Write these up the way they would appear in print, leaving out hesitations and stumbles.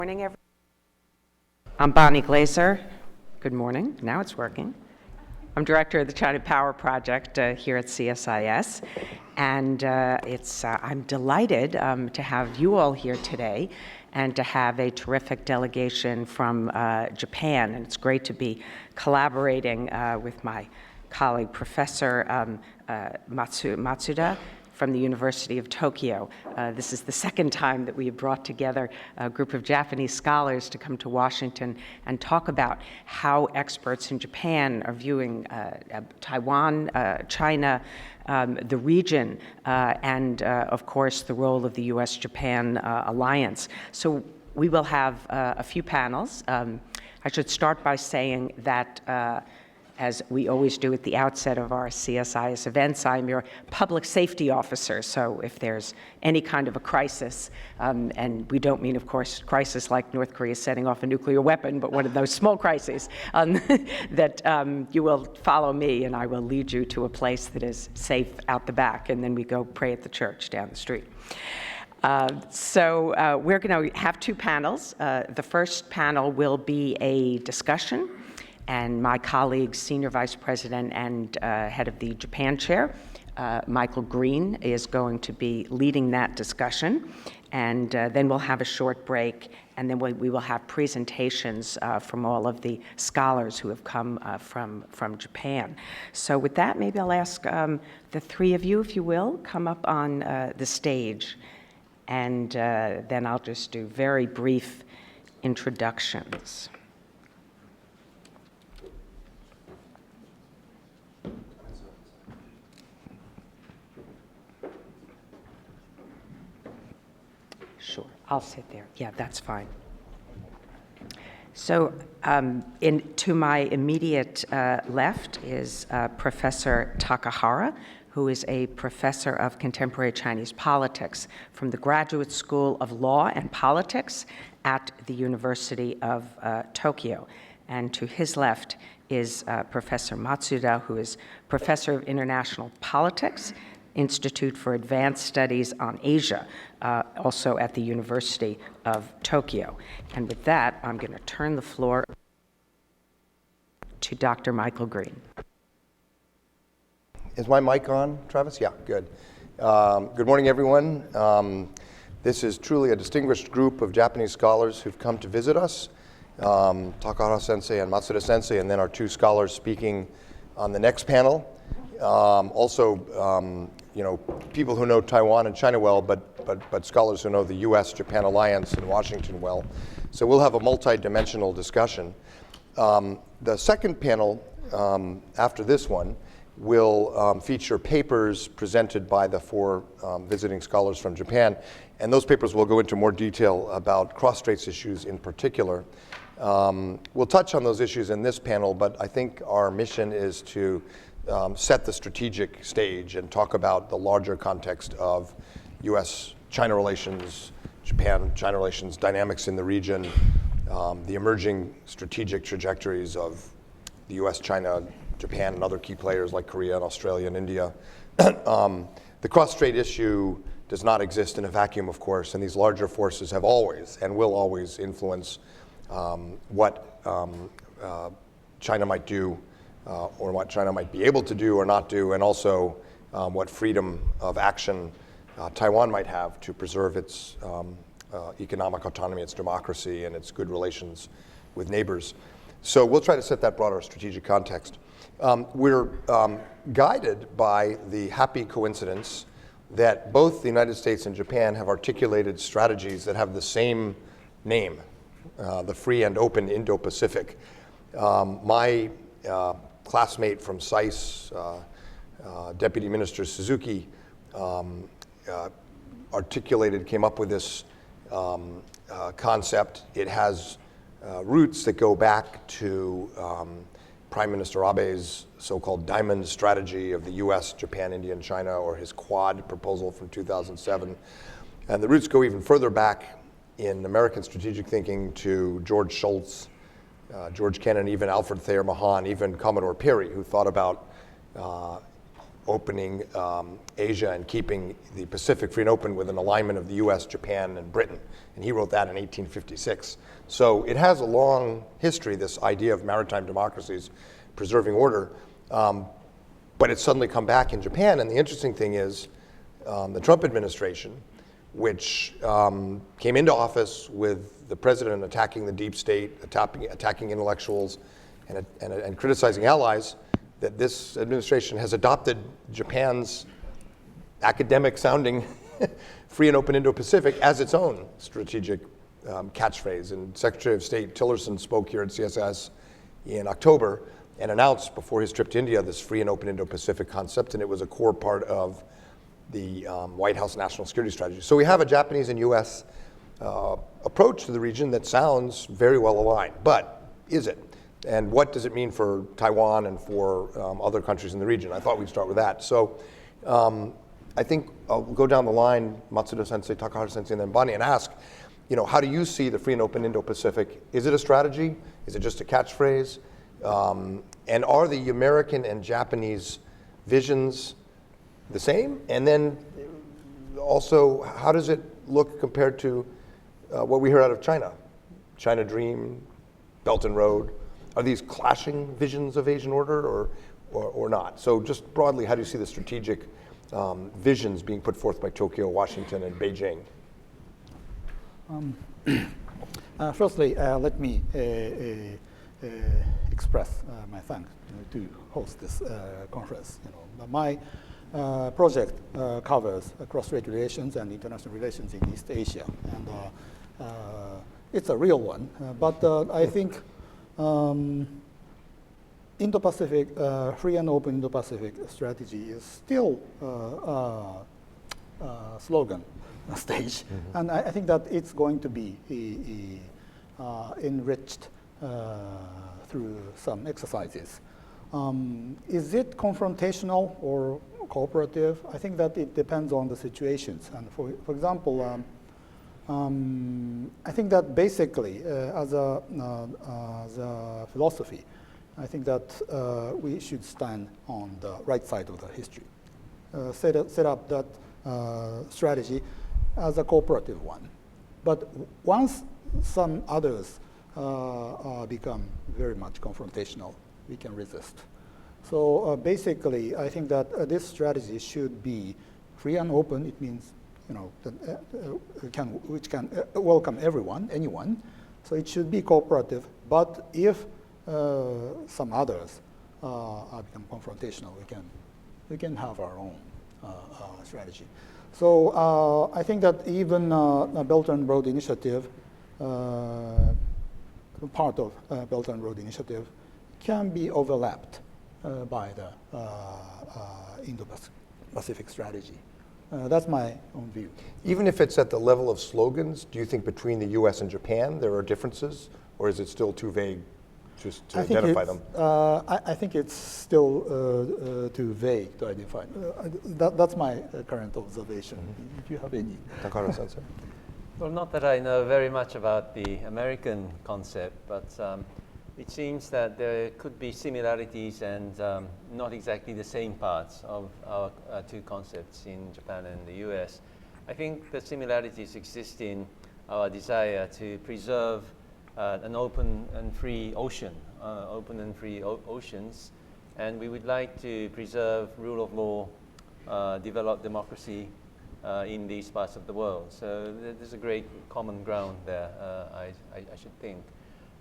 Morning, everyone. I'm Bonnie Glaser. Good morning. Now it's working. I'm director of the China Power Project here at CSIS, and I'm delighted to have you all here today and to have a terrific delegation from Japan. And it's great to be collaborating with my colleague, Professor Matsuda, from the University of Tokyo. This is the second time that we have brought together a group of Japanese scholars to come to Washington and talk about how experts in Japan are viewing Taiwan, China, the region, and of course the role of the U.S. Japan alliance. So we will have a few panels. I should start by saying that as we always do at the outset of our CSIS events, I'm your public safety officer. So if there's any kind of a crisis, and we don't mean, of course, crisis like North Korea setting off a nuclear weapon, but one of those small crises, that you will follow me and I will lead you to a place that is safe out the back, and then we go pray at the church down the street. So we're going to have two panels. The first panel will be a discussion, and my colleague, Senior Vice President and Head of the Japan Chair, Michael Green, is going to be leading that discussion. And then we'll have a short break, and then we will have presentations from all of the scholars who have come from Japan. So with that, maybe I'll ask the three of you, if you will, come up on the stage. And then I'll just do very brief introductions. Sure, I'll sit there. Yeah, that's fine. So to my immediate left is Professor Takahara, who is a professor of contemporary Chinese politics from the Graduate School of Law and Politics at the University of Tokyo. And to his left is Professor Matsuda, who is professor of international politics, Institute for Advanced Studies on Asia, also at the University of Tokyo. And with that, I'm going to turn the floor to Dr. Michael Green. Is my mic on, Travis? Yeah, good. Good morning, everyone. This is truly a distinguished group of Japanese scholars who've come to visit us, Takahara-sensei and Matsuda-sensei, and then our two scholars speaking on the next panel. Also, people who know Taiwan and China well, but scholars who know the U.S. Japan alliance and Washington well. So we'll have a multi-dimensional discussion. The second panel, after this one, will feature papers presented by the four visiting scholars from Japan. And those papers will go into more detail about cross-straits issues in particular. We'll touch on those issues in this panel, but I think our mission is to set the strategic stage and talk about the larger context of U.S.-China relations, Japan-China relations, dynamics in the region, the emerging strategic trajectories of the U.S., China, Japan, and other key players like Korea and Australia and India. The cross-strait issue does not exist in a vacuum, of course, and these larger forces have always and will always influence what China might do or what China might be able to do or not do, and also what freedom of action Taiwan might have to preserve its economic autonomy, its democracy, and its good relations with neighbors. So we'll try to set that broader strategic context. We're guided by the happy coincidence that both the United States and Japan have articulated strategies that have the same name, the free and open Indo-Pacific. My classmate from SAIS, Deputy Minister Suzuki, came up with this concept. It has roots that go back to Prime Minister Abe's so-called diamond strategy of the U.S., Japan, India, and China, or his Quad proposal from 2007. And the roots go even further back in American strategic thinking to George Shultz, George Kennan, even Alfred Thayer Mahan, even Commodore Perry, who thought about opening Asia and keeping the Pacific free and open with an alignment of the U.S., Japan, and Britain. And he wrote that in 1856. So it has a long history, this idea of maritime democracies preserving order. But it's suddenly come back in Japan. And the interesting thing is the Trump administration, which came into office with the president attacking the deep state, attacking intellectuals, and criticizing allies, that this administration has adopted Japan's academic-sounding free and open Indo-Pacific as its own strategic catchphrase. And Secretary of State Tillerson spoke here at CSS in October and announced before his trip to India this free and open Indo-Pacific concept, and it was a core part of the White House national security strategy. So we have a Japanese and U.S. Approach to the region that sounds very well aligned, but is it? And what does it mean for Taiwan and for other countries in the region? I thought we'd start with that. So I think I'll go down the line, Matsuda Sensei, Takahata Sensei, and then Bonnie, and ask, how do you see the free and open Indo-Pacific? Is it a strategy? Is it just a catchphrase? And are the American and Japanese visions the same? And then also, how does it look compared to what we hear out of China? China Dream, Belt and Road. Are these clashing visions of Asian order or not? So just broadly, how do you see the strategic visions being put forth by Tokyo, Washington, and Beijing? Firstly, let me express my thanks to host this conference. My project covers cross-strait relations and international relations in East Asia, and it's a real one. But I think Indo-Pacific, free and open Indo-Pacific strategy is still a slogan stage, and I think that it's going to be enriched through some exercises. Is it confrontational or cooperative? I think that it depends on the situations. And for example, I think that basically, as a philosophy, I think that we should stand on the right side of the history. Set up that strategy as a cooperative one. But once some others become very much confrontational, we can resist. So basically, I think that this strategy should be free and open. It means which can welcome anyone. So it should be cooperative. But if some others become confrontational, we can have our own strategy. So I think that even a Belt and Road Initiative, part of Belt and Road Initiative, can be overlapped by the Indo-Pacific strategy. That's my own view. Even if it's at the level of slogans, do you think between the U.S. and Japan there are differences, or is it still too vague just to identify them? I think it's still too vague to identify. That's my current observation. If you have any. Takahata Sensei. Well, not that I know very much about the American concept, but it seems that there could be similarities and not exactly the same parts of our two concepts in Japan and the US. I think the similarities exist in our desire to preserve an open and free ocean, oceans, and we would like to preserve rule of law, develop democracy in these parts of the world. So there's a great common ground there, I should think.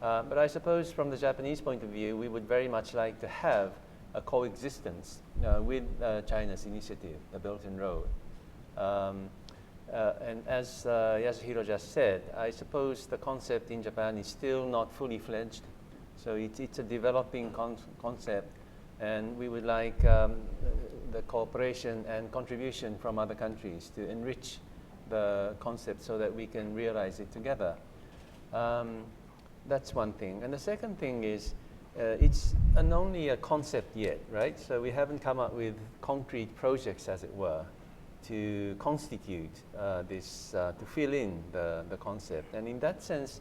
But I suppose from the Japanese point of view, we would very much like to have a coexistence with China's initiative, the Belt and Road. And as Yasuhiro just said, I suppose the concept in Japan is still not fully fledged. So it's a developing concept, and we would like the cooperation and contribution from other countries to enrich the concept so that we can realize it together. That's one thing. And the second thing is, it's only a concept yet, right? So we haven't come up with concrete projects, as it were, to constitute this, to fill in the concept. And in that sense,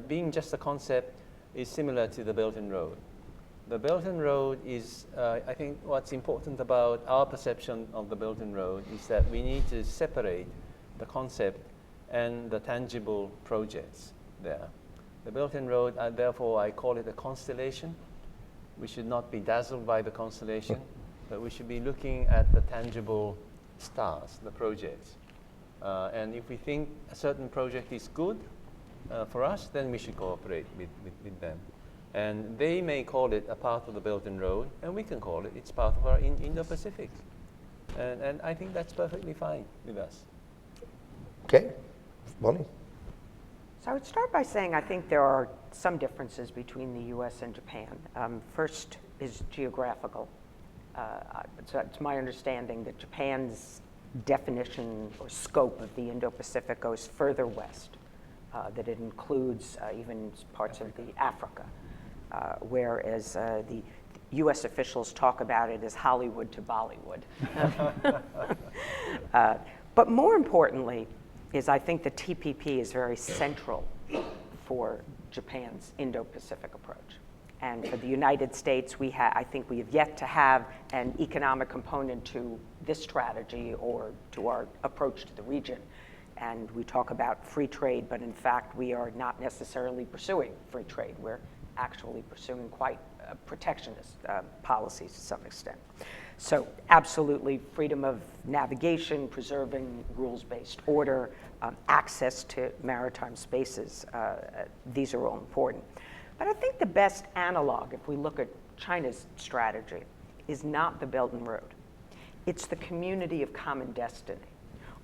being just a concept is similar to the Belt and Road. The Belt and Road is, I think what's important about our perception of the Belt and Road is that we need to separate the concept and the tangible projects there. The Belt and Road, therefore, I call it a constellation. We should not be dazzled by the constellation, but we should be looking at the tangible stars, the projects. And if we think a certain project is good for us, then we should cooperate with them. And they may call it a part of the Belt and Road, and we can call it, it's part of our Indo-Pacific. And I think that's perfectly fine with us. Okay, Bonnie? So I would start by saying I think there are some differences between the U.S. and Japan. First is geographical. So it's my understanding that Japan's definition or scope of the Indo-Pacific goes further west, that it includes even parts of the Africa, whereas the U.S. officials talk about it as Hollywood to Bollywood. But more importantly is I think the TPP is very central for Japan's Indo-Pacific approach. And for the United States, I think we have yet to have an economic component to this strategy or to our approach to the region. And we talk about free trade, but in fact, we are not necessarily pursuing free trade. We're actually pursuing quite protectionist policies to some extent. So absolutely freedom of navigation, preserving rules-based order, access to maritime spaces, these are all important. But I think the best analog, if we look at China's strategy, is not the Belt and Road. It's the community of common destiny,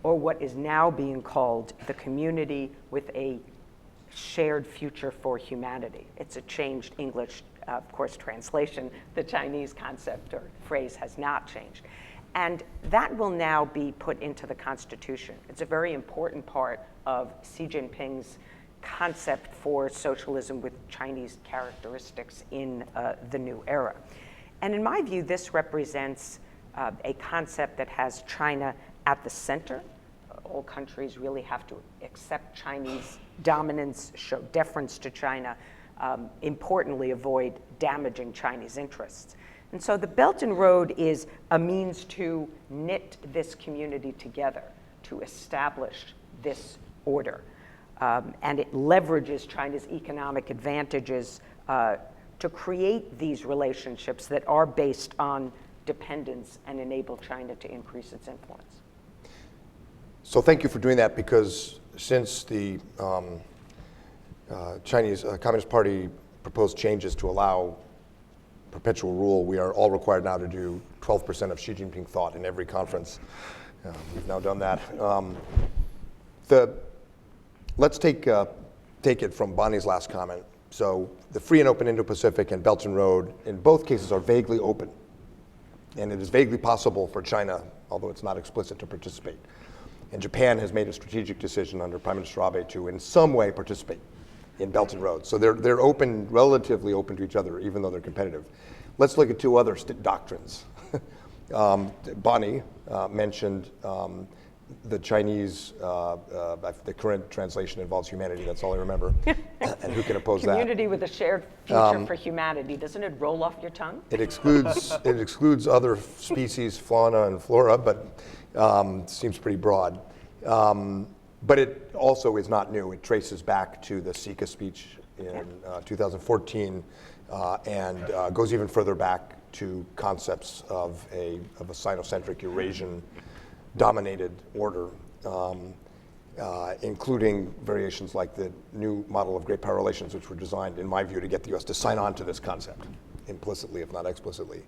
or what is now being called the community with a shared future for humanity. It's a changed English, of course, translation. The Chinese concept or phrase has not changed. And that will now be put into the Constitution. It's a very important part of Xi Jinping's concept for socialism with Chinese characteristics in the new era. And in my view, this represents a concept that has China at the center. All countries really have to accept Chinese dominance, show deference to China, importantly avoid damaging Chinese interests. And so the Belt and Road is a means to knit this community together, to establish this order. And it leverages China's economic advantages to create these relationships that are based on dependence and enable China to increase its influence. So thank you for doing that, because since the Chinese Communist Party proposed changes to allow perpetual rule, we are all required now to do 12% of Xi Jinping thought in every conference. We've now done that. Let's take it from Bonnie's last comment. So the free and open Indo-Pacific and Belt and Road, in both cases, are vaguely open. And it is vaguely possible for China, although it's not explicit, to participate. And Japan has made a strategic decision under Prime Minister Abe to, in some way, participate in Belt and Road. So they're open, relatively open to each other, even though they're competitive. Let's look at two other doctrines. Bonnie mentioned the Chinese, the current translation involves humanity, that's all I remember. And who can oppose that? Community with a shared future for humanity. Doesn't it roll off your tongue? It excludes other species, fauna and flora, but seems pretty broad. But it also is not new. It traces back to the Sika speech in 2014 and goes even further back to concepts of a Sinocentric Eurasian dominated order, including variations like the new model of great power relations, which were designed, in my view, to get the U.S. to sign on to this concept, implicitly, if not explicitly.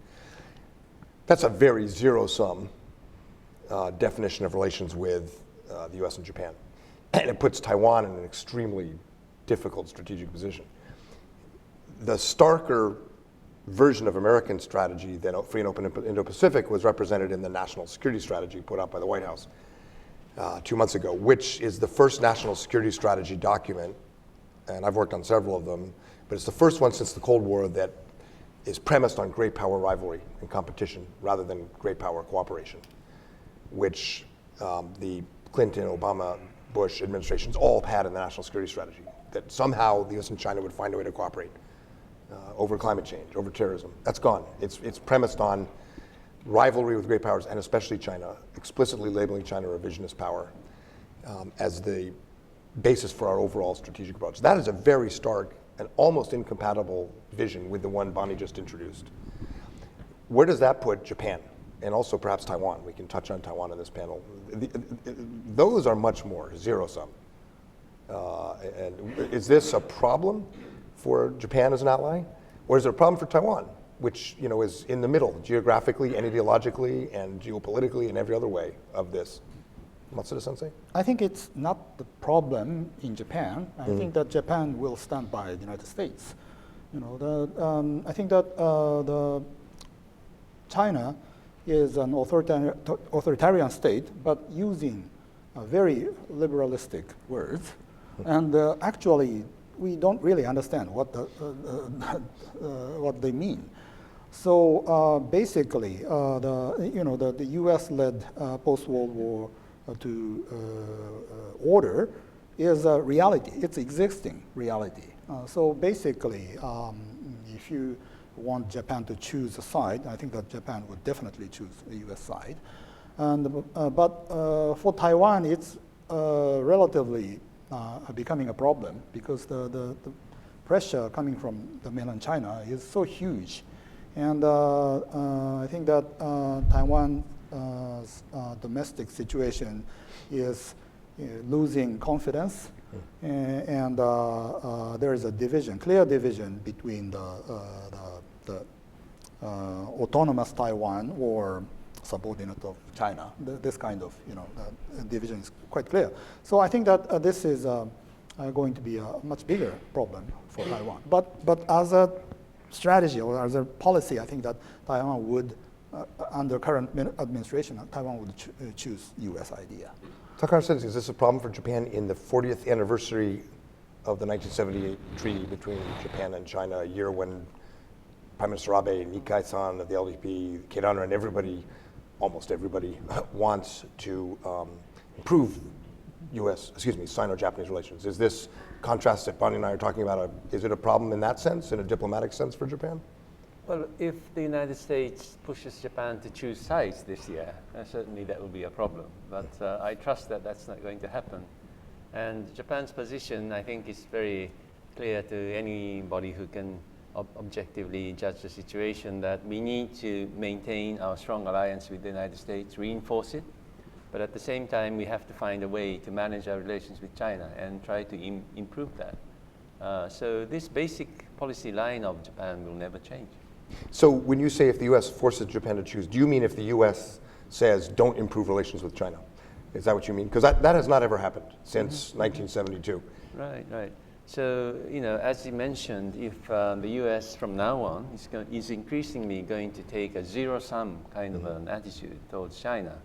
That's a very zero-sum definition of relations with the U.S. and Japan. And it puts Taiwan in an extremely difficult strategic position. The starker version of American strategy than free and open Indo-Pacific was represented in the national security strategy put out by the White House 2 months ago, which is the first national security strategy document, and I've worked on several of them, but it's the first one since the Cold War that is premised on great power rivalry and competition rather than great power cooperation, which the Clinton, Obama, Bush administrations all had in the national security strategy, that somehow the US and China would find a way to cooperate over climate change, over terrorism. That's gone. It's premised on rivalry with great powers, and especially China, explicitly labeling China a revisionist power as the basis for our overall strategic approach. That is a very stark and almost incompatible vision with the one Bonnie just introduced. Where does that put Japan? And also perhaps Taiwan. We can touch on Taiwan in this panel. Those are much more zero-sum. And is this a problem for Japan as an ally? Or is it a problem for Taiwan, which is in the middle geographically and ideologically and geopolitically and every other way of this? Matsuda-sensei? I think it's not the problem in Japan. I think that Japan will stand by the United States. I think that China is an authoritarian state, but using very liberalistic words. And actually, we don't really understand what they mean. So basically, the U.S.-led post-World War II order is a reality. It's existing reality. So basically, if you want Japan to choose a side, I think that Japan would definitely choose the U.S. side. But for Taiwan, it's relatively becoming a problem because the pressure coming from the mainland China is so huge. And I think that Taiwan's domestic situation is losing confidence, and there is a division, clear division between the autonomous Taiwan or subordinate of China. This kind of division is quite clear. So I think that this is going to be a much bigger problem for Taiwan. But as a strategy or as a policy, I think that Taiwan would, under current administration, Taiwan would choose U.S. idea. Takahara-sensei, is this a problem for Japan in the 40th anniversary of the 1978 treaty between Japan and China, a year when Prime Minister Abe, Nikai-san of the LDP, Keirana, and everybody, almost everybody, wants to improve Sino-Japanese relations? Is this contrast that Bonnie and I are talking about, is it a problem in that sense, in a diplomatic sense for Japan? Well, if the United States pushes Japan to choose sides this year, certainly that will be a problem. But I trust that that's not going to happen. And Japan's position, I think, is very clear to anybody who can objectively judge the situation, that we need to maintain our strong alliance with the United States, reinforce it. But at the same time, we have to find a way to manage our relations with China and try to improve that. So this basic policy line of Japan will never change. So when you say if the U.S. forces Japan to choose, do you mean if the U.S. says don't improve relations with China? Is that what you mean? Because that has not ever happened since 1972. Right. So, as you mentioned, if the U.S. from now on is increasingly going to take a zero-sum kind of an attitude towards China,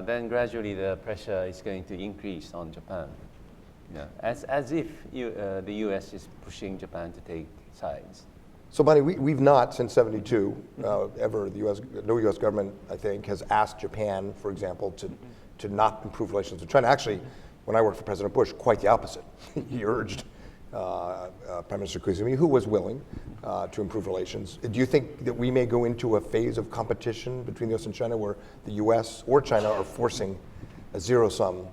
then gradually the pressure is going to increase on Japan. As if the U.S. is pushing Japan to take sides. So, Bonnie, we've not, since 72, ever, no U.S. government, I think, has asked Japan, for example, to not improve relations with China. Actually, when I worked for President Bush, quite the opposite. He urged Prime Minister Koizumi, who was willing to improve relations. Do you think that we may go into a phase of competition between the U.S. and China where the U.S. or China are forcing a zero-sum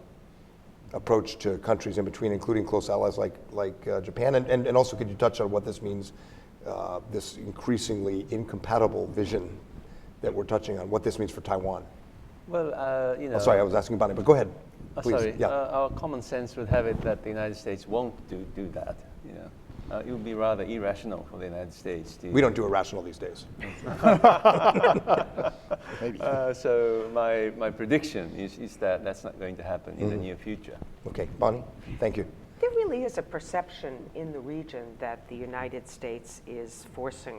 approach to countries in between, including close allies like Japan? And also, could you touch on what this means, this increasingly incompatible vision that we're touching on, what this means for Taiwan? Well, Oh, sorry, I was asking Bonnie, but go ahead, please. Sorry, Yeah. Our common sense would have it that the United States won't do that. It would be rather irrational for the United States to. We don't do irrational these days. Maybe. So my prediction is that that's not going to happen in the near future. Okay, Bonnie, thank you. There really is a perception in the region that the United States is forcing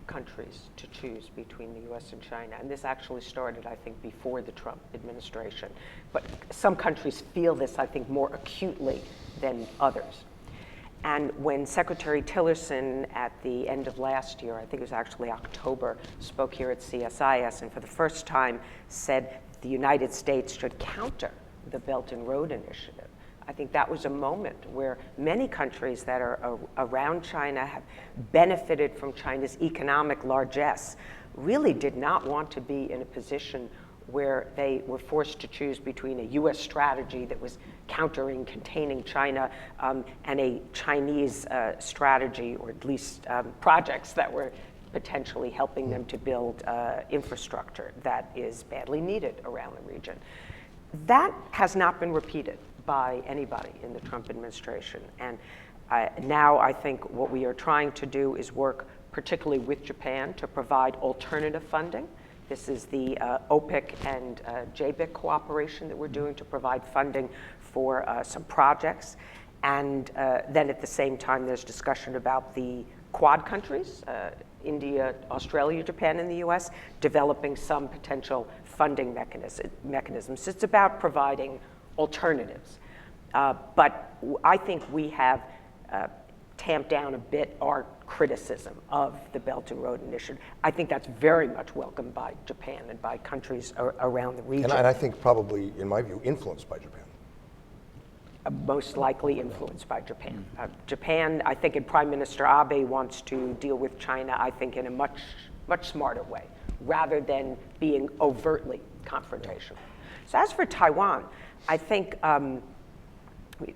countries to choose between the U.S. and China. And this actually started, I think, before the Trump administration. But some countries feel this, I think, more acutely than others. And when Secretary Tillerson at the end of last year, I think it was actually October, spoke here at CSIS and for the first time said the United States should counter the Belt and Road Initiative, I think that was a moment where many countries that are around China have benefited from China's economic largesse, really did not want to be in a position where they were forced to choose between a U.S. strategy that was countering, containing China, and a Chinese strategy, or at least projects that were potentially helping them to build infrastructure that is badly needed around the region. That has not been repeated by anybody in the Trump administration. And now I think what we are trying to do is work particularly with Japan to provide alternative funding. This is the OPIC and JBIC cooperation that we're doing to provide funding for some projects. And then at the same time, there's discussion about the Quad countries, India, Australia, Japan, and the US, developing some potential funding mechanisms. It's about providing alternatives. But I think we have tamped down a bit our criticism of the Belt and Road Initiative. I think that's very much welcomed by Japan and by countries around the region. And I think probably, in my view, influenced by Japan. Most likely influenced by Japan. Japan, I think, and Prime Minister Abe wants to deal with China, I think, in a much smarter way, rather than being overtly confrontational. So as for Taiwan, I think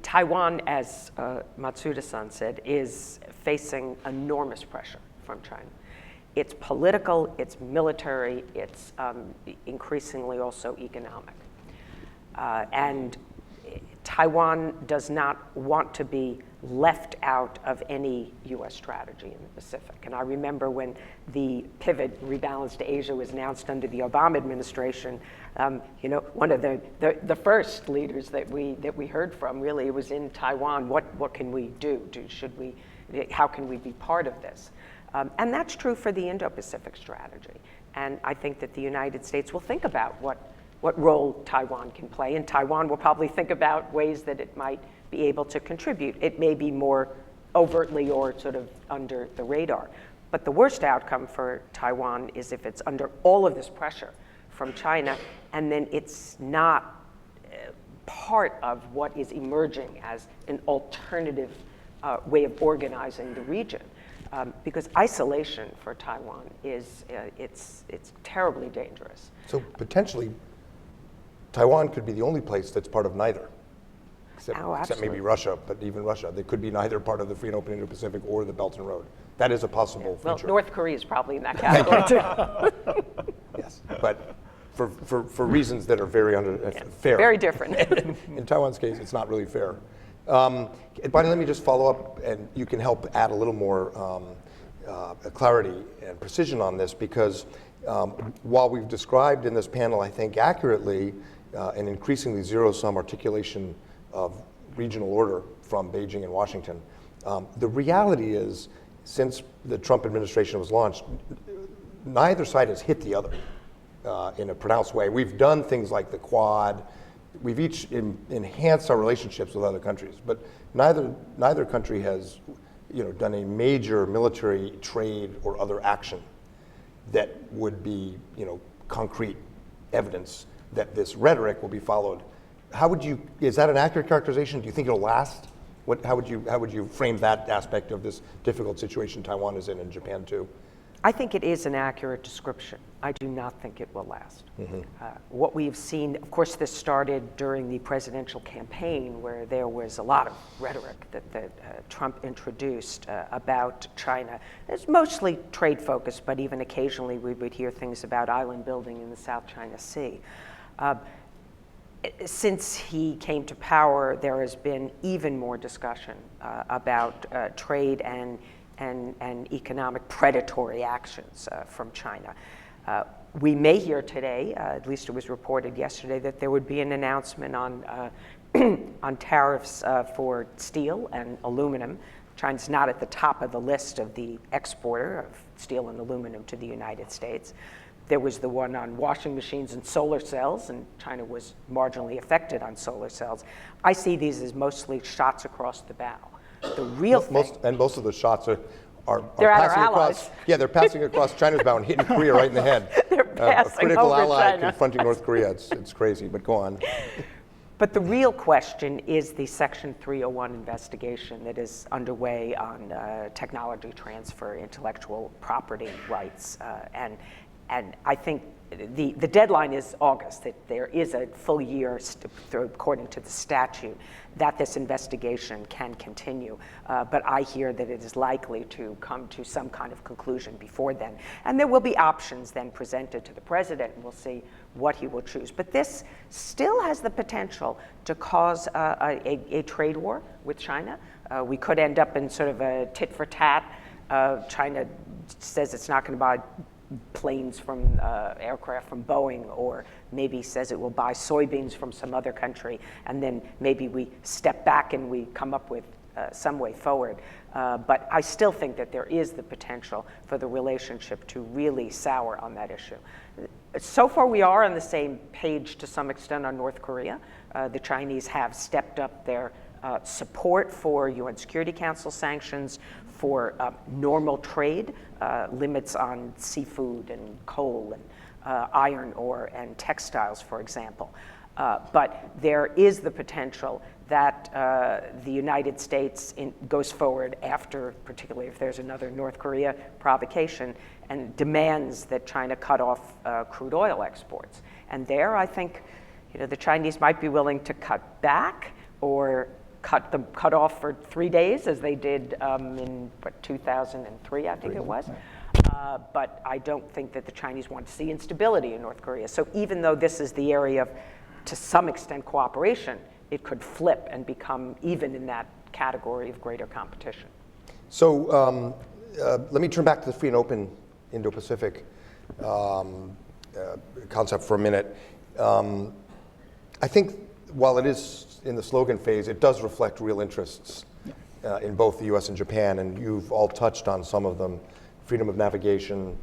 Taiwan, as Matsuda-san said, is facing enormous pressure from China. It's political, it's military, it's increasingly also economic. And Taiwan does not want to be left out of any U.S. strategy in the Pacific. And I remember when the pivot, rebalance to Asia, was announced under the Obama administration, one of the first leaders that we heard from really was in Taiwan. What can we do? How can we be part of this? And that's true for the Indo-Pacific strategy. And I think that the United States will think about what role Taiwan can play, and Taiwan will probably think about ways that it might be able to contribute. It may be more overtly or sort of under the radar. But the worst outcome for Taiwan is if it's under all of this pressure from China, and then it's not part of what is emerging as an alternative way of organizing the region. Because isolation for Taiwan is it's terribly dangerous. So potentially, Taiwan could be the only place that's part of neither, except maybe Russia, but even Russia. They could be neither part of the free and open Indo-Pacific or the Belt and Road. That is a possible future. Well, North Korea is probably in that category too. Yes, but for reasons that are very fair. Very different. In Taiwan's case, it's not really fair. Bonnie, let me just follow up, and you can help add a little more clarity and precision on this, because while we've described in this panel, I think accurately, an increasingly zero-sum articulation of regional order from Beijing and Washington, the reality is, since the Trump administration was launched, neither side has hit the other in a pronounced way. We've done things like the Quad. We've each enhanced our relationships with other countries, but neither country has, done a major military, trade, or other action that would be, concrete evidence that this rhetoric will be followed. Is that an accurate characterization? Do you think it'll last? How would you frame that aspect of this difficult situation Taiwan is in, and Japan too? I think it is an accurate description. I do not think it will last. Mm-hmm. What we've seen, of course, this started during the presidential campaign, where there was a lot of rhetoric that Trump introduced about China. It's mostly trade focused, but even occasionally we would hear things about island building in the South China Sea. Since he came to power, there has been even more discussion about trade and economic predatory actions from China. We may hear today, at least it was reported yesterday, that there would be an announcement on tariffs for steel and aluminum. China's not at the top of the list of the exporter of steel and aluminum to the United States. There was the one on washing machines and solar cells, and China was marginally affected on solar cells. I see these as mostly shots across the bow. The real thing, most of the shots are they're at passing our across. allies. Yeah, they're passing across China's bow and hitting Korea right in the head. They're passing a critical over ally China. confronting North Korea. It's crazy, but go on. But the real question is the Section 301 investigation that is underway on technology transfer, intellectual property rights, and I think the deadline is August, that there is a full year, according to the statute, that this investigation can continue. But I hear that it is likely to come to some kind of conclusion before then. And there will be options then presented to the president, and we'll see what he will choose. But this still has the potential to cause a trade war with China. We could end up in sort of a tit for tat. China says it's not going to buy planes from aircraft from Boeing, or maybe says it will buy soybeans from some other country, and then maybe we step back and we come up with some way forward. But I still think that there is the potential for the relationship to really sour on that issue. So far, we are on the same page to some extent on North Korea. The Chinese have stepped up their support for UN Security Council sanctions, for normal trade, limits on seafood and coal and iron ore and textiles, for example. But there is the potential that the United States goes forward after, particularly if there's another North Korea provocation, and demands that China cut off crude oil exports. And there, I think, the Chinese might be willing to cut back or cut off for 3 days, as they did in 2003, I think it was. But I don't think that the Chinese want to see instability in North Korea. So even though this is the area of, to some extent, cooperation, it could flip and become even in that category of greater competition. So let me turn back to the free and open Indo-Pacific concept for a minute. I think while it is in the slogan phase, it does reflect real interests in both the U.S. and Japan, and you've all touched on some of them: freedom of navigation,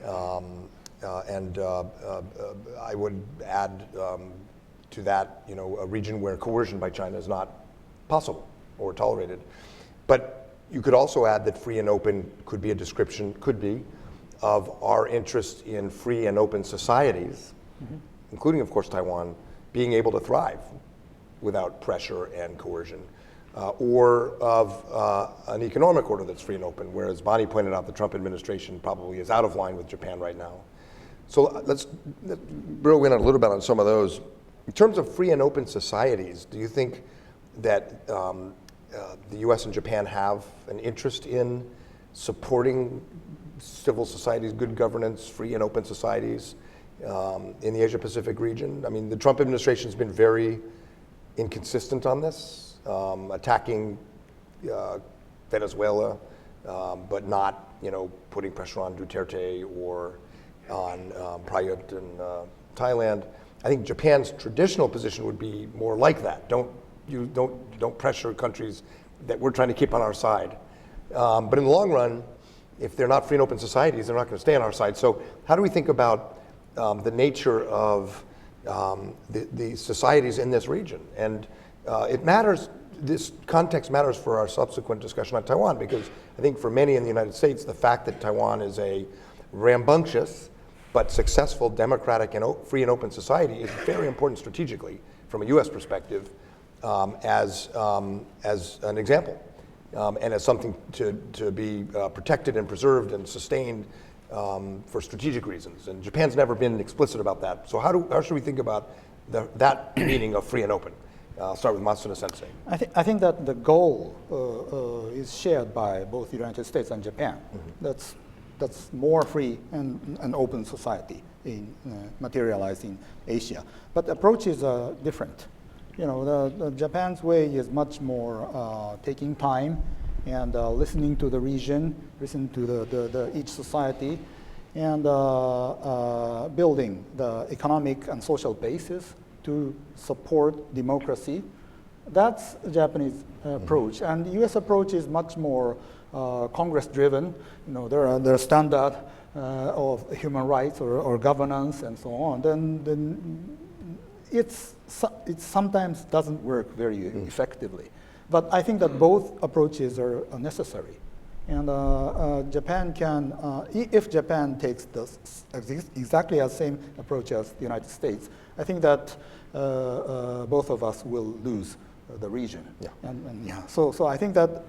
and I would add to that, a region where coercion by China is not possible or tolerated. But you could also add that free and open could be a description, of our interest in free and open societies, including, of course, Taiwan, being able to thrive without pressure and coercion, or of an economic order that's free and open, whereas Bonnie pointed out the Trump administration probably is out of line with Japan right now. So let's drill in a little bit on some of those. In terms of free and open societies, do you think that the U.S. and Japan have an interest in supporting civil societies, good governance, free and open societies in the Asia-Pacific region? I mean, the Trump administration has been very inconsistent on this, attacking Venezuela, but not, putting pressure on Duterte or on Prayut in Thailand. I think Japan's traditional position would be more like that. Don't pressure countries that we're trying to keep on our side. But in the long run, if they're not free and open societies, they're not going to stay on our side. So how do we think about the nature of the societies in this region? And it matters, this context matters for our subsequent discussion on Taiwan, because I think for many in the United States, the fact that Taiwan is a rambunctious but successful democratic and free and open society is very important strategically from a U.S. perspective as an example. And as something to be protected and preserved and sustained for strategic reasons. And Japan's never been explicit about that. So how should we think about that meaning of free and open? I'll start with Matsuda Sensei. I think that the goal is shared by both the United States and Japan. That's more free and open society materialized in Asia. But approaches are different. The Japan's way is much more taking time and listening to the region, listening to each society, and building the economic and social basis to support democracy. That's the Japanese approach. And the U.S. approach is much more Congress-driven. There are standard of human rights or governance and so on. Then it sometimes doesn't work very effectively. But I think that both approaches are necessary And Japan can, if Japan takes exactly the same approach as the United States, I think that both of us will lose the region. Yeah. And yeah, so I think that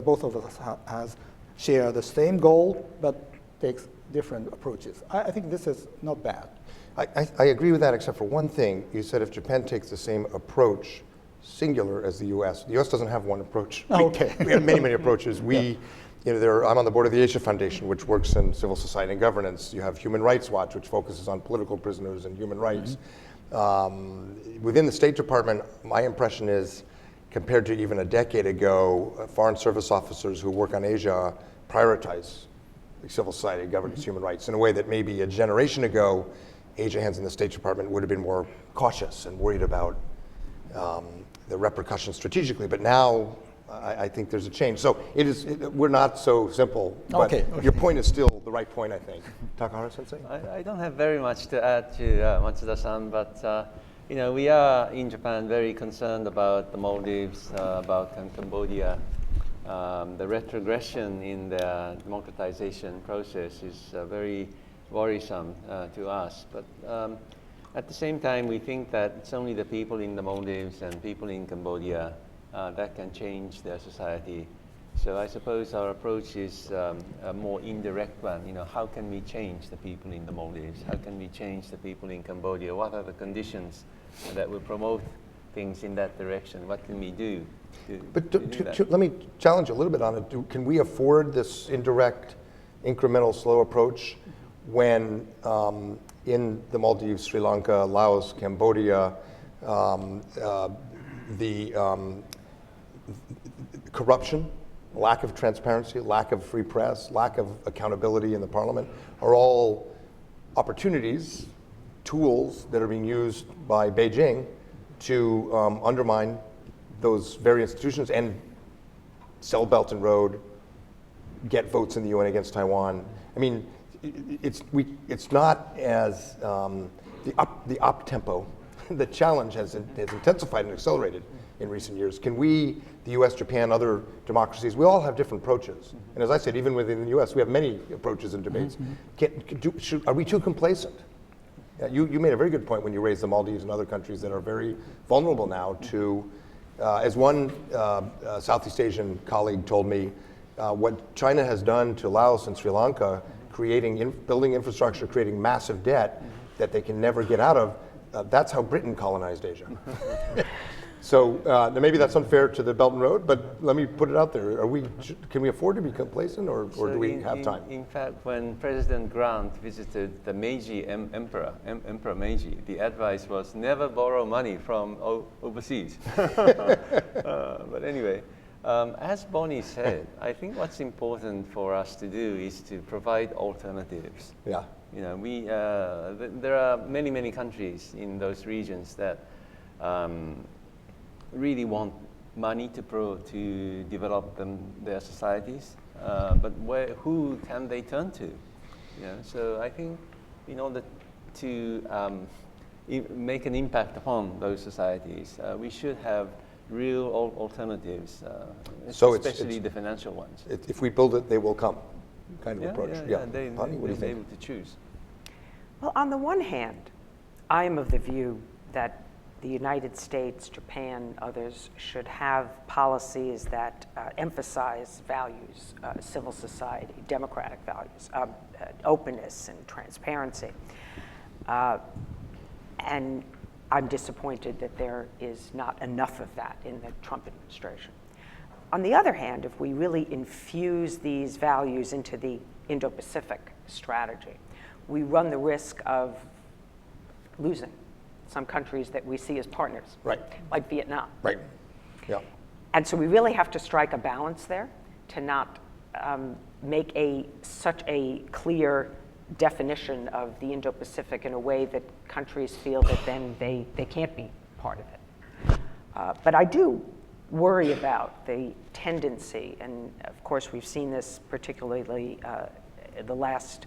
both of us share the same goal, but takes different approaches. I think this is not bad. I agree with that, except for one thing. You said if Japan takes the same approach, singular, as the U.S. The U.S. doesn't have one approach. Okay. We have many approaches. I'm on the board of the Asia Foundation, which works in civil society and governance. You have Human Rights Watch, which focuses on political prisoners and human rights. Within the State Department, my impression is, compared to even a decade ago, foreign service officers who work on Asia prioritize civil society, governance, human rights in a way that maybe a generation ago, Asia hands in the State Department would have been more cautious and worried about the repercussions strategically. But now, I think there's a change. So we're not so simple. But Okay. Your point is still the right point, I think. Takahara-sensei? I don't have very much to add to Matsuda-san, but we are in Japan very concerned about the Maldives, about Cambodia. The retrogression in the democratization process is very worrisome to us. But at the same time, we think that it's only the people in the Maldives and people in Cambodia that can change their society. So I suppose our approach is a more indirect one. How can we change the people in the Maldives? How can we change the people in Cambodia? What are the conditions that will promote things in that direction? What can we do to Let me challenge you a little bit on it. Can we afford this indirect, incremental, slow approach when in the Maldives, Sri Lanka, Laos, Cambodia, the corruption, lack of transparency, lack of free press, lack of accountability in the parliament are all opportunities, tools that are being used by Beijing to undermine those very institutions and sell Belt and Road, get votes in the UN against Taiwan. I mean, it's not as the up tempo. The challenge has intensified and accelerated in recent years. Can we, the U.S., Japan, other democracies, we all have different approaches. And as I said, even within the U.S., we have many approaches and debates. Are we too complacent? You made a very good point when you raised the Maldives and other countries that are very vulnerable now to, as one Southeast Asian colleague told me, what China has done to Laos and Sri Lanka, building infrastructure, creating massive debt that they can never get out of, that's how Britain colonized Asia. So maybe that's unfair to the Belt and Road, but let me put it out there. Can we afford to be complacent, or do we have time? In fact, when President Grant visited the Meiji Emperor Meiji, the advice was never borrow money from overseas. But anyway, as Bonnie said, I think what's important for us to do is to provide alternatives. Yeah. There are many countries in those regions that really want money to develop their societies, but who can they turn to? So I think in order to make an impact upon those societies, we should have real alternatives, especially the financial ones. If we build it, they will come, kind of approach. They'll be able to choose. Well, on the one hand, I am of the view that the United States, Japan, others should have policies that emphasize values, civil society, democratic values, openness and transparency. And I'm disappointed that there is not enough of that in the Trump administration. On the other hand, if we really infuse these values into the Indo-Pacific strategy, we run the risk of losing some countries that we see as partners, right, like Vietnam. Right. Yeah. And so we really have to strike a balance there to not make such a clear definition of the Indo-Pacific in a way that countries feel that then they can't be part of it. But I do worry about the tendency, and of course we've seen this particularly the last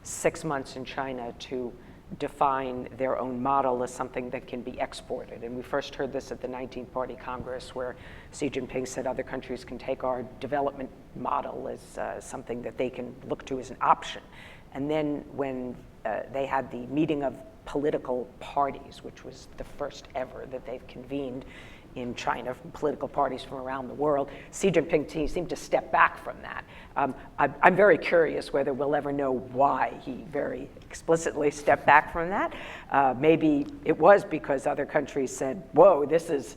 6 months in China, to define their own model as something that can be exported. And we first heard this at the 19th Party Congress, where Xi Jinping said other countries can take our development model as something that they can look to as an option. And then when they had the meeting of political parties, which was the first ever that they've convened in China, from political parties from around the world, Xi Jinping seemed to step back from that. I'm very curious whether we'll ever know why he very explicitly stepped back from that. Maybe it was because other countries said, whoa, this is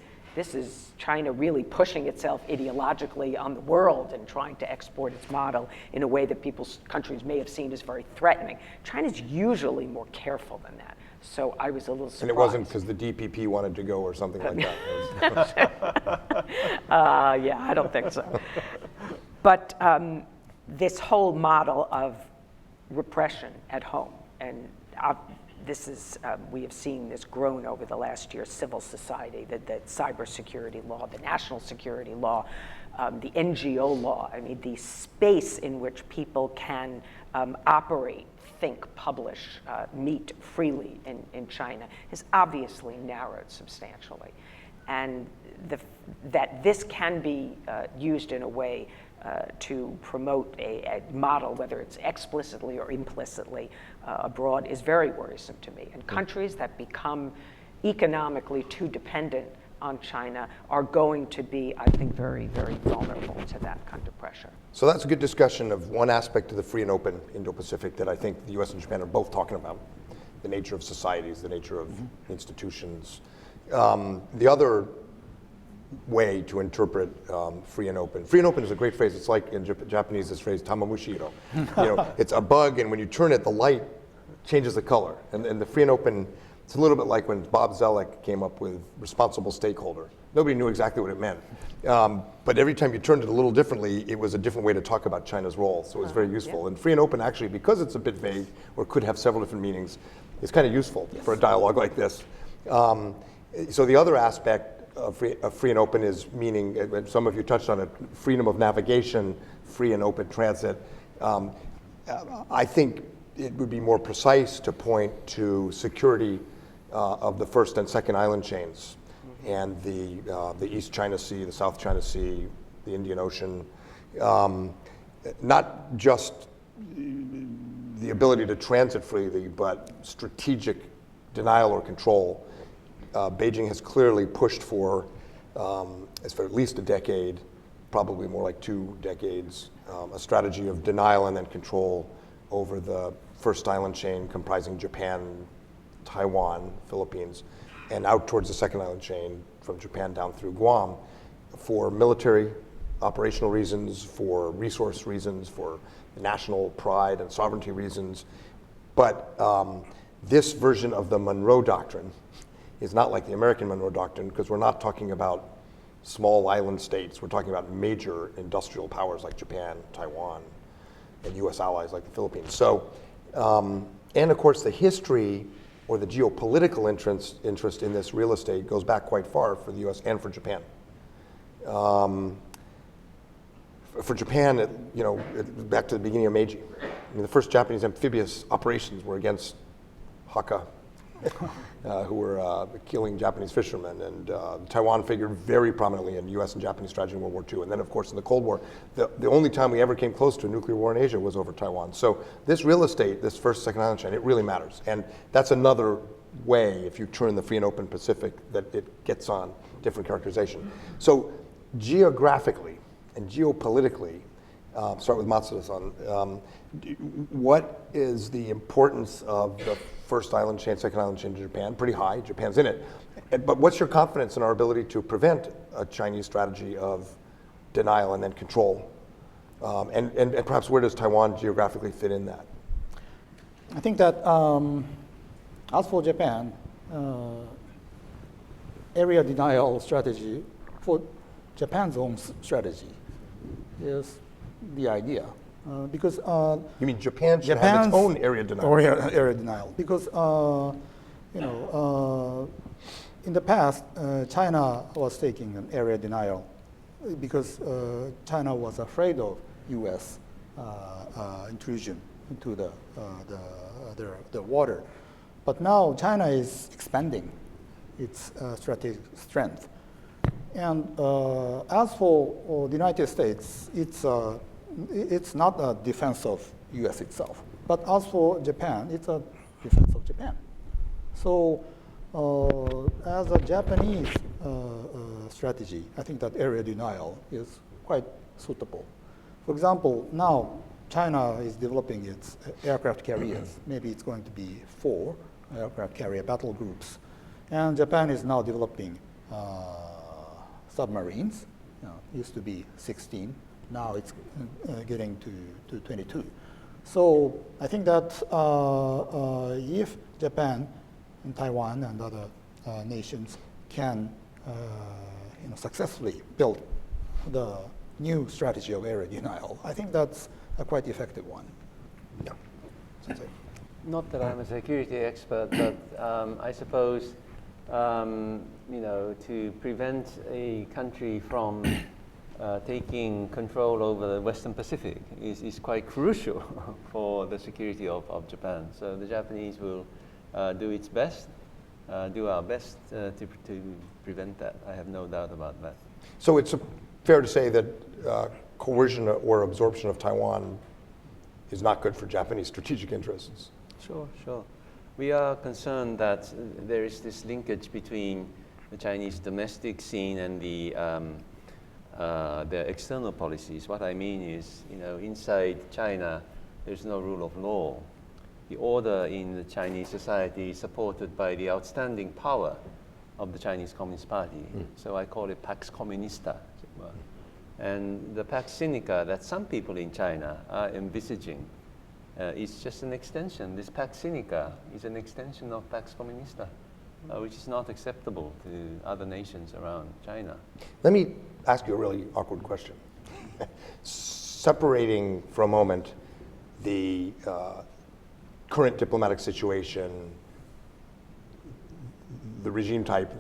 China really pushing itself ideologically on the world and trying to export its model in a way that countries may have seen as very threatening. China's usually more careful than that. So I was a little surprised. And it wasn't because the DPP wanted to go or something like that. Yeah, I don't think so. But this whole model of repression at home, and we have seen this grown over the last year, civil society, the cybersecurity law, the national security law, the NGO law. I mean, the space in which people can operate, think, publish, meet freely in China has obviously narrowed substantially. And that this can be used in a way to promote a model, whether it's explicitly or implicitly abroad, is very worrisome to me. And countries that become economically too dependent on China are going to be, I think, very, very vulnerable to that kind of pressure. So that's a good discussion of one aspect of the free and open Indo-Pacific that I think the U.S. and Japan are both talking about, the nature of societies, the nature of institutions. The other way to interpret free and open. Free and open is a great phrase. It's like in Japanese, this phrase, tamamushiro. It's a bug, and when you turn it, the light changes the color. And the free and open, it's a little bit like when Bob Zellick came up with responsible stakeholder. Nobody knew exactly what it meant. But every time you turned it a little differently, it was a different way to talk about China's role. So it was very useful. Yeah. And free and open, actually, because it's a bit vague or could have several different meanings, is kind of useful for a dialogue like this. So the other aspect of free and open is meaning, and some of you touched on it, freedom of navigation, free and open transit. I think it would be more precise to point to security of the first and second island chains, and the East China Sea, the South China Sea, the Indian Ocean. Not just the ability to transit freely, but strategic denial or control. Beijing has clearly pushed for at least a decade, probably more like 2 decades, a strategy of denial and then control over the first island chain comprising Japan, Taiwan, Philippines, and out towards the second island chain from Japan down through Guam for military operational reasons, for resource reasons, for national pride and sovereignty reasons. But this version of the Monroe Doctrine is not like the American Monroe Doctrine, because we're not talking about small island states. We're talking about major industrial powers like Japan, Taiwan, and U.S. allies like the Philippines. So, and of course, the history or the geopolitical interest in this real estate goes back quite far for the U.S. and for Japan. For Japan, back to the beginning of Meiji. I mean, the first Japanese amphibious operations were against Hakka, who were killing Japanese fishermen, and Taiwan figured very prominently in U.S. and Japanese strategy in World War II. And then, of course, in the Cold War, the only time we ever came close to a nuclear war in Asia was over Taiwan. So this real estate, this first, second island chain, it really matters. And that's another way, if you turn the free and open Pacific, that it gets on different characterization. So geographically and geopolitically, start with Matsuda-san, what is the importance of the first island chain, second island chain to Japan? Pretty high, Japan's in it. But what's your confidence in our ability to prevent a Chinese strategy of denial and then control? And perhaps where does Taiwan geographically fit in that? I think that as for Japan, area denial strategy for Japan's own strategy is the idea. Because you mean Japan should have its own area denial? Area denial. Because in the past, China was taking an area denial because China was afraid of U.S. Intrusion into the water. But now China is expanding its strategic strength. And as for the United States, it's not a defense of U.S. itself. But as for Japan, it's a defense of Japan. So as a Japanese strategy, I think that area denial is quite suitable. For example, now China is developing its aircraft carriers. Maybe it's going to be 4 aircraft carrier battle groups. And Japan is now developing submarines. Used to be 16. Now it's getting to 22. So I think that if Japan and Taiwan and other nations can successfully build the new strategy of area denial, I think that's a quite effective one. Yeah. Not that I'm a security expert, but I suppose to prevent a country from taking control over the Western Pacific is quite crucial for the security of Japan. So the Japanese will do its best, do our best to prevent that. I have no doubt about that. So it's fair to say that coercion or absorption of Taiwan is not good for Japanese strategic interests. Sure, sure. We are concerned that there is this linkage between the Chinese domestic scene and their external policies. What I mean is, inside China, there's no rule of law. The order in the Chinese society is supported by the outstanding power of the Chinese Communist Party. So I call it Pax Communista, as it were. And the Pax Sinica that some people in China are envisaging is just an extension. This Pax Sinica is an extension of Pax Communista, which is not acceptable to other nations around China. Let me ask you a really awkward question. Separating for a moment the current diplomatic situation, the regime type,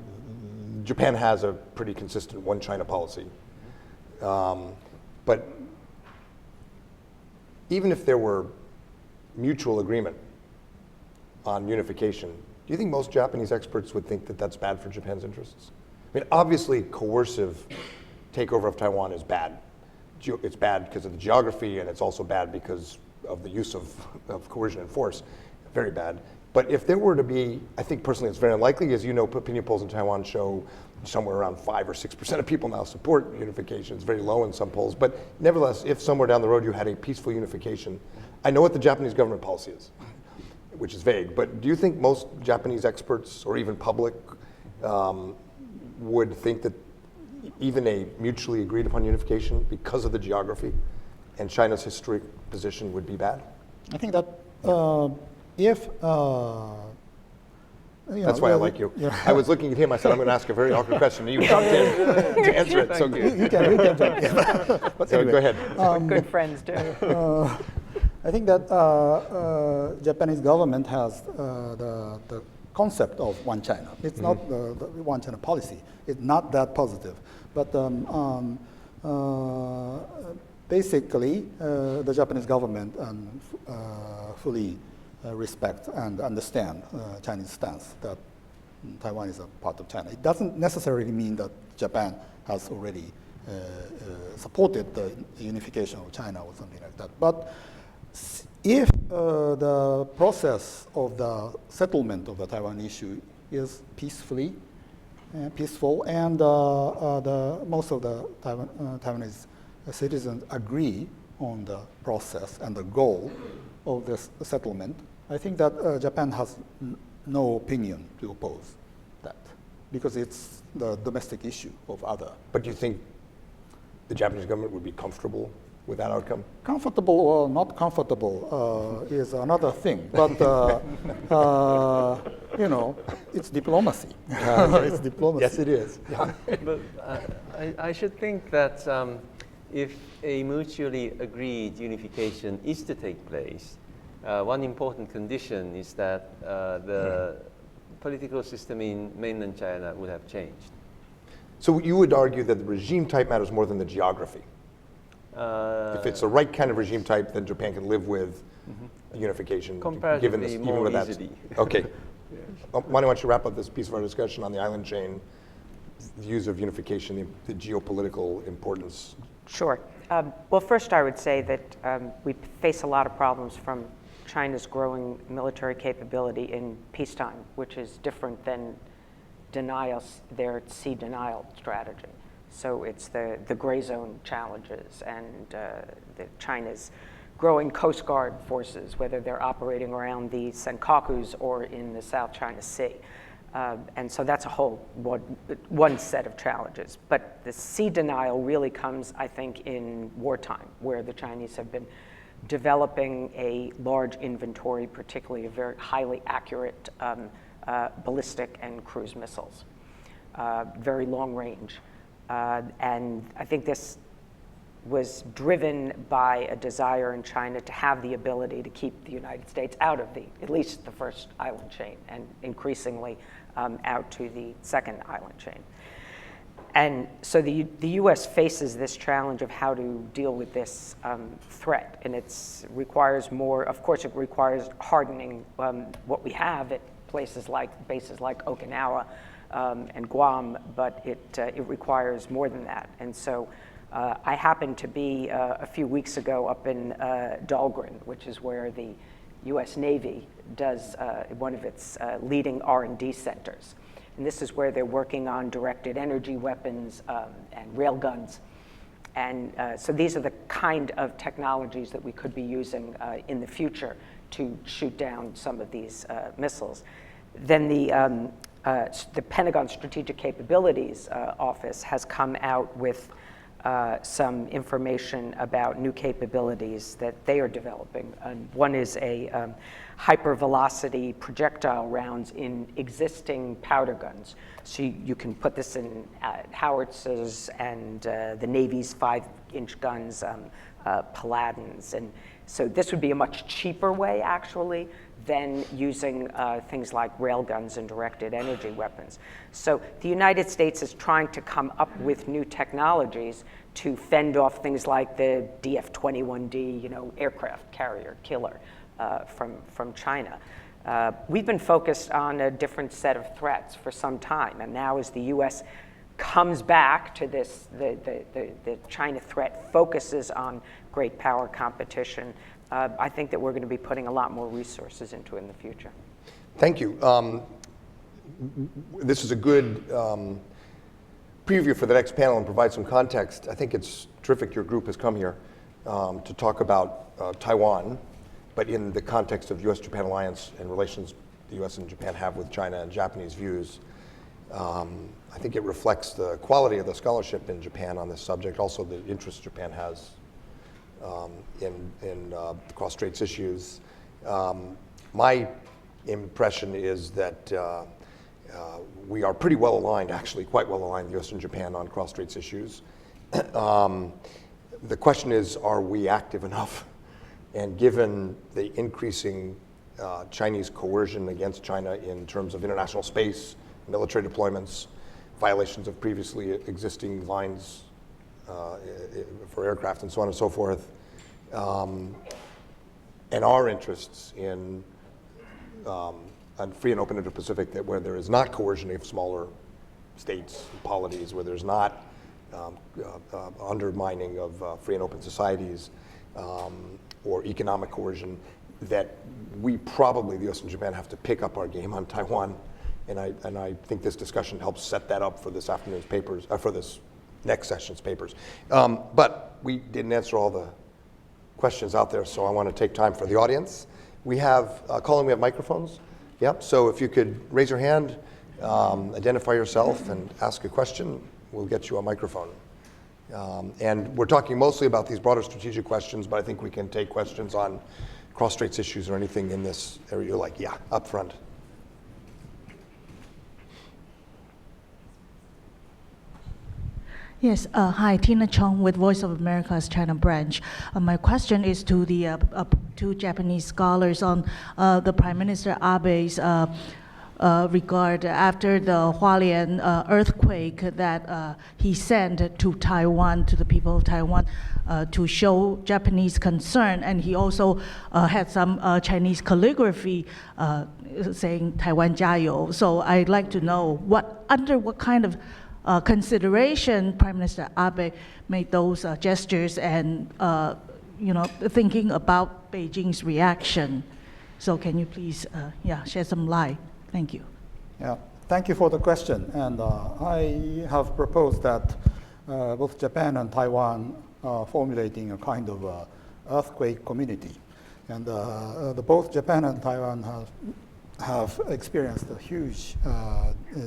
Japan has a pretty consistent one China policy. But even if there were mutual agreement on unification, do you think most Japanese experts would think that that's bad for Japan's interests? I mean, obviously coercive takeover of Taiwan is bad. It's bad because of the geography, and it's also bad because of the use of coercion and force. Very bad. But if there were to be, I think personally it's very unlikely, as you know, opinion polls in Taiwan show somewhere around 5 or 6% of people now support unification. It's very low in some polls. But nevertheless, if somewhere down the road you had a peaceful unification, I know what the Japanese government policy is, which is vague, but do you think most Japanese experts or even public would think that even a mutually agreed upon unification because of the geography and China's historic position would be bad? I think that if that's why I like you. Yeah. I was looking at him. I said, I'm going to ask a very awkward question, and you jumped in to answer it. So you can jump in. But so anyway, go ahead. Good friends do. I think that Japanese government has the concept of one China. It's not the one China policy. It's not that positive. But basically, the Japanese government fully respect and understand Chinese stance that Taiwan is a part of China. It doesn't necessarily mean that Japan has already supported the unification of China or something like that. But if the process of the settlement of the Taiwan issue is peaceful, and most of the Taiwanese citizens agree on the process and the goal of this settlement, I think that Japan has no opinion to oppose that, because it's the domestic issue of other. But do you think the Japanese government would be comfortable with that outcome? Comfortable or not comfortable is another thing, but it's diplomacy. It's diplomacy. Yes, it is. Yeah. But I should think that if a mutually agreed unification is to take place, one important condition is that the political system in mainland China would have changed. So you would argue that the regime type matters more than the geography? If it's the right kind of regime type, then Japan can live with unification, comparatively given this, more even with easily. Okay, Why don't you wrap up this piece of our discussion on the island chain, views of unification, the geopolitical importance? Sure. Well, first I would say that we face a lot of problems from China's growing military capability in peacetime, which is different than their sea denial strategy. So it's the gray zone challenges and China's growing Coast Guard forces, whether they're operating around the Senkakus or in the South China Sea. And so that's a whole one set of challenges. But the sea denial really comes, I think, in wartime, where the Chinese have been developing a large inventory, particularly of very highly accurate ballistic and cruise missiles, very long range. And I think this was driven by a desire in China to have the ability to keep the United States out of at least the first island chain, and increasingly out to the second island chain. And so the U.S. faces this challenge of how to deal with this threat, and it requires more. Of course, it requires hardening what we have at bases like Okinawa and Guam, but it requires more than that. And so I happened to be a few weeks ago up in Dahlgren, which is where the U.S. Navy does one of its leading R&D centers. And this is where they're working on directed energy weapons and railguns. And so these are the kind of technologies that we could be using in the future to shoot down some of these missiles. Then the Pentagon Strategic Capabilities Office has come out with some information about new capabilities that they are developing. One is a hypervelocity projectile rounds in existing powder guns. So you can put this in howitzers and the Navy's 5-inch guns, Paladins. And so this would be a much cheaper way, actually, than using things like railguns and directed energy weapons. So the United States is trying to come up with new technologies to fend off things like the DF-21D, aircraft carrier killer from China. We've been focused on a different set of threats for some time, and now as the U.S. comes back to this, the China threat focuses on great power competition. I think that we're going to be putting a lot more resources into it in the future. Thank you. This is a good preview for the next panel and provide some context. I think it's terrific your group has come here to talk about Taiwan, but in the context of U.S. Japan alliance and relations the U.S. and Japan have with China and Japanese views. I think it reflects the quality of the scholarship in Japan on this subject, also the interest Japan has in cross-straits issues. My impression is that we are pretty well aligned, actually quite well aligned, the U.S. and Japan on cross-straits issues. The question is, are we active enough? And given the increasing Chinese coercion against China in terms of international space, military deployments, violations of previously existing lines for aircraft and so on and so forth, and our interests in a free and open Indo-Pacific where there is not coercion of smaller states and polities, where there's not undermining of free and open societies or economic coercion, that we probably, the U.S. and Japan, have to pick up our game on Taiwan. And I think this discussion helps set that up for this afternoon's papers, for this next session's papers. But we didn't answer all the questions out there, so I want to take time for the audience. We have, Colin, we have microphones? Yep, so if you could raise your hand, identify yourself, and ask a question, we'll get you a microphone. And we're talking mostly about these broader strategic questions, but I think we can take questions on cross-straits issues or anything in this area. You're like, yeah, up front. Yes, hi, Tina Chong with Voice of America's China branch. My question is to the two Japanese scholars on the Prime Minister Abe's regard after the Hualien earthquake that he sent to Taiwan, to the people of Taiwan. to show Japanese concern, and he also had some Chinese calligraphy saying "Taiwan 加油." So I'd like to know under what kind of consideration Prime Minister Abe made those gestures, and thinking about Beijing's reaction. So can you please, shed some light? Thank you. Yeah, thank you for the question. And I have proposed that both Japan and Taiwan are formulating a kind of earthquake community. And both Japan and Taiwan have experienced a huge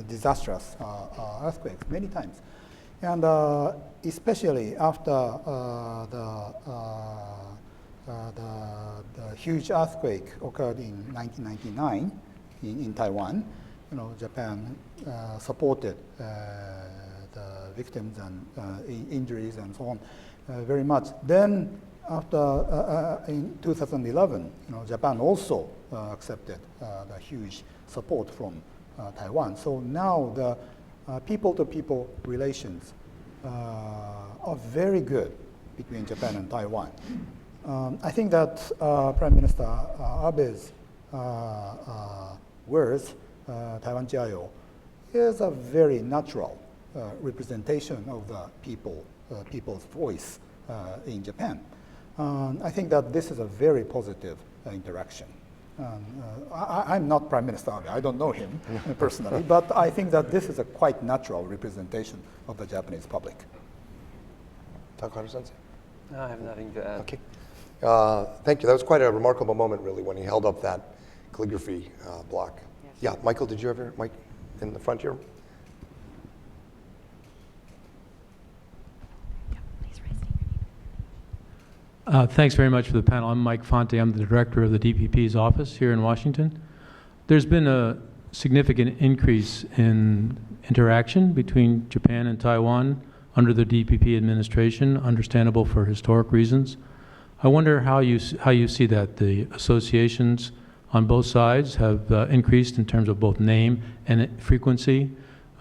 disastrous earthquakes many times. And especially after the huge earthquake occurred in 1999 in Taiwan, Japan supported the victims and injuries and so on very much. Then after in 2011, Japan also accepted the huge support from Taiwan. So now the people-to-people relations are very good between Japan and Taiwan. I think that Prime Minister Abe's words, "Taiwan 加油," is a very natural representation of the people's voice in Japan. I think that this is a very positive interaction. I'm not Prime Minister Abe, I don't know him personally, but I think that this is a quite natural representation of the Japanese public. Takahara-sensei? No, I have nothing to add. Okay. Thank you. That was quite a remarkable moment, really, when he held up that calligraphy block. Yes. Yeah, Michael, did you ever, Mike, in the front here? Thanks very much for the panel. I'm Mike Fonte. I'm the director of the DPP's office here in Washington. There's been a significant increase in interaction between Japan and Taiwan under the DPP administration, understandable for historic reasons. I wonder how you see that. The associations on both sides have increased in terms of both name and frequency.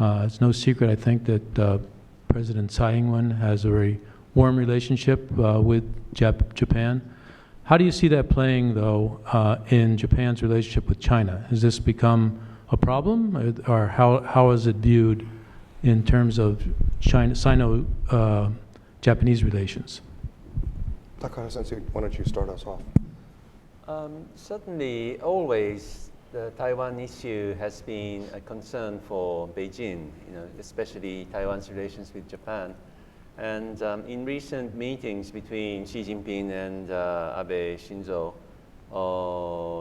It's no secret, I think, that President Tsai Ing-wen has a very warm relationship with Japan. How do you see that playing, though, in Japan's relationship with China? Has this become a problem, or how is it viewed in terms of Sino-Japanese relations? Takahara-sensei, why don't you start us off? Certainly, always the Taiwan issue has been a concern for Beijing, especially Taiwan's relations with Japan. And in recent meetings between Xi Jinping and Abe Shinzo,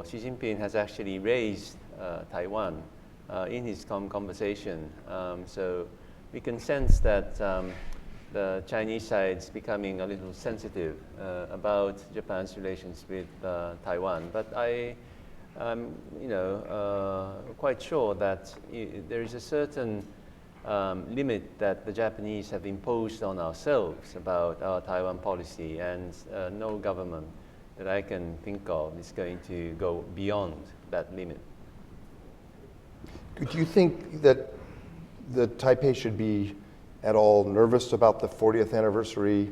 Xi Jinping has actually raised Taiwan in his conversation. So we can sense that the Chinese side is becoming a little sensitive about Japan's relations with Taiwan. But I am, quite sure that there is a certain limit that the Japanese have imposed on ourselves about our Taiwan policy, and no government that I can think of is going to go beyond that limit. Do you think that the Taipei should be at all nervous about the 40th anniversary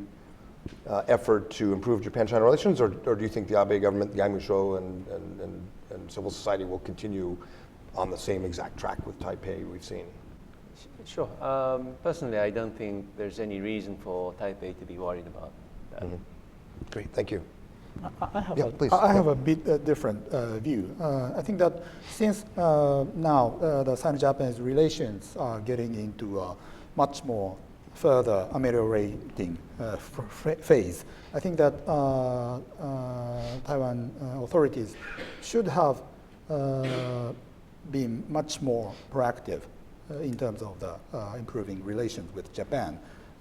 effort to improve Japan-China relations, or do you think the Abe government, the Aimusho and civil society will continue on the same exact track with Taipei we've seen? Sure. Personally, I don't think there's any reason for Taipei to be worried about that. Mm-hmm. Great, thank you. I have a bit different view. I think that since now the Sino-Japanese relations are getting into a much more further ameliorating phase, I think that Taiwan authorities should have been much more proactive in terms of the improving relations with Japan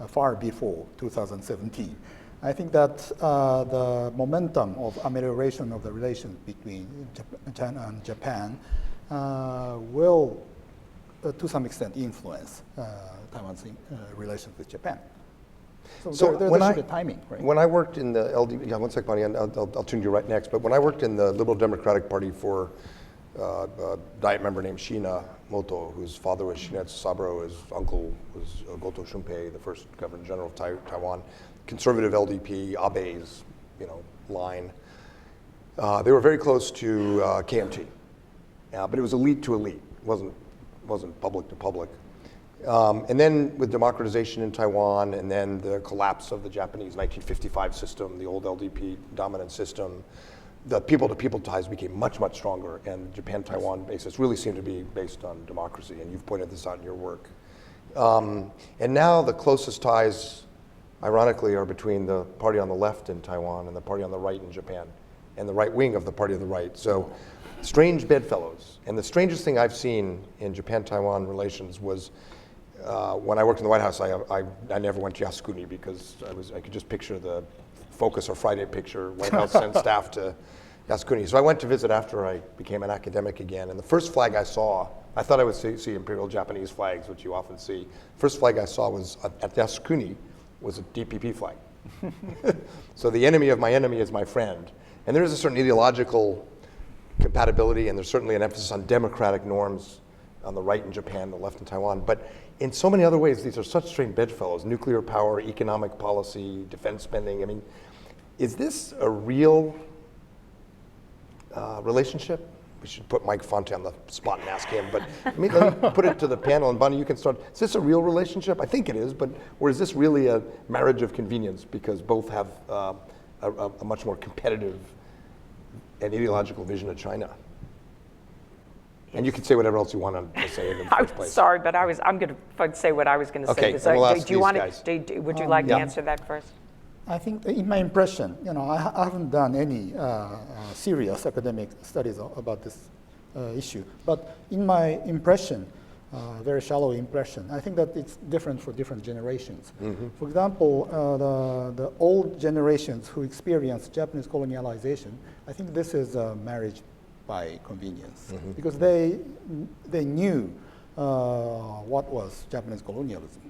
far before 2017. I think that the momentum of amelioration of the relations between China and Japan will, to some extent, influence Taiwan's relations with Japan. So there should be timing, right? When I worked in the one second, Bonnie, I'll tune you right next. But when I worked in the Liberal Democratic Party for a Diet member named Shina Moto, whose father was Shinetsu Saburo, his uncle was Goto Shumpei, the first Governor General of Taiwan. conservative LDP, Abe's, line. They were very close to KMT, but it was elite to elite. It wasn't public to public. And then with democratization in Taiwan, and then the collapse of the Japanese 1955 system, the old LDP dominant system, the people-to-people ties became much, much stronger, and Japan-Taiwan basis really seemed to be based on democracy, and you've pointed this out in your work. And now the closest ties, ironically, are between the party on the left in Taiwan and the party on the right in Japan, and the right wing of the party of the right. So strange bedfellows. And the strangest thing I've seen in Japan-Taiwan relations was when I worked in the White House, I never went to Yasukuni because I could just picture the Focus or Friday picture. White House sent staff to Yasukuni. So I went to visit after I became an academic again. And the first flag I saw, I thought I would see Imperial Japanese flags, which you often see. First flag I saw was at Yasukuni was a DPP flag. So the enemy of my enemy is my friend. And there is a certain ideological compatibility, and there's certainly an emphasis on democratic norms on the right in Japan, the left in Taiwan. But in so many other ways, these are such strange bedfellows: nuclear power, economic policy, defense spending. I mean, is this a real relationship? We should put Mike Fonte on the spot and ask him. But let me put it to the panel, and Bonnie, you can start. Is this a real relationship? I think it is, or is this really a marriage of convenience because both have a much more competitive and ideological vision of China? And you can say whatever else you want to say in the first place. Sorry, but I'm going to say what I was going to say. Okay, and we'll ask do you these want guys. would you like to Yeah. answer that first? I think in my impression, I haven't done any serious academic studies about this issue, but in my impression, very shallow impression, I think that it's different for different generations. Mm-hmm. For example, the old generations who experienced Japanese colonialization, I think this is a marriage by convenience, Mm-hmm. because they knew what was Japanese colonialism,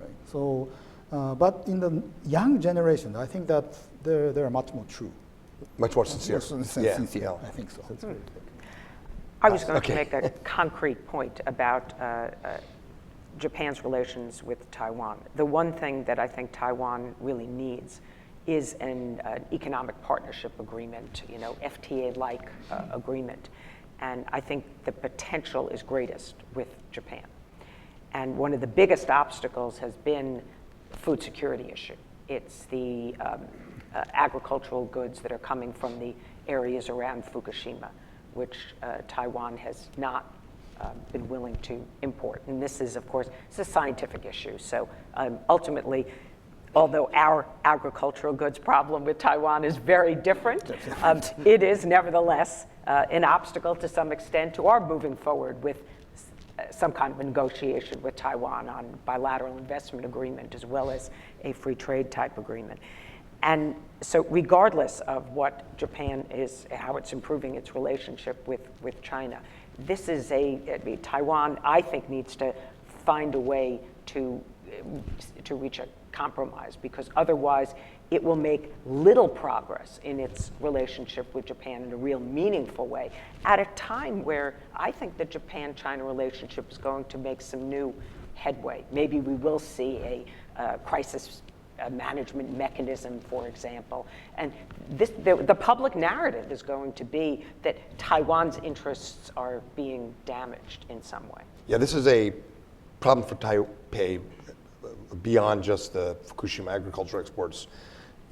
right? So, but in the young generation, I think that they're much more true. Much more sincere. Sincere, Yeah. I think so. I was going Okay. to make a concrete point about Japan's relations with Taiwan. The one thing that I think Taiwan really needs is an economic partnership agreement, FTA-like agreement. And I think the potential is greatest with Japan. And one of the biggest obstacles has been the food security issue. It's the agricultural goods that are coming from the areas around Fukushima, which Taiwan has not been willing to import. And this is, of course, it's a scientific issue. So ultimately, although our agricultural goods problem with Taiwan is very different, it is nevertheless an obstacle to some extent to our moving forward with some kind of a negotiation with Taiwan on bilateral investment agreement as well as a free trade type agreement. And so regardless of what Japan is, how it's improving its relationship with China, this is Taiwan, I think, needs to find a way to reach a compromise, because otherwise it will make little progress in its relationship with Japan in a real meaningful way at a time where I think the Japan-China relationship is going to make some new headway. Maybe we will see a crisis management mechanism, for example. And the public narrative is going to be that Taiwan's interests are being damaged in some way. Yeah, this is a problem for Taipei beyond just the Fukushima agricultural exports.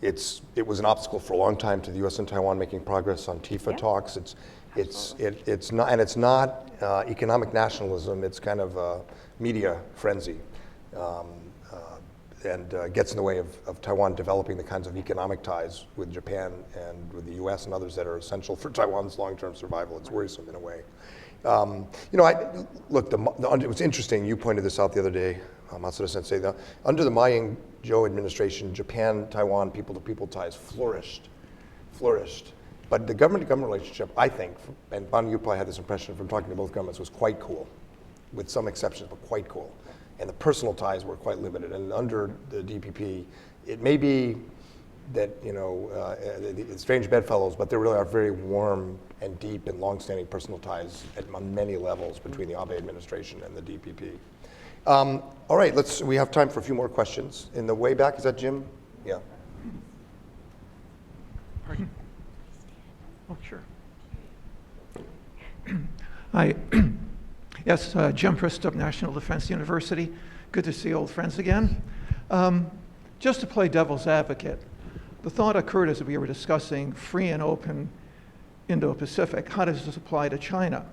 It was an obstacle for a long time to the U.S. and Taiwan making progress on TIFA talks. It's not economic nationalism. It's kind of a media frenzy, and gets in the way of Taiwan developing the kinds of economic ties with Japan and with the U.S. and others that are essential for Taiwan's long-term survival. It's worrisome in a way. Look, it was interesting. You pointed this out the other day, Matsuda Sensei. Under the Ma Ying-jeou administration, Japan-Taiwan people-to-people ties flourished. But the government-to-government relationship, I think, and Bonnie, you probably had this impression from talking to both governments, was quite cool, with some exceptions, but quite cool. And the personal ties were quite limited. And under the DPP, it may be that, it's strange bedfellows, but there really are very warm and deep and long-standing personal ties on many levels between the Abe administration and the DPP. All right, we have time for a few more questions. In the way back, is that Jim Yeah. Pardon? Oh, sure. Hi. Yes, Jim Pristup, National Defense University. Good to see old friends again. Just to play devil's advocate, the thought occurred as we were discussing free and open Indo-Pacific. How does this apply to China?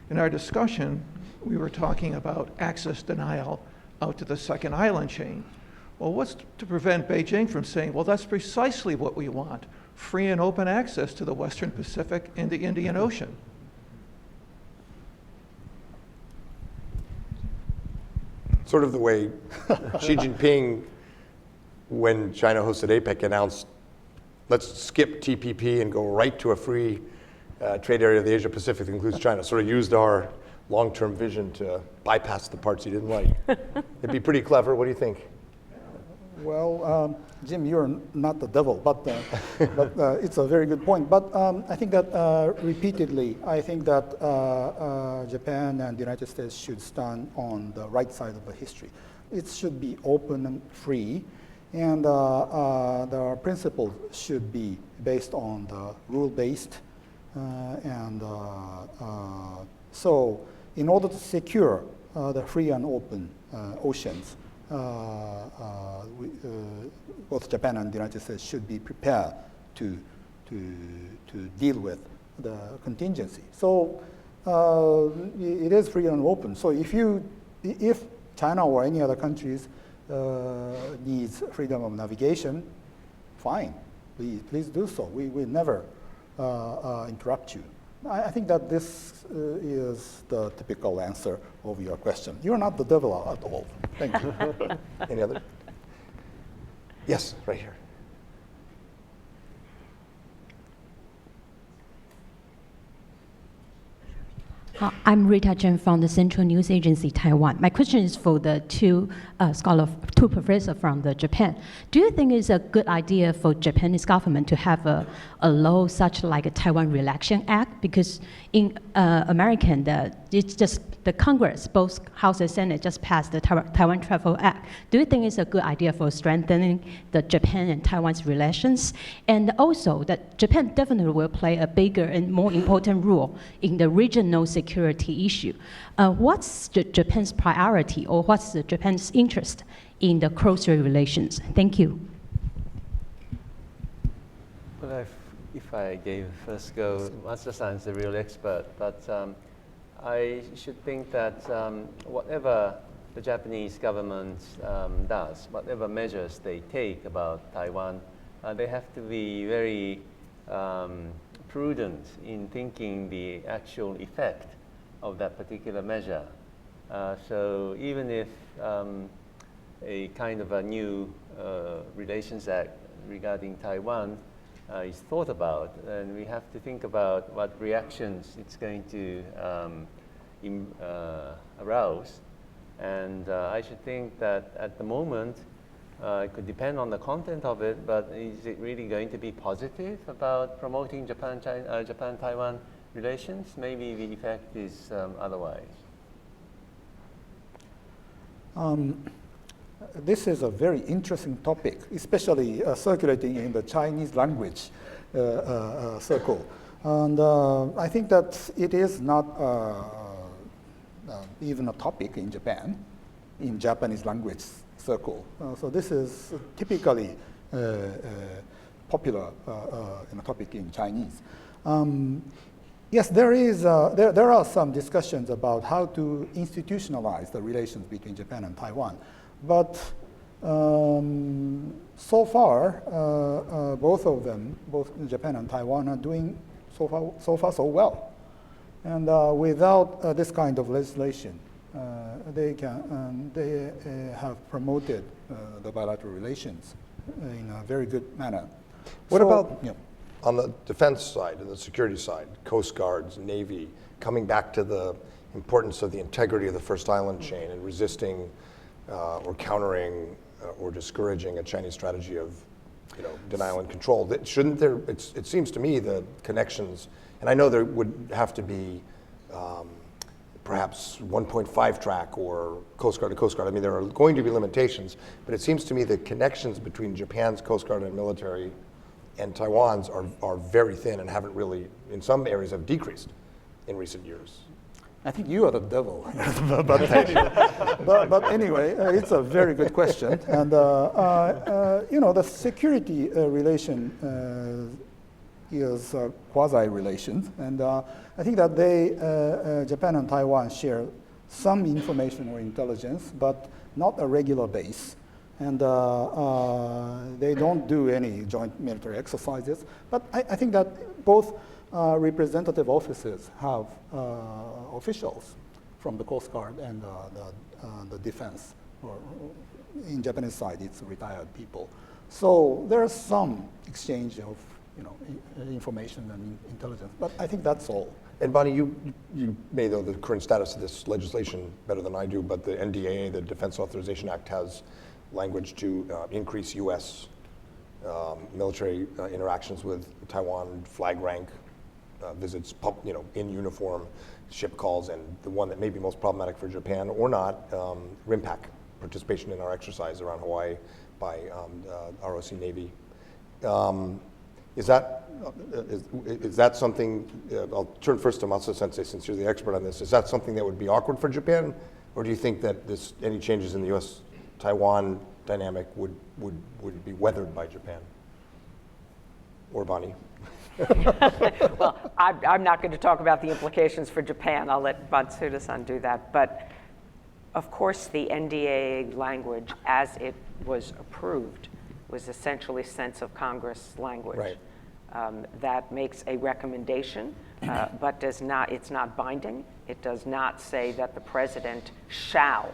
In our discussion, we were talking about access denial out to the second island chain. Well, what's to prevent Beijing from saying, well, that's precisely what we want, free and open access to the Western Pacific and the Indian Ocean? Sort of the way Xi Jinping, when China hosted APEC, announced, let's skip TPP and go right to a free trade area of the Asia Pacific that includes China. Sort of used our long-term vision to bypass the parts he didn't like. It'd be pretty clever. What do you think? Well, Jim, you're not the devil, but it's a very good point. But I think that repeatedly, I think that Japan and the United States should stand on the right side of the history. It should be open and free, and the principles should be based on the rule-based. So in order to secure the free and open oceans, both Japan and the United States should be prepared to deal with the contingency. So it is free and open. So if China or any other countries needs freedom of navigation, fine, please do so. We will never interrupt you. I think that this is the typical answer of your question. You're not the devil at all. Thank you. Any other? Yes, right here. I'm Rita Chen from the Central News Agency, Taiwan. My question is for the two professors from Japan. Do you think it's a good idea for Japanese government to have a law such like a Taiwan Relaxation Act? Because in American, it's just the Congress, both House and Senate, just passed the Taiwan Travel Act. Do you think it's a good idea for strengthening the Japan and Taiwan's relations? And also that Japan definitely will play a bigger and more important role in the regional security issue. What's Japan's priority, or what's Japan's interest in the closer relations? Thank you. Well, if I gave a first go, Master-san is the real expert, but I should think that whatever the Japanese government does, whatever measures they take about Taiwan, they have to be very prudent in thinking the actual effect of that particular measure. So even if a kind of a new Relations Act regarding Taiwan is thought about, and we have to think about what reactions it's going to arouse. And I should think that at the moment, it could depend on the content of it, but is it really going to be positive about promoting Japan-Taiwan relations? Maybe the effect is otherwise. This is a very interesting topic, especially circulating in the Chinese language circle. And I think that it is not even a topic in Japan, in Japanese language circle. So this is typically popular topic in Chinese. Yes, there are some discussions about how to institutionalize the relations between Japan and Taiwan. But so far, both of them, both Japan and Taiwan, are doing so far so well. And without this kind of legislation, they have promoted the bilateral relations in a very good manner. What about on the defense side and the security side, Coast Guards, Navy, coming back to the importance of the integrity of the first island chain and resisting or countering or discouraging a Chinese strategy of denial and control? Shouldn't there, it seems to me the connections, and I know there would have to be perhaps 1.5 track or Coast Guard to Coast Guard. I mean, there are going to be limitations, but it seems to me the connections between Japan's Coast Guard and military and Taiwan's are very thin and haven't really, in some areas, have decreased in recent years. I think you are the devil. but anyway, it's a very good question. And, the security relation is a quasi-relation. And I think that Japan and Taiwan share some information or intelligence, but not a regular base. And they don't do any joint military exercises. But I think that both representative offices have officials from the Coast Guard and the defense, or in Japanese side, it's retired people. So there's some exchange of information and intelligence, but I think that's all. And Bonnie, you may know the current status of this legislation better than I do, but the NDAA, the Defense Authorization Act, has language to increase U.S. Military interactions with Taiwan, flag rank visits, in uniform, ship calls, and the one that may be most problematic for Japan or not, RIMPAC, participation in our exercise around Hawaii by ROC Navy. Is that something, I'll turn first to Masa Sensei since you're the expert on this, is that something that would be awkward for Japan? Or do you think that any changes in the U.S.-Taiwan dynamic would be weathered by Japan? Or Bonnie? Well, I'm not going to talk about the implications for Japan. I'll let Matsuda-san do that. But of course, the NDAA language, as it was approved, was essentially sense of Congress language. Right. That makes a recommendation, but it's not binding. It does not say that the president shall,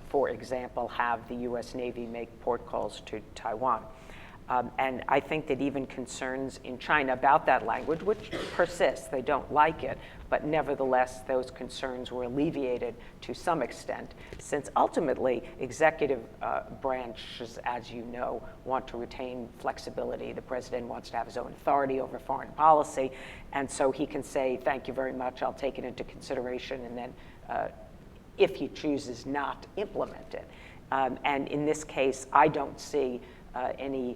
for example, have the U.S. Navy make port calls to Taiwan. And I think that even concerns in China about that language, which persists, they don't like it, but nevertheless, those concerns were alleviated to some extent, since ultimately executive branches, as you know, want to retain flexibility. The president wants to have his own authority over foreign policy, and so he can say, thank you very much, I'll take it into consideration, and then if he chooses not, implement it. And in this case, I don't see any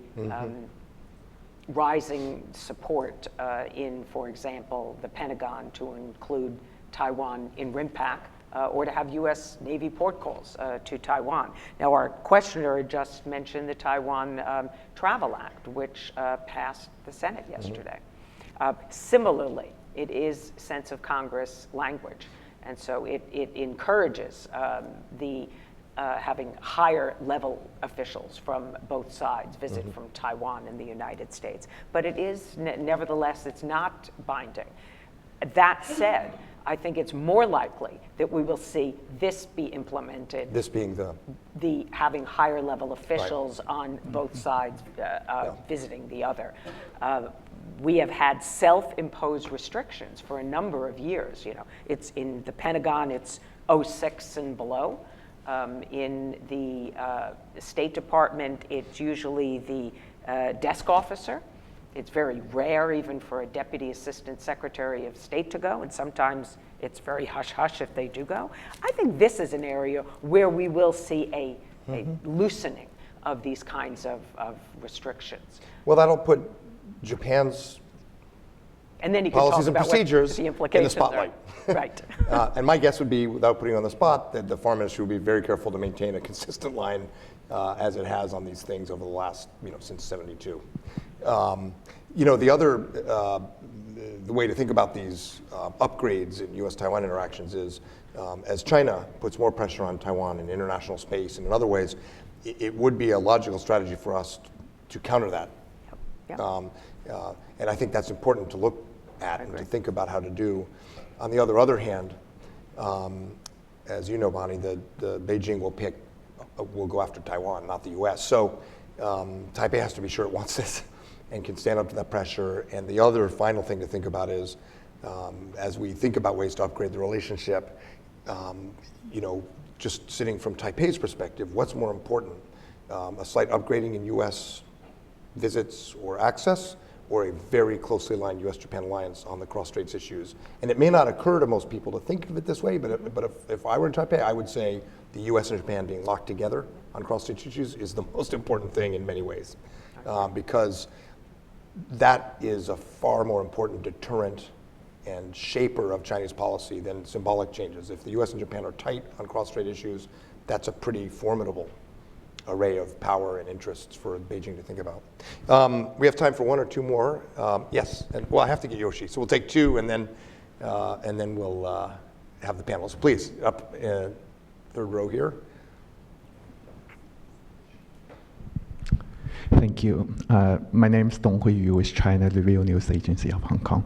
rising support in, for example, the Pentagon to include Taiwan in RIMPAC or to have U.S. Navy port calls to Taiwan. Now, our questioner just mentioned the Taiwan Travel Act, which passed the Senate yesterday. Similarly, it is sense of Congress language, and so it encourages having higher level officials from both sides visit from Taiwan and the United States. But it is, nevertheless, it's not binding. That said, I think it's more likely that we will see this be implemented. This being the having higher level officials on both sides visiting the other. We have had self-imposed restrictions for a number of years. It's in the Pentagon, it's 06 and below. In the State Department, it's usually the desk officer. It's very rare even for a Deputy Assistant Secretary of State to go, and sometimes it's very hush-hush if they do go. I think this is an area where we will see a loosening of these kinds of restrictions. Well, that'll put Japan's and then you can policies talk and about procedures what the in the implications spotlight. Right. And my guess would be, without putting you on the spot, that the Foreign Ministry will be very careful to maintain a consistent line as it has on these things over the last, since '72. The other, the way to think about these upgrades in U.S.-Taiwan interactions is, as China puts more pressure on Taiwan in international space and in other ways, it would be a logical strategy for us to counter that. Yep. And I think that's important to look at and to think about how to do. On the other hand, as you know, Bonnie, the Beijing will go after Taiwan, not the U.S. So Taipei has to be sure it wants this and can stand up to that pressure. And the other final thing to think about is, as we think about ways to upgrade the relationship, just sitting from Taipei's perspective, what's more important, a slight upgrading in U.S. visits or access, or a very closely aligned U.S.-Japan alliance on the cross-straits issues. And it may not occur to most people to think of it this way, but if I were in Taipei, I would say the U.S. and Japan being locked together on cross-straits issues is the most important thing in many ways, because that is a far more important deterrent and shaper of Chinese policy than symbolic changes. If the U.S. and Japan are tight on cross-strait issues, that's a pretty formidable array of power and interests for Beijing to think about. We have time for one or two more. Yes, and well, I have to get Yoshi, so we'll take two, and then we'll have the panel. So please, up third row here. Thank you. My name is Dong Huiyu with China Review News Agency of Hong Kong.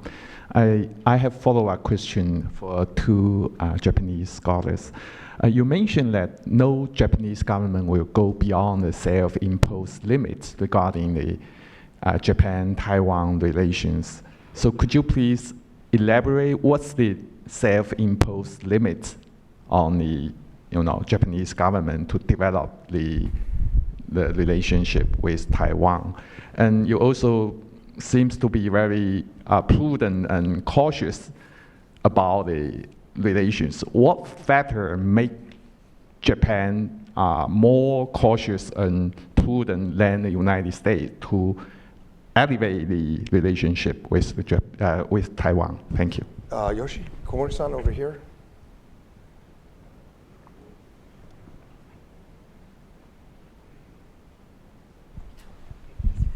I have follow-up question for two Japanese scholars. You mentioned that no Japanese government will go beyond the self-imposed limits regarding the Japan-Taiwan relations. So could you please elaborate what's the self-imposed limits on the Japanese government to develop the relationship with Taiwan? And you also seems to be very prudent and cautious about the relations. What factor make Japan more cautious and prudent than the United States to elevate the relationship with Taiwan? Thank you. Yoshi, Komori-san over here.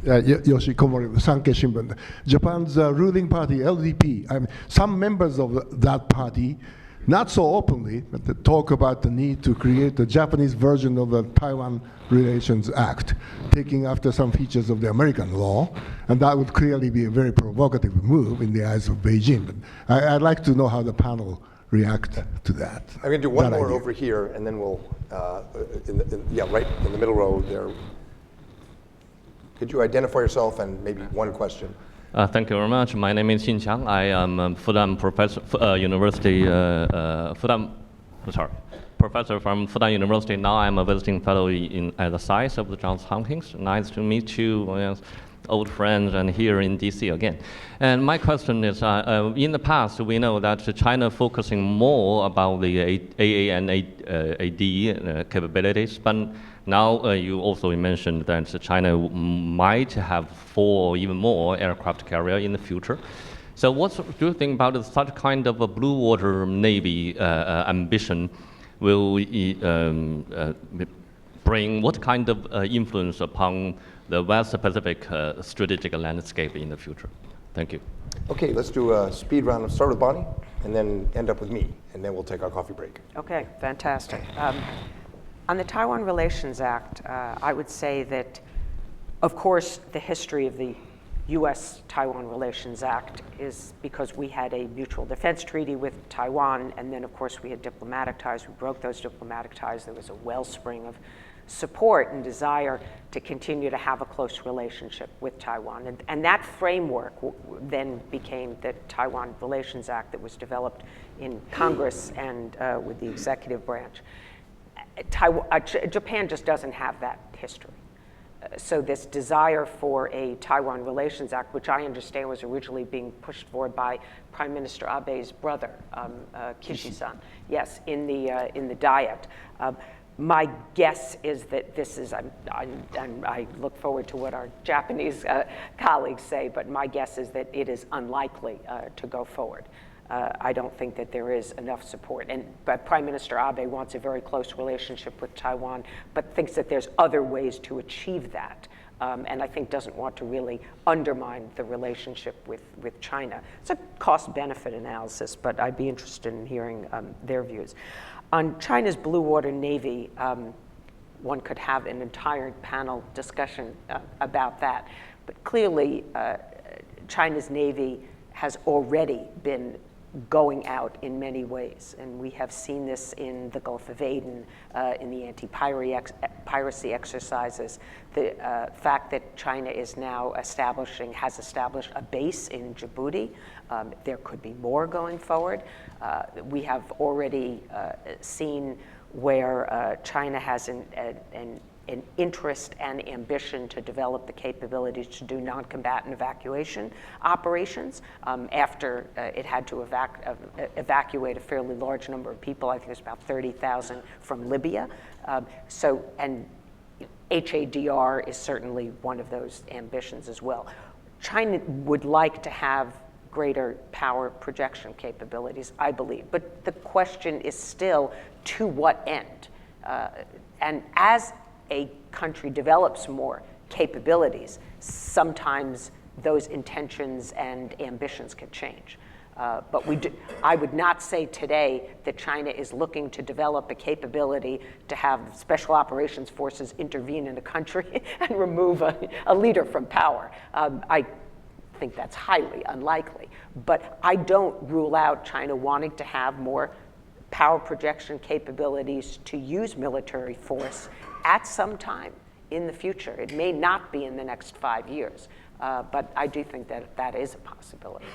Yoshi Komori, Sankei Shimbun. Japan's ruling party, LDP, some members of that party, not so openly, but they talk about the need to create a Japanese version of the Taiwan Relations Act, taking after some features of the American law, and that would clearly be a very provocative move in the eyes of Beijing. But I'd like to know how the panel react to that. I'm going to do one more over here, and then we'll, right in the middle row there. Could you identify yourself and maybe one question? Thank you very much. My name is Xin Qiang. I am a Fudan professor, professor from Fudan University. Now I'm a visiting fellow at the site of the Johns Hopkins. Nice to meet you, old friends, and here in DC again. And my question is, in the past, we know that China focusing more about the AA and AD capabilities, but now you also mentioned that China might have 4 or even more aircraft carrier in the future. So what do you think about such kind of a blue water navy ambition will bring what kind of influence upon the West Pacific strategic landscape in the future? Thank you. Okay, let's do a speed round. Start with Bonnie, and then end up with me, and then we'll take our coffee break. Okay, fantastic. On the Taiwan Relations Act, I would say that, of course, the history of the U.S.-Taiwan Relations Act is because we had a mutual defense treaty with Taiwan, and then, of course, we had diplomatic ties. We broke those diplomatic ties. There was a wellspring of support and desire to continue to have a close relationship with Taiwan. And that framework then became the Taiwan Relations Act that was developed in Congress and with the executive branch. Japan just doesn't have that history. So this desire for a Taiwan Relations Act, which I understand was originally being pushed forward by Prime Minister Abe's brother, Kishi-san, yes, in the Diet. My guess is that this is, I look forward to what our Japanese colleagues say, but my guess is that it is unlikely to go forward. I don't think that there is enough support. But Prime Minister Abe wants a very close relationship with Taiwan, but thinks that there's other ways to achieve that. And I think doesn't want to really undermine the relationship with China. It's a cost-benefit analysis, but I'd be interested in hearing their views. On China's Blue Water Navy, one could have an entire panel discussion about that. But clearly, China's Navy has already been going out in many ways. And we have seen this in the Gulf of Aden, in the anti-piracy exercises. The fact that China is now has established a base in Djibouti. There could be more going forward. We have already seen where China has an interest and ambition to develop the capabilities to do non-combatant evacuation operations after it had to evacuate a fairly large number of people. I think it was about 30,000 from Libya. And HADR is certainly one of those ambitions as well. China would like to have greater power projection capabilities, I believe. But the question is still, to what end? And as a country develops more capabilities, sometimes those intentions and ambitions can change. But I would not say today that China is looking to develop a capability to have special operations forces intervene in a country and remove a leader from power. I think that's highly unlikely. But I don't rule out China wanting to have more power projection capabilities to use military force at some time in the future. It may not be in the next 5 years, but I do think that that is a possibility.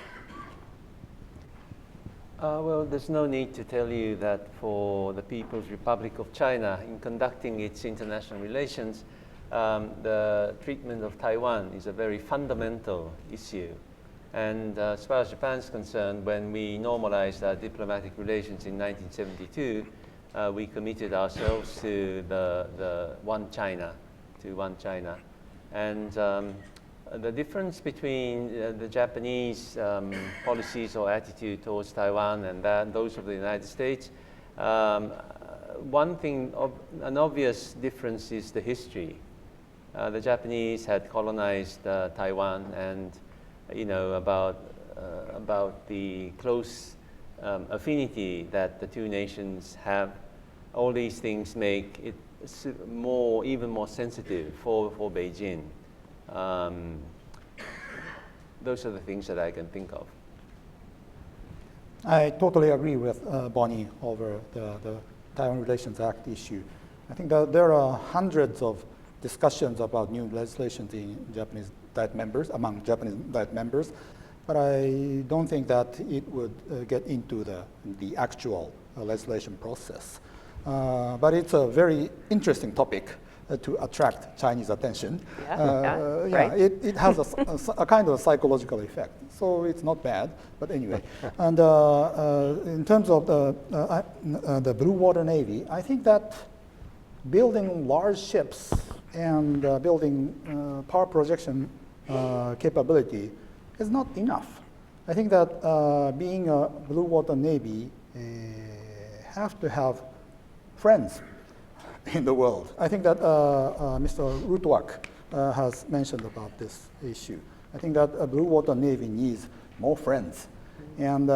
Well, there's no need to tell you that for the People's Republic of China, in conducting its international relations, the treatment of Taiwan is a very fundamental issue. And as far as Japan is concerned, when we normalized our diplomatic relations in 1972, we committed ourselves to the one China, And the difference between the Japanese policies or attitude towards Taiwan and those of the United States, an obvious difference is the history. The Japanese had colonized Taiwan, and about the close affinity that the two nations have. All these things make it even more sensitive for Beijing. Those are the things that I can think of. I totally agree with Bonnie over the Taiwan Relations Act issue. I think that there are hundreds of discussions about new legislations in Japanese Diet members, among Japanese Diet members, but I don't think that it would get into the actual legislation process. But it's a very interesting topic to attract Chinese attention. Right. It has a kind of a psychological effect, so it's not bad. But anyway, and in terms of the Blue Water Navy, I think that building large ships and building power projection capability is not enough. I think that being a Blue Water Navy have to have friends in the world. I think that Mr. Rutwak has mentioned about this issue. I think that a Blue Water Navy needs more friends. And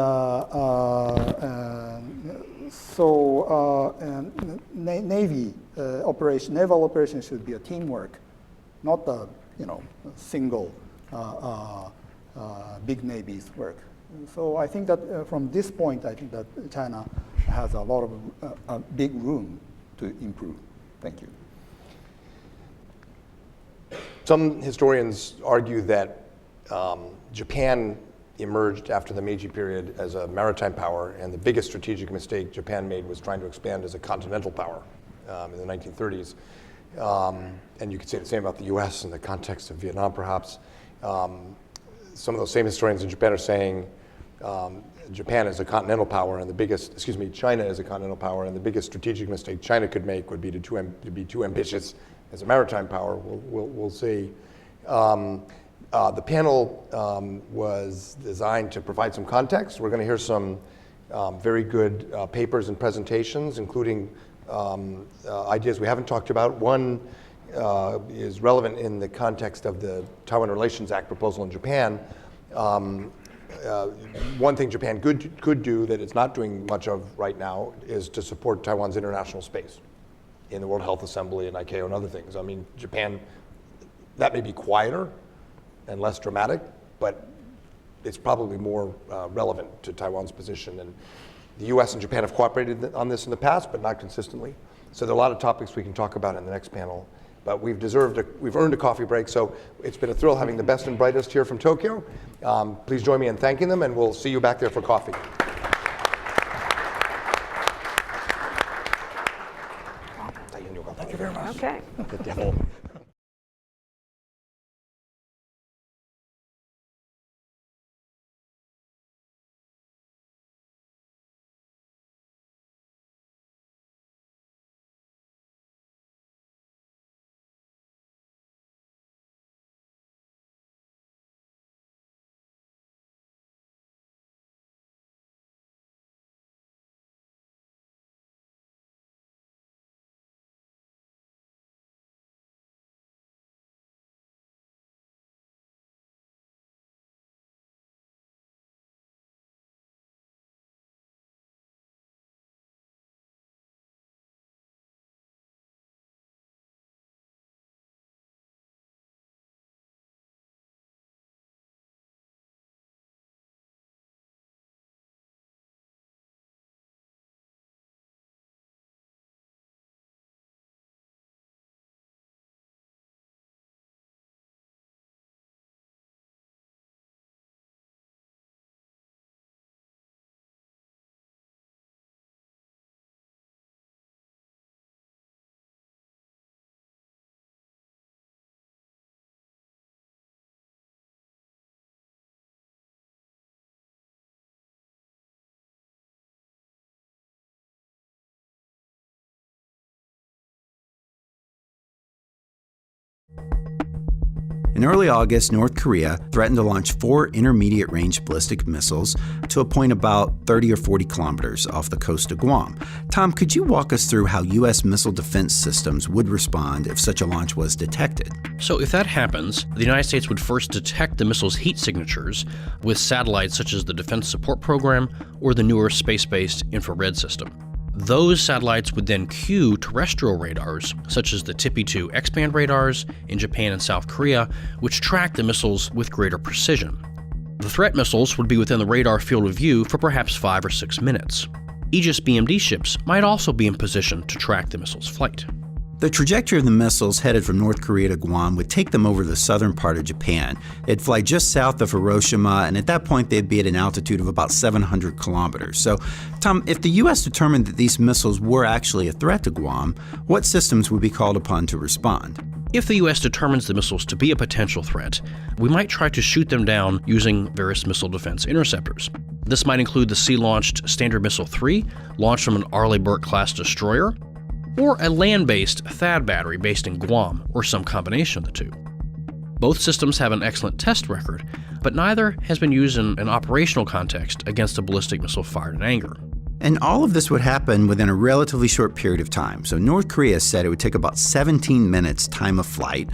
naval operation should be a teamwork, not a single big navy's work. So I think that from this point, I think that China has a lot of big room to improve. Thank you. Some historians argue that Japan emerged after the Meiji period as a maritime power, and the biggest strategic mistake Japan made was trying to expand as a continental power in the 1930s. And you could say the same about the US in the context of Vietnam, perhaps. Some of those same historians in Japan are saying Japan is a continental power, and China is a continental power, and the biggest strategic mistake China could make would be to be too ambitious as a maritime power. We'll see. The panel was designed to provide some context. We're going to hear some very good papers and presentations, including ideas we haven't talked about. One is relevant in the context of the Taiwan Relations Act proposal in Japan. One thing Japan could do that it's not doing much of right now is to support Taiwan's international space in the World Health Assembly and ICAO and other things. I mean, Japan, that may be quieter and less dramatic, but it's probably more relevant to Taiwan's position. And the US and Japan have cooperated on this in the past, but not consistently. So there are a lot of topics we can talk about in the next panel. But we've earned a coffee break, so it's been a thrill having the best and brightest here from Tokyo. Please join me in thanking them, and we'll see you back there for coffee. Thank you very much. Okay. the devil. In early August, North Korea threatened to launch 4 intermediate-range ballistic missiles to a point about 30 or 40 kilometers off the coast of Guam. Tom, could you walk us through how U.S. missile defense systems would respond if such a launch was detected? So if that happens, the United States would first detect the missile's heat signatures with satellites such as the Defense Support Program or the newer space-based infrared system. Those satellites would then cue terrestrial radars, such as the TPY-2 X-band radars in Japan and South Korea, which track the missiles with greater precision. The threat missiles would be within the radar field of view for perhaps 5 or 6 minutes. Aegis BMD ships might also be in position to track the missile's flight. The trajectory of the missiles headed from North Korea to Guam would take them over the southern part of Japan. They'd fly just south of Hiroshima, and at that point they'd be at an altitude of about 700 kilometers. So, Tom, if the U.S. determined that these missiles were actually a threat to Guam, what systems would be called upon to respond? If the U.S. determines the missiles to be a potential threat, we might try to shoot them down using various missile defense interceptors. This might include the Sea-launched Standard Missile-3, launched from an Arleigh Burke-class destroyer, or a land-based THAAD battery based in Guam, or some combination of the two. Both systems have an excellent test record, but neither has been used in an operational context against a ballistic missile fired in anger. And all of this would happen within a relatively short period of time. So North Korea said it would take about 17 minutes time of flight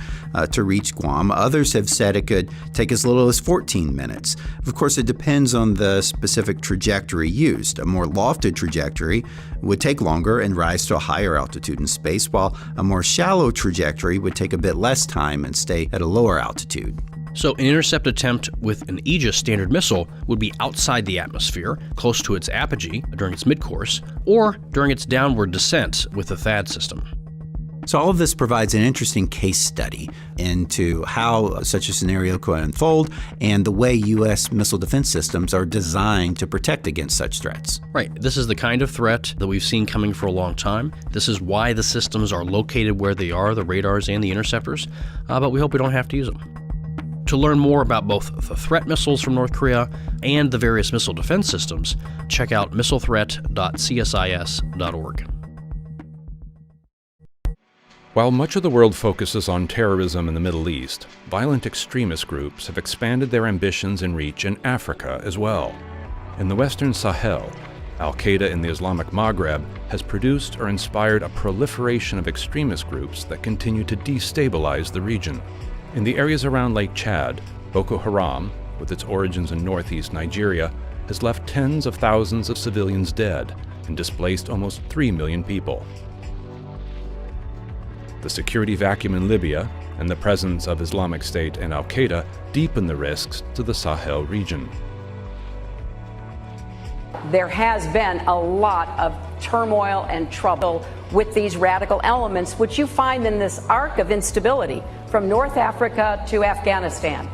to reach Guam. Others have said it could take as little as 14 minutes. Of course, it depends on the specific trajectory used. A more lofted trajectory would take longer and rise to a higher altitude in space, while a more shallow trajectory would take a bit less time and stay at a lower altitude. So an intercept attempt with an Aegis Standard missile would be outside the atmosphere, close to its apogee during its midcourse, or during its downward descent with the THAAD system. So all of this provides an interesting case study into how such a scenario could unfold and the way U.S. missile defense systems are designed to protect against such threats. Right. This is the kind of threat that we've seen coming for a long time. This is why the systems are located where they are, the radars and the interceptors, but we hope we don't have to use them. To learn more about both the threat missiles from North Korea and the various missile defense systems, check out missilethreat.csis.org. While much of the world focuses on terrorism in the Middle East, violent extremist groups have expanded their ambitions and reach in Africa as well. In the Western Sahel, Al-Qaeda in the Islamic Maghreb has produced or inspired a proliferation of extremist groups that continue to destabilize the region. In the areas around Lake Chad, Boko Haram, with its origins in northeast Nigeria, has left tens of thousands of civilians dead and displaced almost 3 million people. The security vacuum in Libya and the presence of Islamic State and Al-Qaeda deepen the risks to the Sahel region. There has been a lot of turmoil and trouble with these radical elements, which you find in this arc of instability from North Africa to Afghanistan.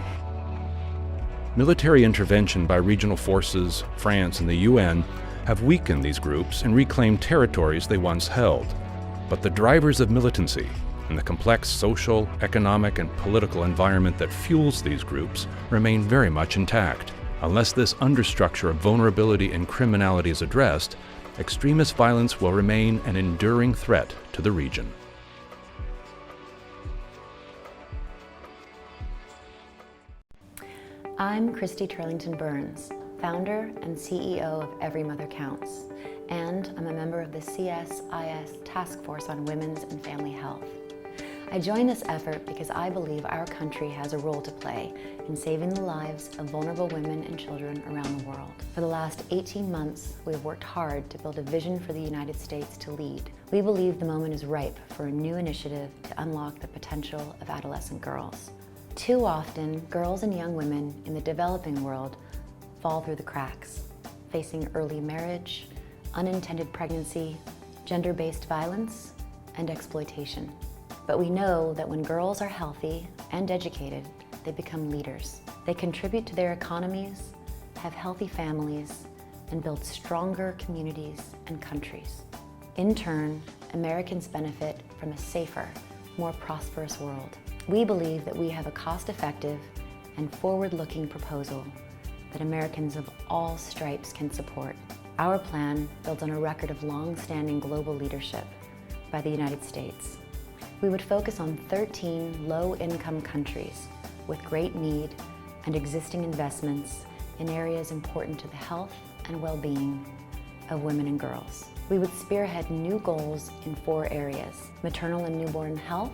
Military intervention by regional forces, France, and the UN have weakened these groups and reclaimed territories they once held. But the drivers of militancy, and the complex social, economic, and political environment that fuels these groups remain very much intact. Unless this understructure of vulnerability and criminality is addressed, extremist violence will remain an enduring threat to the region. I'm Christy Turlington Burns, founder and CEO of Every Mother Counts, and I'm a member of the CSIS Task Force on Women's and Family Health. I joined this effort because I believe our country has a role to play in saving the lives of vulnerable women and children around the world. For the last 18 months, we have worked hard to build a vision for the United States to lead. We believe the moment is ripe for a new initiative to unlock the potential of adolescent girls. Too often, girls and young women in the developing world fall through the cracks, facing early marriage, unintended pregnancy, gender-based violence, and exploitation. But we know that when girls are healthy and educated, they become leaders. They contribute to their economies, have healthy families, and build stronger communities and countries. In turn, Americans benefit from a safer, more prosperous world. We believe that we have a cost-effective and forward-looking proposal that Americans of all stripes can support. Our plan builds on a record of long-standing global leadership by the United States. We would focus on 13 low-income countries with great need and existing investments in areas important to the health and well-being of women and girls. We would spearhead new goals in 4 areas: maternal and newborn health,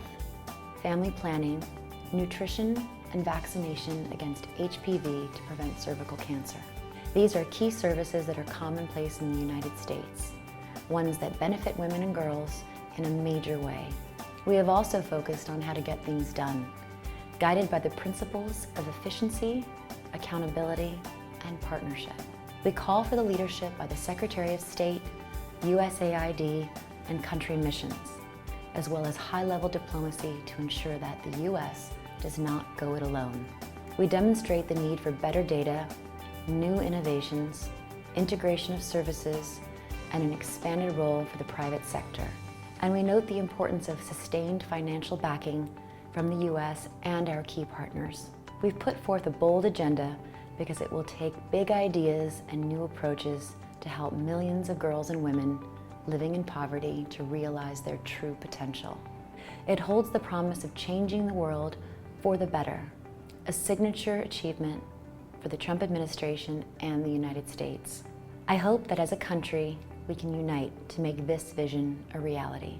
family planning, nutrition, and vaccination against HPV to prevent cervical cancer. These are key services that are commonplace in the United States, ones that benefit women and girls in a major way. We have also focused on how to get things done, guided by the principles of efficiency, accountability, and partnership. We call for the leadership by the Secretary of State, USAID, and country missions, as well as high-level diplomacy to ensure that the U.S. does not go it alone. We demonstrate the need for better data, new innovations, integration of services, and an expanded role for the private sector. And we note the importance of sustained financial backing from the U.S. and our key partners. We've put forth a bold agenda because it will take big ideas and new approaches to help millions of girls and women living in poverty to realize their true potential. It holds the promise of changing the world for the better, a signature achievement for the Trump administration and the United States. I hope that as a country, we can unite to make this vision a reality.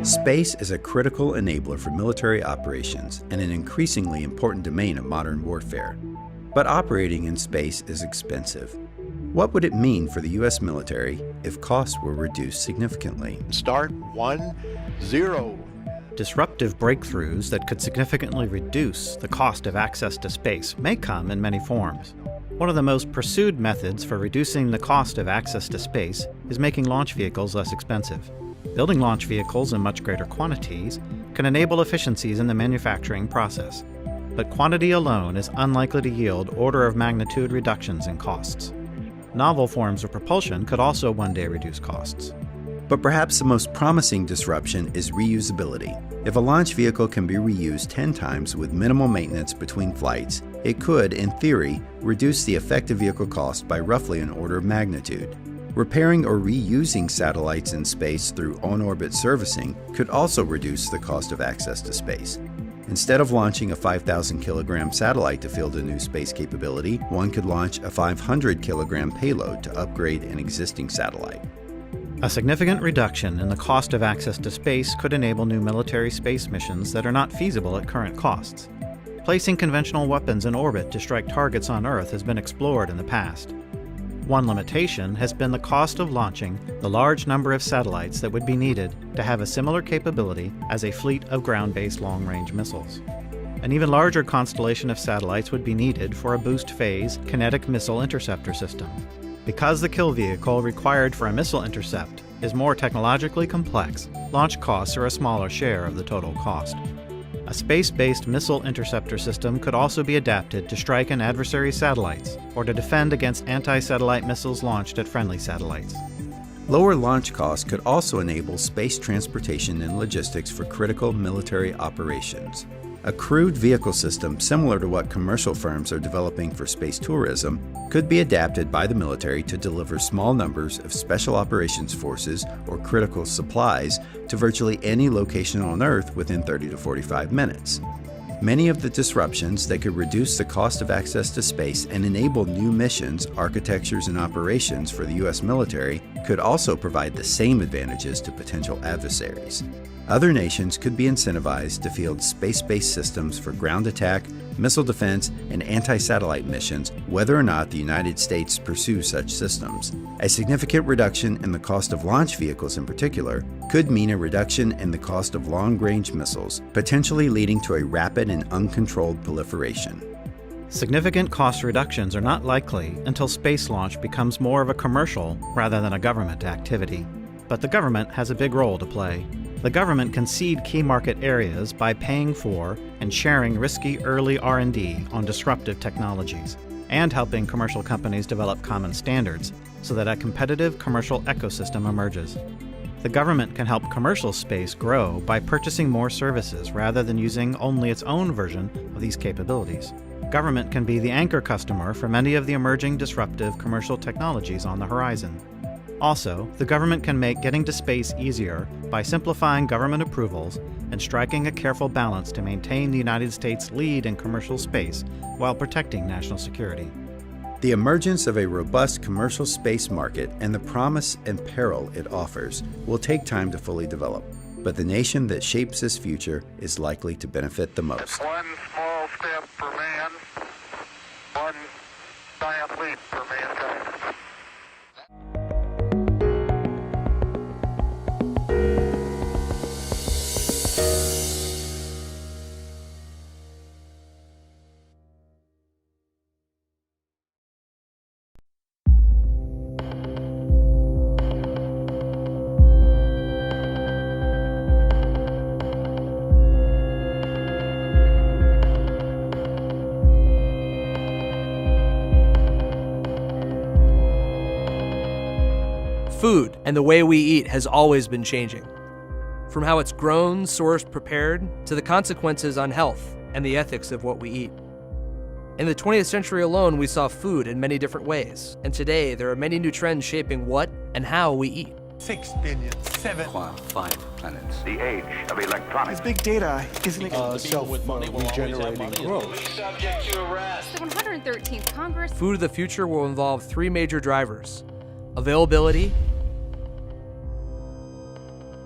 Space is a critical enabler for military operations and an increasingly important domain of modern warfare. But operating in space is expensive. What would it mean for the U.S. military if costs were reduced significantly? Start 1-0. Disruptive breakthroughs that could significantly reduce the cost of access to space may come in many forms. One of the most pursued methods for reducing the cost of access to space is making launch vehicles less expensive. Building launch vehicles in much greater quantities can enable efficiencies in the manufacturing process, but quantity alone is unlikely to yield order of magnitude reductions in costs. Novel forms of propulsion could also one day reduce costs. But perhaps the most promising disruption is reusability. If a launch vehicle can be reused 10 times with minimal maintenance between flights, it could, in theory, reduce the effective vehicle cost by roughly an order of magnitude. Repairing or reusing satellites in space through on-orbit servicing could also reduce the cost of access to space. Instead of launching a 5,000-kilogram satellite to field a new space capability, one could launch a 500-kilogram payload to upgrade an existing satellite. A significant reduction in the cost of access to space could enable new military space missions that are not feasible at current costs. Placing conventional weapons in orbit to strike targets on Earth has been explored in the past. One limitation has been the cost of launching the large number of satellites that would be needed to have a similar capability as a fleet of ground-based long-range missiles. An even larger constellation of satellites would be needed for a boost-phase kinetic missile interceptor system. Because the kill vehicle required for a missile intercept is more technologically complex, launch costs are a smaller share of the total cost. A space-based missile interceptor system could also be adapted to strike an adversary's satellites or to defend against anti-satellite missiles launched at friendly satellites. Lower launch costs could also enable space transportation and logistics for critical military operations. A crewed vehicle system similar to what commercial firms are developing for space tourism could be adapted by the military to deliver small numbers of special operations forces or critical supplies to virtually any location on Earth within 30 to 45 minutes. Many of the disruptions that could reduce the cost of access to space and enable new missions, architectures, and operations for the U.S. military could also provide the same advantages to potential adversaries. Other nations could be incentivized to field space-based systems for ground attack, missile defense, and anti-satellite missions, whether or not the United States pursues such systems. A significant reduction in the cost of launch vehicles in particular could mean a reduction in the cost of long-range missiles, potentially leading to a rapid and uncontrolled proliferation. Significant cost reductions are not likely until space launch becomes more of a commercial rather than a government activity. But the government has a big role to play. The government can seed key market areas by paying for and sharing risky early R&D on disruptive technologies, and helping commercial companies develop common standards so that a competitive commercial ecosystem emerges. The government can help commercial space grow by purchasing more services rather than using only its own version of these capabilities. Government can be the anchor customer for many of the emerging disruptive commercial technologies on the horizon. Also, the government can make getting to space easier by simplifying government approvals and striking a careful balance to maintain the United States' lead in commercial space while protecting national security. The emergence of a robust commercial space market and the promise and peril it offers will take time to fully develop, but the nation that shapes this future is likely to benefit the most. One small step for man, one giant leap for mankind. Food and the way we eat has always been changing. From how it's grown, sourced, prepared, to the consequences on health and the ethics of what we eat. In the 20th century alone, we saw food in many different ways, and today there are many new trends shaping what and how we eat. 6 billion, 7. 5 planets. The age of electronics. Big data isn't self-regenerating growth. The 113th Congress. Food of the future will involve 3 major drivers: availability,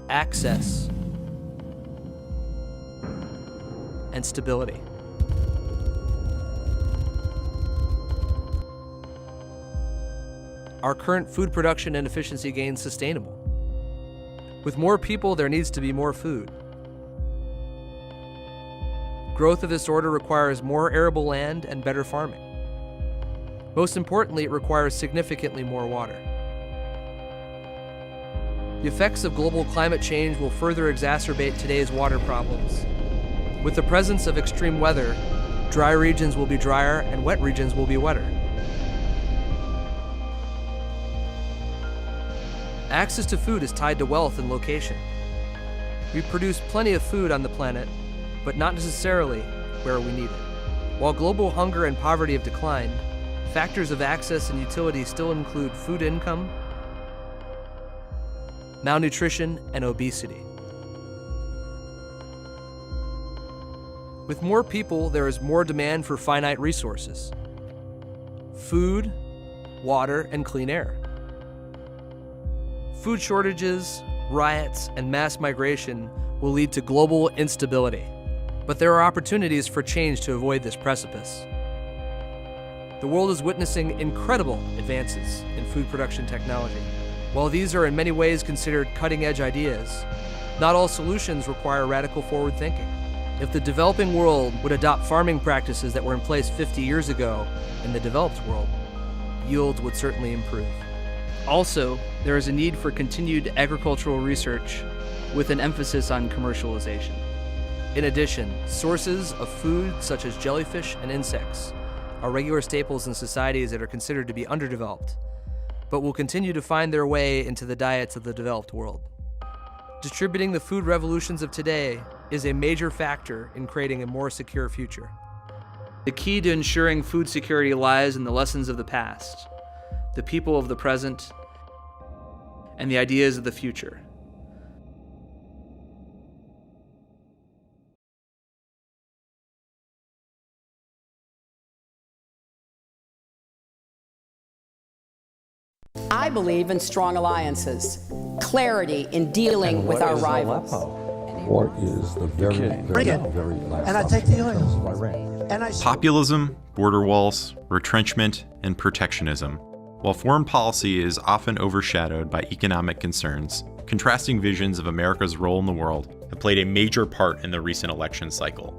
access, and stability. Are current food production and efficiency gains sustainable? With more people, there needs to be more food. Growth of this order requires more arable land and better farming. Most importantly, it requires significantly more water. The effects of global climate change will further exacerbate today's water problems. With the presence of extreme weather, dry regions will be drier and wet regions will be wetter. Access to food is tied to wealth and location. We produce plenty of food on the planet, but not necessarily where we need it. While global hunger and poverty have declined, factors of access and utility still include food income, malnutrition, and obesity. With more people, there is more demand for finite resources: food, water, and clean air. Food shortages, riots, and mass migration will lead to global instability. But there are opportunities for change to avoid this precipice. The world is witnessing incredible advances in food production technology. While these are in many ways considered cutting-edge ideas, not all solutions require radical forward thinking. If the developing world would adopt farming practices that were in place 50 years ago in the developed world, yields would certainly improve. Also, there is a need for continued agricultural research with an emphasis on commercialization. In addition, sources of food such as jellyfish and insects are regular staples in societies that are considered to be underdeveloped, but will continue to find their way into the diets of the developed world. Distributing the food revolutions of today is a major factor in creating a more secure future. The key to ensuring food security lies in the lessons of the past, the people of the present, and the ideas of the future. I believe in strong alliances, clarity in dealing with our rivals. What is the very last and I take the oil. Populism, border walls, retrenchment, and protectionism. While foreign policy is often overshadowed by economic concerns, contrasting visions of America's role in the world have played a major part in the recent election cycle.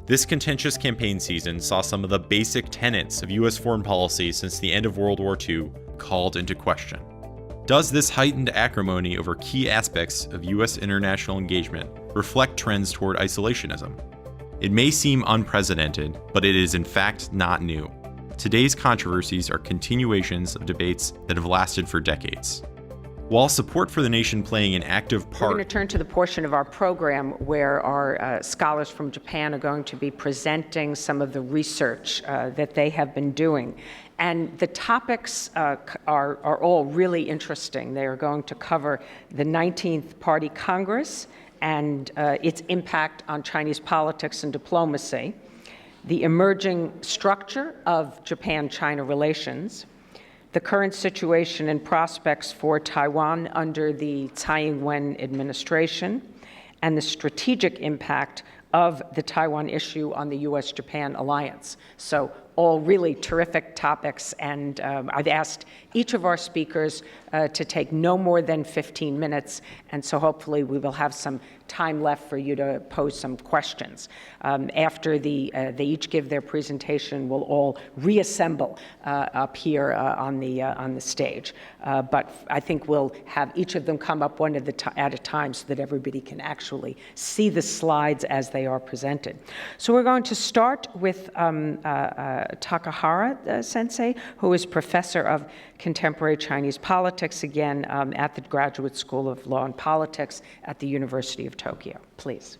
This contentious campaign season saw some of the basic tenets of U.S. foreign policy since the end of World War II called into question. Does this heightened acrimony over key aspects of U.S. international engagement reflect trends toward isolationism? It may seem unprecedented, but it is in fact not new. Today's controversies are continuations of debates that have lasted for decades. While support for the nation playing an active part... We're going to turn to the portion of our program where our scholars from Japan are going to be presenting some of the research that they have been doing. And the topics are all really interesting. They are going to cover the 19th Party Congress and its impact on Chinese politics and diplomacy, the emerging structure of Japan-China relations, the current situation and prospects for Taiwan under the Tsai Ing-wen administration, and the strategic impact of the Taiwan issue on the U.S.-Japan alliance. So all really terrific topics, and I've asked each of our speakers to take no more than 15 minutes, and so hopefully we will have some time left for you to pose some questions. After they each give their presentation, we'll all reassemble up here on the stage. But I think we'll have each of them come up one at a time so that everybody can actually see the slides as they are presented. So we're going to start with Takahara Sensei, who is professor of contemporary Chinese politics, again, at the Graduate School of Law and Politics at the University of Tokyo. Please.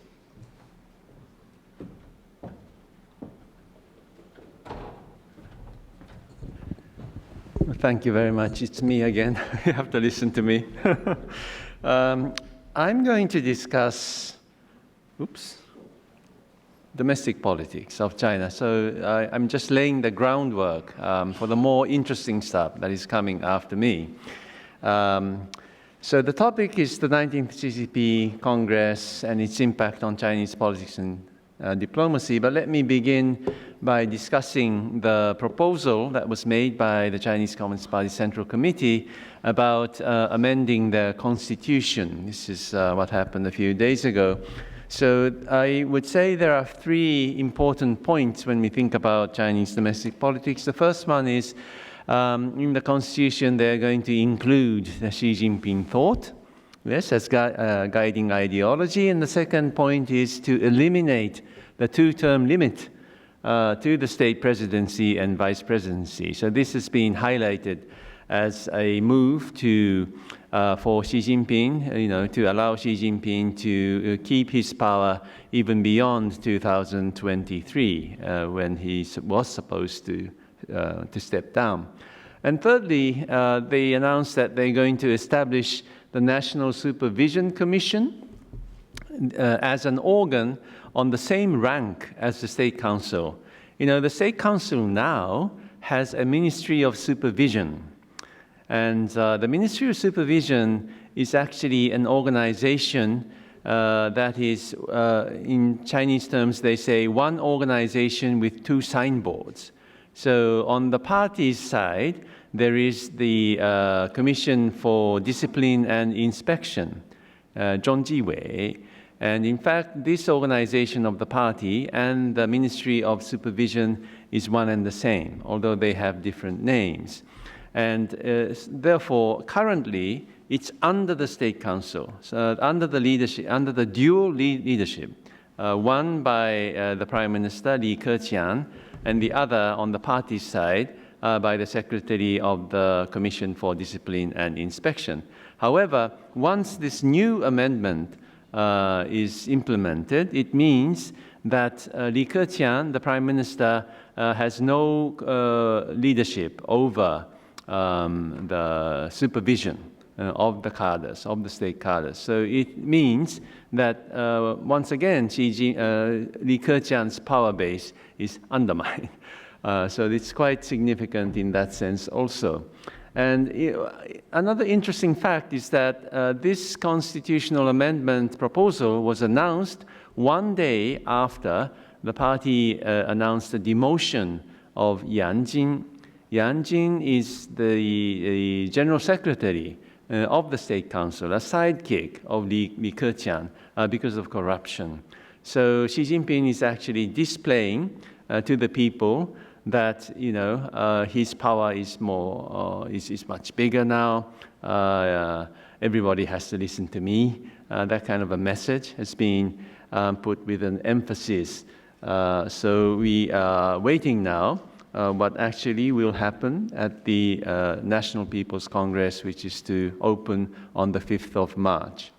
Thank you very much. It's me again. You have to listen to me. I'm going to discuss, domestic politics of China. So I'm just laying the groundwork for the more interesting stuff that is coming after me. So the topic is the 19th CCP Congress and its impact on Chinese politics and diplomacy. But let me begin by discussing the proposal that was made by the Chinese Communist Party Central Committee about amending the constitution. This is what happened a few days ago. So I would say there are three important points when we think about Chinese domestic politics. The first one is in the constitution they're going to include the Xi Jinping thought, yes, as guiding ideology. And the second point is to eliminate the two-term limit to the state presidency and vice presidency. So this has been highlighted as a move to for Xi Jinping, to allow Xi Jinping to keep his power even beyond 2023, when he was supposed to step down. And thirdly, they announced that they're going to establish the National Supervision Commission as an organ on the same rank as the State Council. The State Council now has a Ministry of Supervision. And the Ministry of Supervision is actually an organization that is, in Chinese terms, they say one organization with two signboards. So on the party's side, there is the Commission for Discipline and Inspection, Zhongjiwei. And in fact, this organization of the party and the Ministry of Supervision is one and the same, although they have different names. And therefore, currently, it's under the State Council, so under the leadership, under the dual leadership, one by the Prime Minister Li Keqiang, and the other on the party side by the Secretary of the Commission for Discipline and Inspection. However, once this new amendment is implemented, it means that Li Keqiang, the Prime Minister, has no leadership over the supervision of the cadres, of the state cadres. So it means that once again, Li Keqiang's power base is undermined. So it's quite significant in that sense also. And another interesting fact is that this constitutional amendment proposal was announced one day after the party announced the demotion of Yang Jin. Yang Jin is the General Secretary of the State Council, a sidekick of Li Keqiang because of corruption. So Xi Jinping is actually displaying to the people that his power is more is much bigger now. Everybody has to listen to me. That kind of a message has been put with an emphasis. So we are waiting now what actually will happen at the National People's Congress, which is to open on the 5th of March.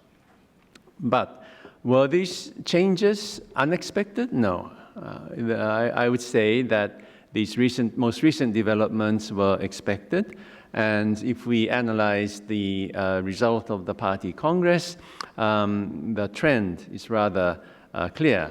But were these changes unexpected? No. I would say that these most recent developments were expected. And if we analyze the result of the party Congress, the trend is rather clear.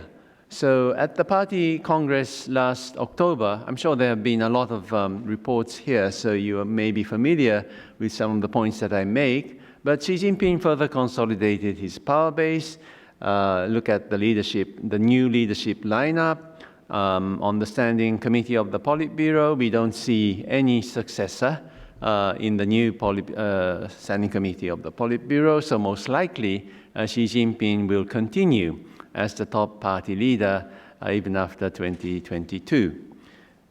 So at the party Congress last October, I'm sure there have been a lot of reports here, so you may be familiar with some of the points that I make. But Xi Jinping further consolidated his power base. Look at the leadership, the new leadership lineup. On the Standing Committee of the Politburo, we don't see any successor in the new Standing Committee of the Politburo, so most likely Xi Jinping will continue as the top party leader even after 2022.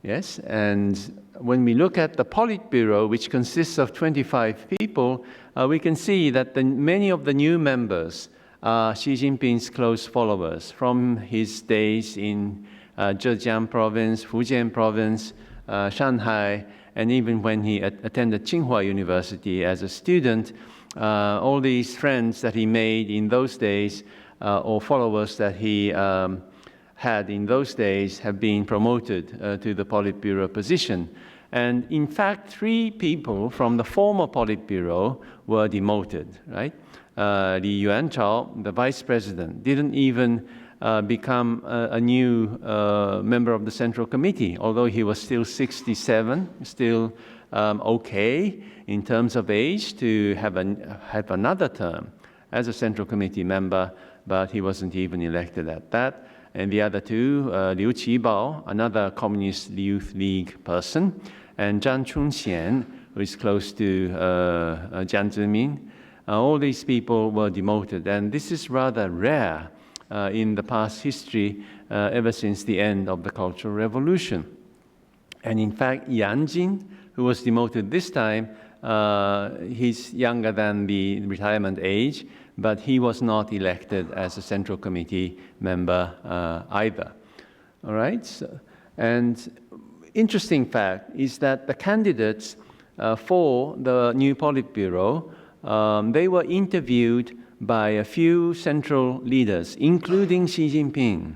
Yes, and when we look at the Politburo, which consists of 25 people, we can see that many of the new members are Xi Jinping's close followers from his days in Zhejiang province, Fujian province, Shanghai, and even when he attended Tsinghua University as a student, all these friends that he made in those days or followers that he had in those days have been promoted to the Politburo position. And in fact, 3 people from the former Politburo were demoted, right? Li Yuanchao, the vice president, didn't even become a new member of the Central Committee, although he was still 67, still okay in terms of age to have another term as a Central Committee member, but he wasn't even elected at that. And the other two, Liu Qibao, another Communist Youth League person, and Zhang Chunxian, who is close to Jiang Zemin. All these people were demoted, and this is rather rare in the past history ever since the end of the Cultural Revolution. And in fact, Yang Jin, who was demoted this time, he's younger than the retirement age, but he was not elected as a Central Committee member either. All right? So, and interesting fact is that the candidates for the new Politburo, they were interviewed by a few central leaders, including Xi Jinping.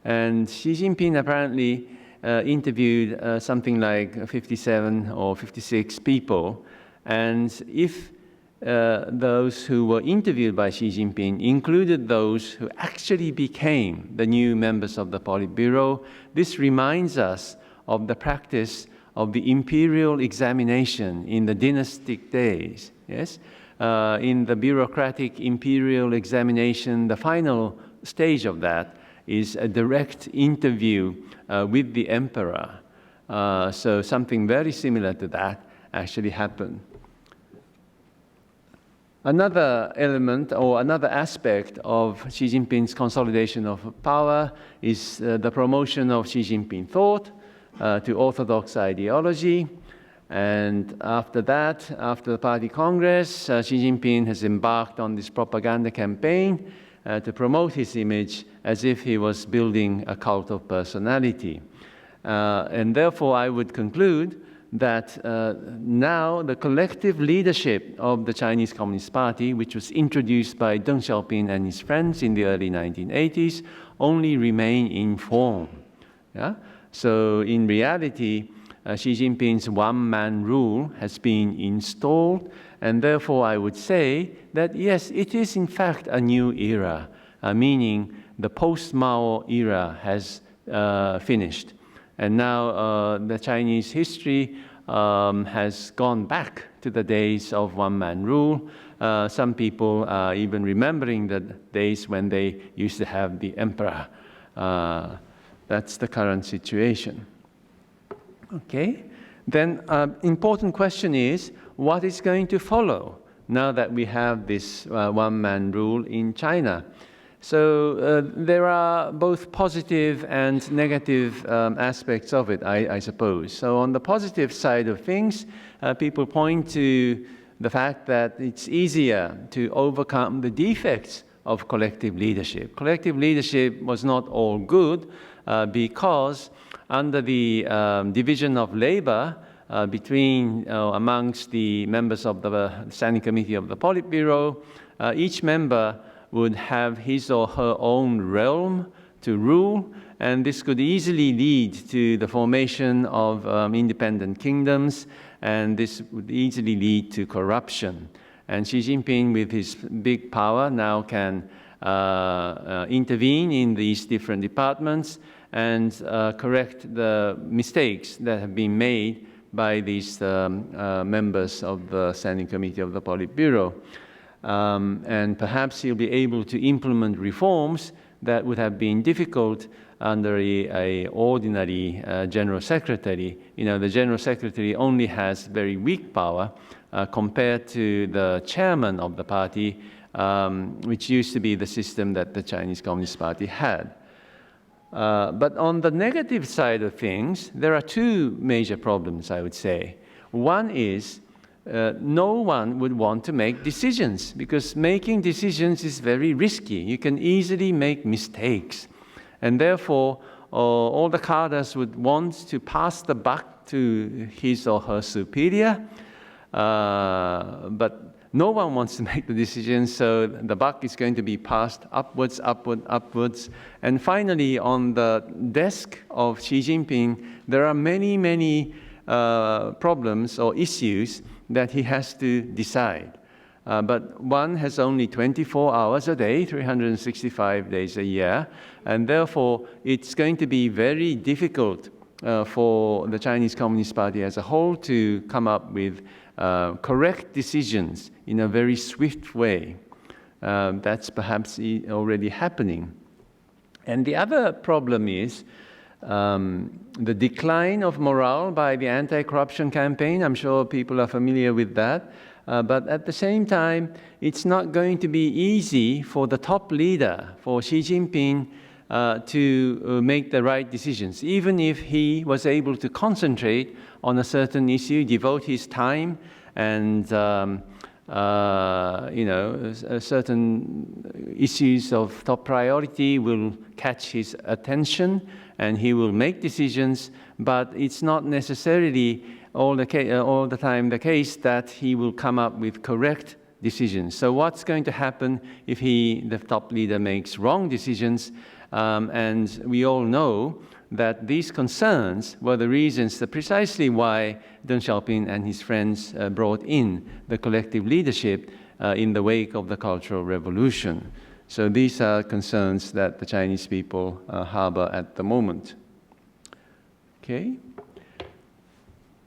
And Xi Jinping apparently interviewed something like 57 or 56 people. And if those who were interviewed by Xi Jinping included those who actually became the new members of the Politburo, this reminds us of the practice of the imperial examination in the dynastic days. Yes? In the bureaucratic imperial examination, the final stage of that is a direct interview with the emperor. So something very similar to that actually happened. Another element or another aspect of Xi Jinping's consolidation of power is the promotion of Xi Jinping thought to orthodox ideology. And after that, after the party congress, Xi Jinping has embarked on this propaganda campaign to promote his image as if he was building a cult of personality. And therefore, I would conclude that now the collective leadership of the Chinese Communist Party, which was introduced by Deng Xiaoping and his friends in the early 1980s, only remain in form. Yeah? So in reality, Xi Jinping's one-man rule has been installed, and therefore I would say that yes, it is in fact a new era, meaning the post-Mao era has finished. And now the Chinese history has gone back to the days of one-man rule. Some people are even remembering the days when they used to have the emperor. That's the current situation. Okay, then important question is, what is going to follow now that we have this one-man rule in China? So there are both positive and negative aspects of it, I suppose. So on the positive side of things, people point to the fact that it's easier to overcome the defects of collective leadership. Collective leadership was not all good because under the division of labor between amongst the members of the Standing Committee of the Politburo, each member would have his or her own realm to rule, and this could easily lead to the formation of independent kingdoms, and this would easily lead to corruption. And Xi Jinping, with his big power, now can intervene in these different departments and correct the mistakes that have been made by these members of the Standing Committee of the Politburo. And perhaps he'll be able to implement reforms that would have been difficult under a ordinary general secretary. You know, the general secretary only has very weak power compared to the chairman of the party, which used to be the system that the Chinese Communist Party had. But on the negative side of things, there are two major problems, I would say. One is no one would want to make decisions, because making decisions is very risky. You can easily make mistakes. And therefore, all the cadres would want to pass the buck to his or her superior, but no one wants to make the decision, so the buck is going to be passed upwards, upwards. And finally, on the desk of Xi Jinping, there are many, many problems or issues that he has to decide. But one has only 24 hours a day, 365 days a year, and therefore it's going to be very difficult for the Chinese Communist Party as a whole to come up with correct decisions in a very swift way. That's perhaps already happening. And the other problem is the decline of morale by the anti-corruption campaign. I'm sure people are familiar with that. But at the same time, it's not going to be easy for the top leader, for Xi Jinping, to make the right decisions. Even if he was able to concentrate on a certain issue, devote his time, and certain issues of top priority will catch his attention, and he will make decisions. But it's not necessarily all the time the case that he will come up with correct decisions. So what's going to happen if the top leader, makes wrong decisions? And we all know that these concerns were the reasons, precisely why Deng Xiaoping and his friends brought in the collective leadership in the wake of the Cultural Revolution. So these are concerns that the Chinese people harbor at the moment. Okay.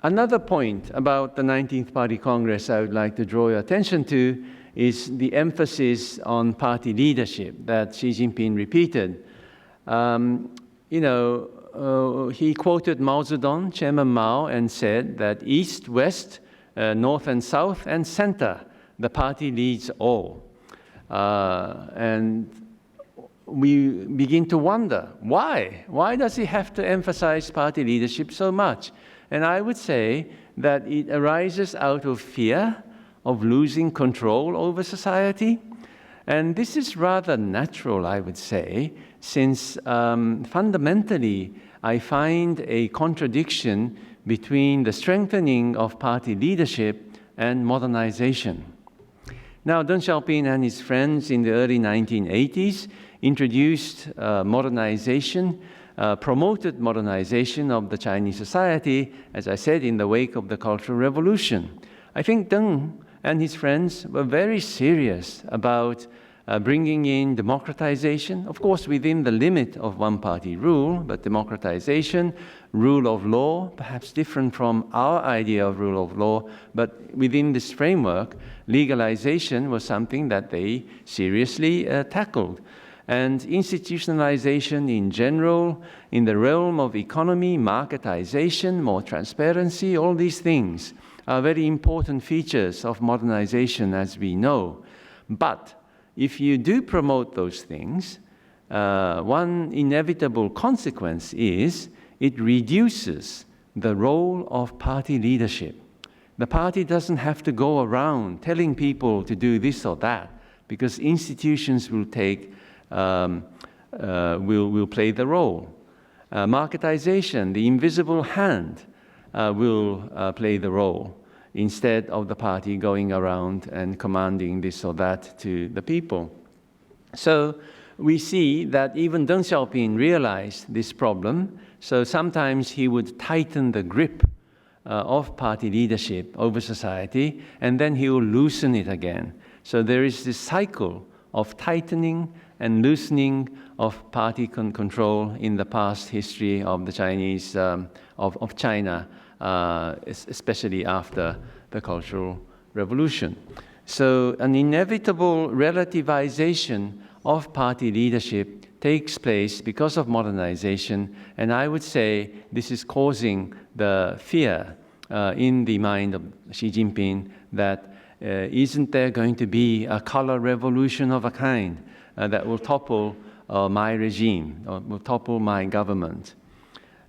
Another point about the 19th Party Congress I would like to draw your attention to is the emphasis on party leadership that Xi Jinping repeated. He quoted Mao Zedong, Chairman Mao, and said that East, West, North and South, and Center, the party leads all. And we begin to wonder, why? Why does he have to emphasize party leadership so much? And I would say that it arises out of fear of losing control over society. And this is rather natural, I would say, since fundamentally I find a contradiction between the strengthening of party leadership and modernization. Now, Deng Xiaoping and his friends in the early 1980s introduced modernization, promoted modernization of the Chinese society, as I said, in the wake of the Cultural Revolution. I think Deng and his friends were very serious about bringing in democratization, of course within the limit of one-party rule, but democratization, rule of law, perhaps different from our idea of rule of law, but within this framework, legalization was something that they seriously tackled. And institutionalization in general, in the realm of economy, marketization, more transparency, all these things are very important features of modernization, as we know. But if you do promote those things, one inevitable consequence is it reduces the role of party leadership. The party doesn't have to go around telling people to do this or that, because institutions will will play the role. Marketization, the invisible hand, will play the role, instead of the party going around and commanding this or that to the people. So we see that even Deng Xiaoping realized this problem, so sometimes he would tighten the grip of party leadership over society, and then he will loosen it again. So there is this cycle of tightening and loosening of party control in the past history of the Chinese, of China, especially after the Cultural Revolution. So an inevitable relativization of party leadership takes place because of modernization, and I would say this is causing the fear in the mind of Xi Jinping that isn't there going to be a color revolution of a kind that will topple my regime, or will topple my government.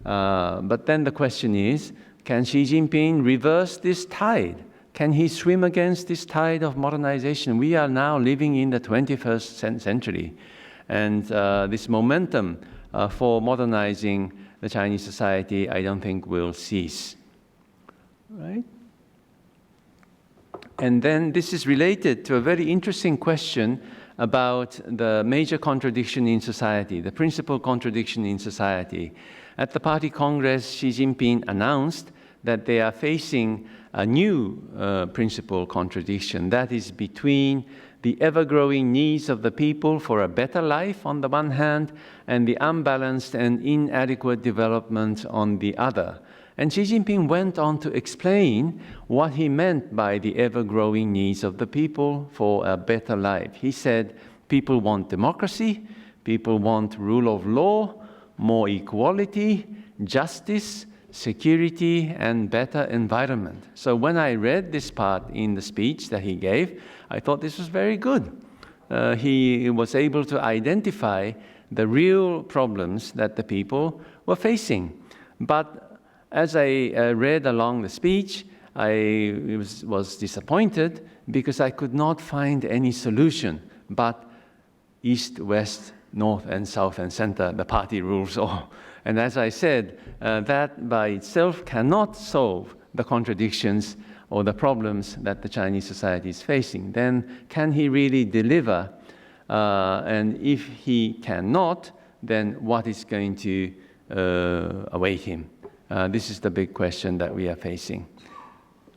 But then the question is, can Xi Jinping reverse this tide? Can he swim against this tide of modernization? We are now living in the 21st century, and this momentum for modernizing the Chinese society, I don't think will cease. Right? And then this is related to a very interesting question about the major contradiction in society, the principal contradiction in society. At the Party Congress, Xi Jinping announced that they are facing a new principal contradiction, that is between the ever-growing needs of the people for a better life on the one hand, and the unbalanced and inadequate development on the other. And Xi Jinping went on to explain what he meant by the ever-growing needs of the people for a better life. He said, people want democracy, people want rule of law, more equality, justice, security, and better environment. So when I read this part in the speech that he gave, I thought this was very good. He was able to identify the real problems that the people were facing. But as I read along the speech, I was disappointed because I could not find any solution. But East, West, North, and South, and Center, the party rules all. And as I said, that by itself cannot solve the contradictions or the problems that the Chinese society is facing. Then can he really deliver? And if he cannot, then what is going to await him? This is the big question that we are facing.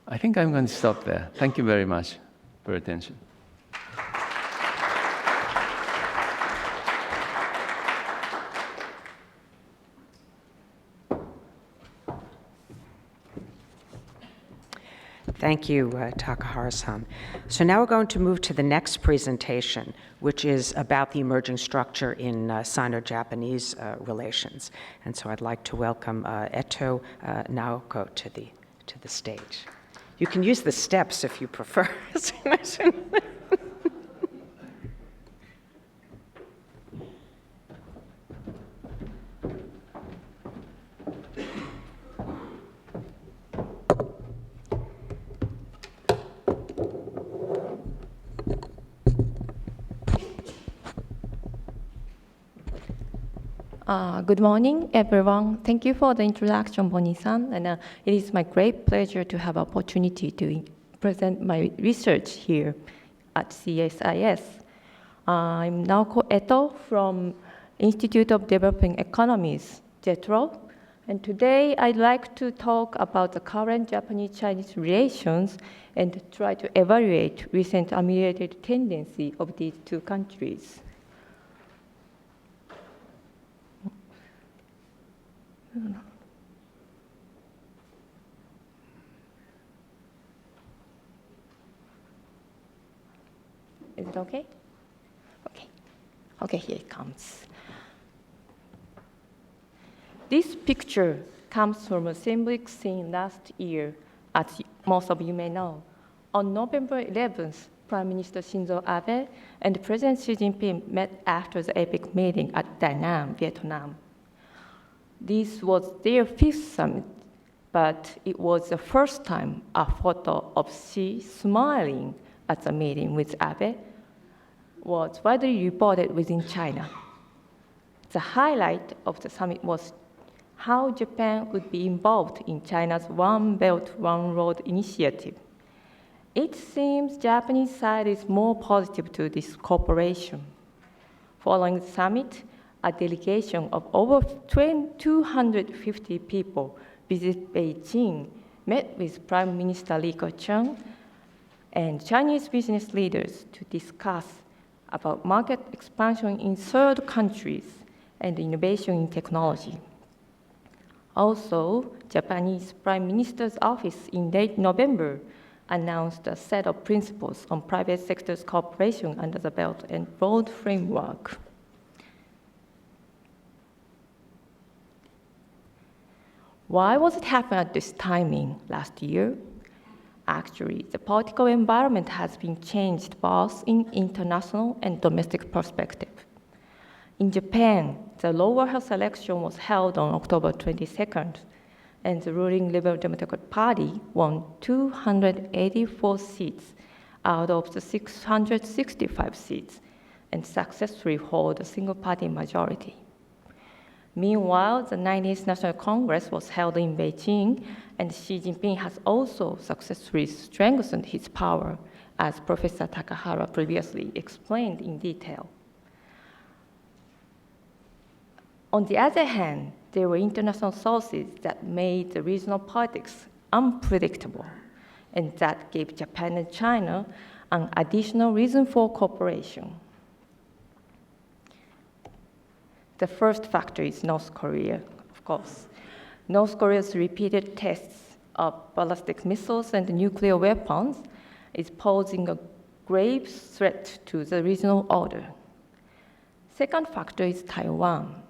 I think I'm going to stop there. Thank you very much for your attention. Thank you, Takahara-san. So now we're going to move to the next presentation, which is about the emerging structure in Sino-Japanese relations. And so I'd like to welcome Eto Naoko to the stage. You can use the steps if you prefer. Good morning, everyone. Thank you for the introduction, Bonnie-san. And it is my great pleasure to have opportunity to present my research here at CSIS. I'm Naoko Eto from Institute of Developing Economies, JETRO. And today I'd like to talk about the current Japanese-Chinese relations and try to evaluate recent ameliorated tendency of these two countries. Is it okay? Okay, here it comes. This picture comes from a symbolic scene last year, as most of you may know. On November 11th, Prime Minister Shinzo Abe and President Xi Jinping met after the APEC meeting at Da Nang, Vietnam. This was their fifth summit, but it was the first time a photo of Xi smiling at the meeting with Abe was widely reported within China. The highlight of the summit was how Japan would be involved in China's One Belt, One Road initiative. It seems Japanese side is more positive to this cooperation. Following the summit, a delegation of over 250 people visited Beijing, met with Prime Minister Li Keqiang and Chinese business leaders to discuss about market expansion in third countries and innovation in technology. Also, Japanese Prime Minister's office in late November announced a set of principles on private sector's cooperation under the Belt and Road framework. Why was it happening at this timing last year? Actually, the political environment has been changed both in international and domestic perspective. In Japan, the lower house election was held on October 22nd, and the ruling Liberal Democratic Party won 284 seats out of the 665 seats and successfully held a single-party majority. Meanwhile, the 90th National Congress was held in Beijing, and Xi Jinping has also successfully strengthened his power, as Professor Takahara previously explained in detail. On the other hand, there were international sources that made the regional politics unpredictable, and that gave Japan and China an additional reason for cooperation. The first factor is North Korea, of course. North Korea's repeated tests of ballistic missiles and nuclear weapons is posing a grave threat to the regional order. Second factor is Taiwan.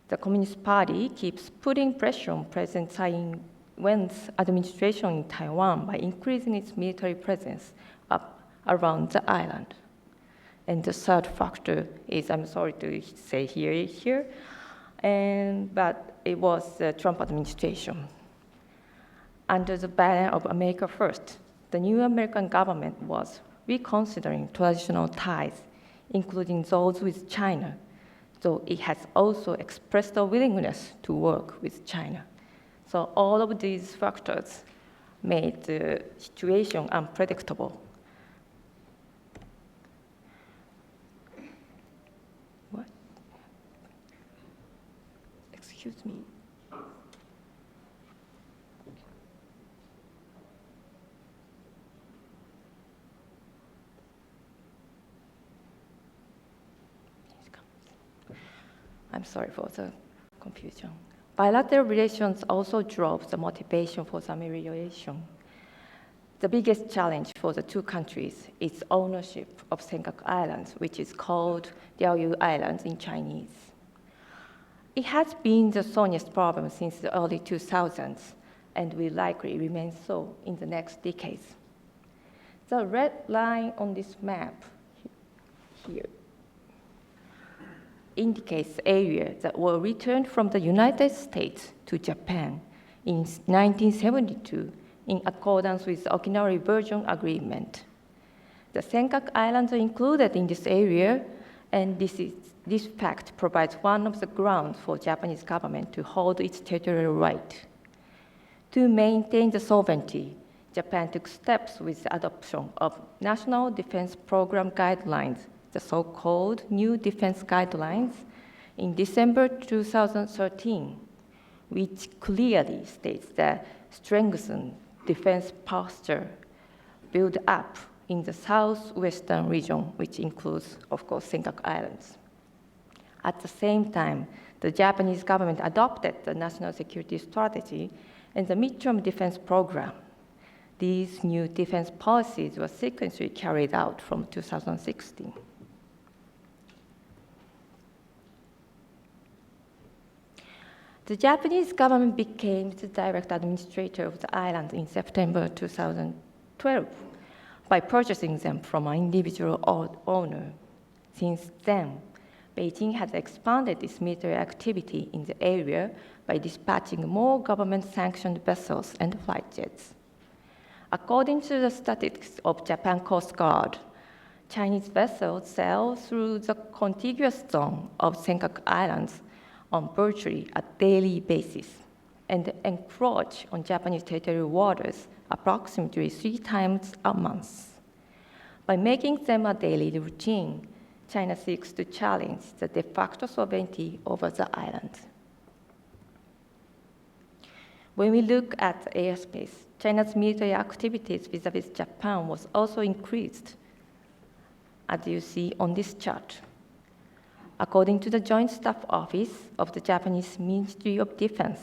The Communist Party keeps putting pressure on President Tsai Ing-wen's administration in Taiwan by increasing its military presence up around the island. And the third factor is, I'm sorry to say here, but it was the Trump administration. Under the banner of America First, the new American government was reconsidering traditional ties, including those with China, though it has also expressed a willingness to work with China. So all of these factors made the situation unpredictable. What? Excuse me. I'm sorry for the confusion. Bilateral relations also drove the motivation for the amelioration. The biggest challenge for the two countries is ownership of Senkaku Islands, which is called Diaoyu Islands in Chinese. It has been the thorniest problem since the early 2000s, and will likely remain so in the next decades. The red line on this map here indicates areas that were returned from the United States to Japan in 1972 in accordance with the Okinawa Reversion Agreement. The Senkaku Islands are included in this area, and this fact provides one of the grounds for Japanese government to hold its territorial right. To maintain the sovereignty, Japan took steps with the adoption of National Defense Program guidelines, the so-called New Defense Guidelines, in December 2013, which clearly states that strengthened defense posture built up in the southwestern region, which includes, of course, Senkaku Islands. At the same time, the Japanese government adopted the National Security Strategy and the Midterm Defense Program. These new defense policies were sequentially carried out from 2016. The Japanese government became the direct administrator of the island in September 2012 by purchasing them from an individual owner. Since then, Beijing has expanded its military activity in the area by dispatching more government-sanctioned vessels and flight jets. According to the statistics of Japan Coast Guard, Chinese vessels sail through the contiguous zone of Senkaku Islands on virtually a daily basis and encroach on Japanese territorial waters approximately 3 times a month. By making them a daily routine, China seeks to challenge the de facto sovereignty over the island. When we look at airspace, China's military activities vis-à-vis Japan was also increased, as you see on this chart. According to the Joint Staff Office of the Japanese Ministry of Defense,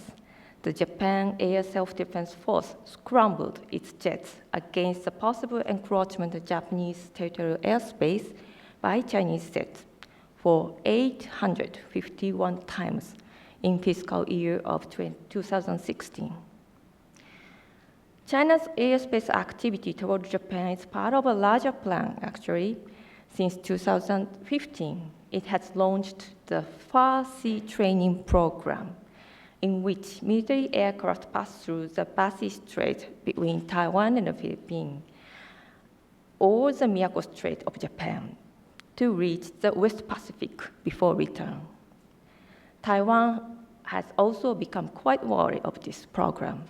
the Japan Air Self-Defense Force scrambled its jets against the possible encroachment of Japanese territorial airspace by Chinese jets for 851 times in fiscal year of 2016. China's airspace activity toward Japan is part of a larger plan, actually. Since 2015, it has launched the Far Sea Training Program, in which military aircraft pass through the Bashi Strait between Taiwan and the Philippines, or the Miyako Strait of Japan, to reach the West Pacific before return. Taiwan has also become quite wary of this program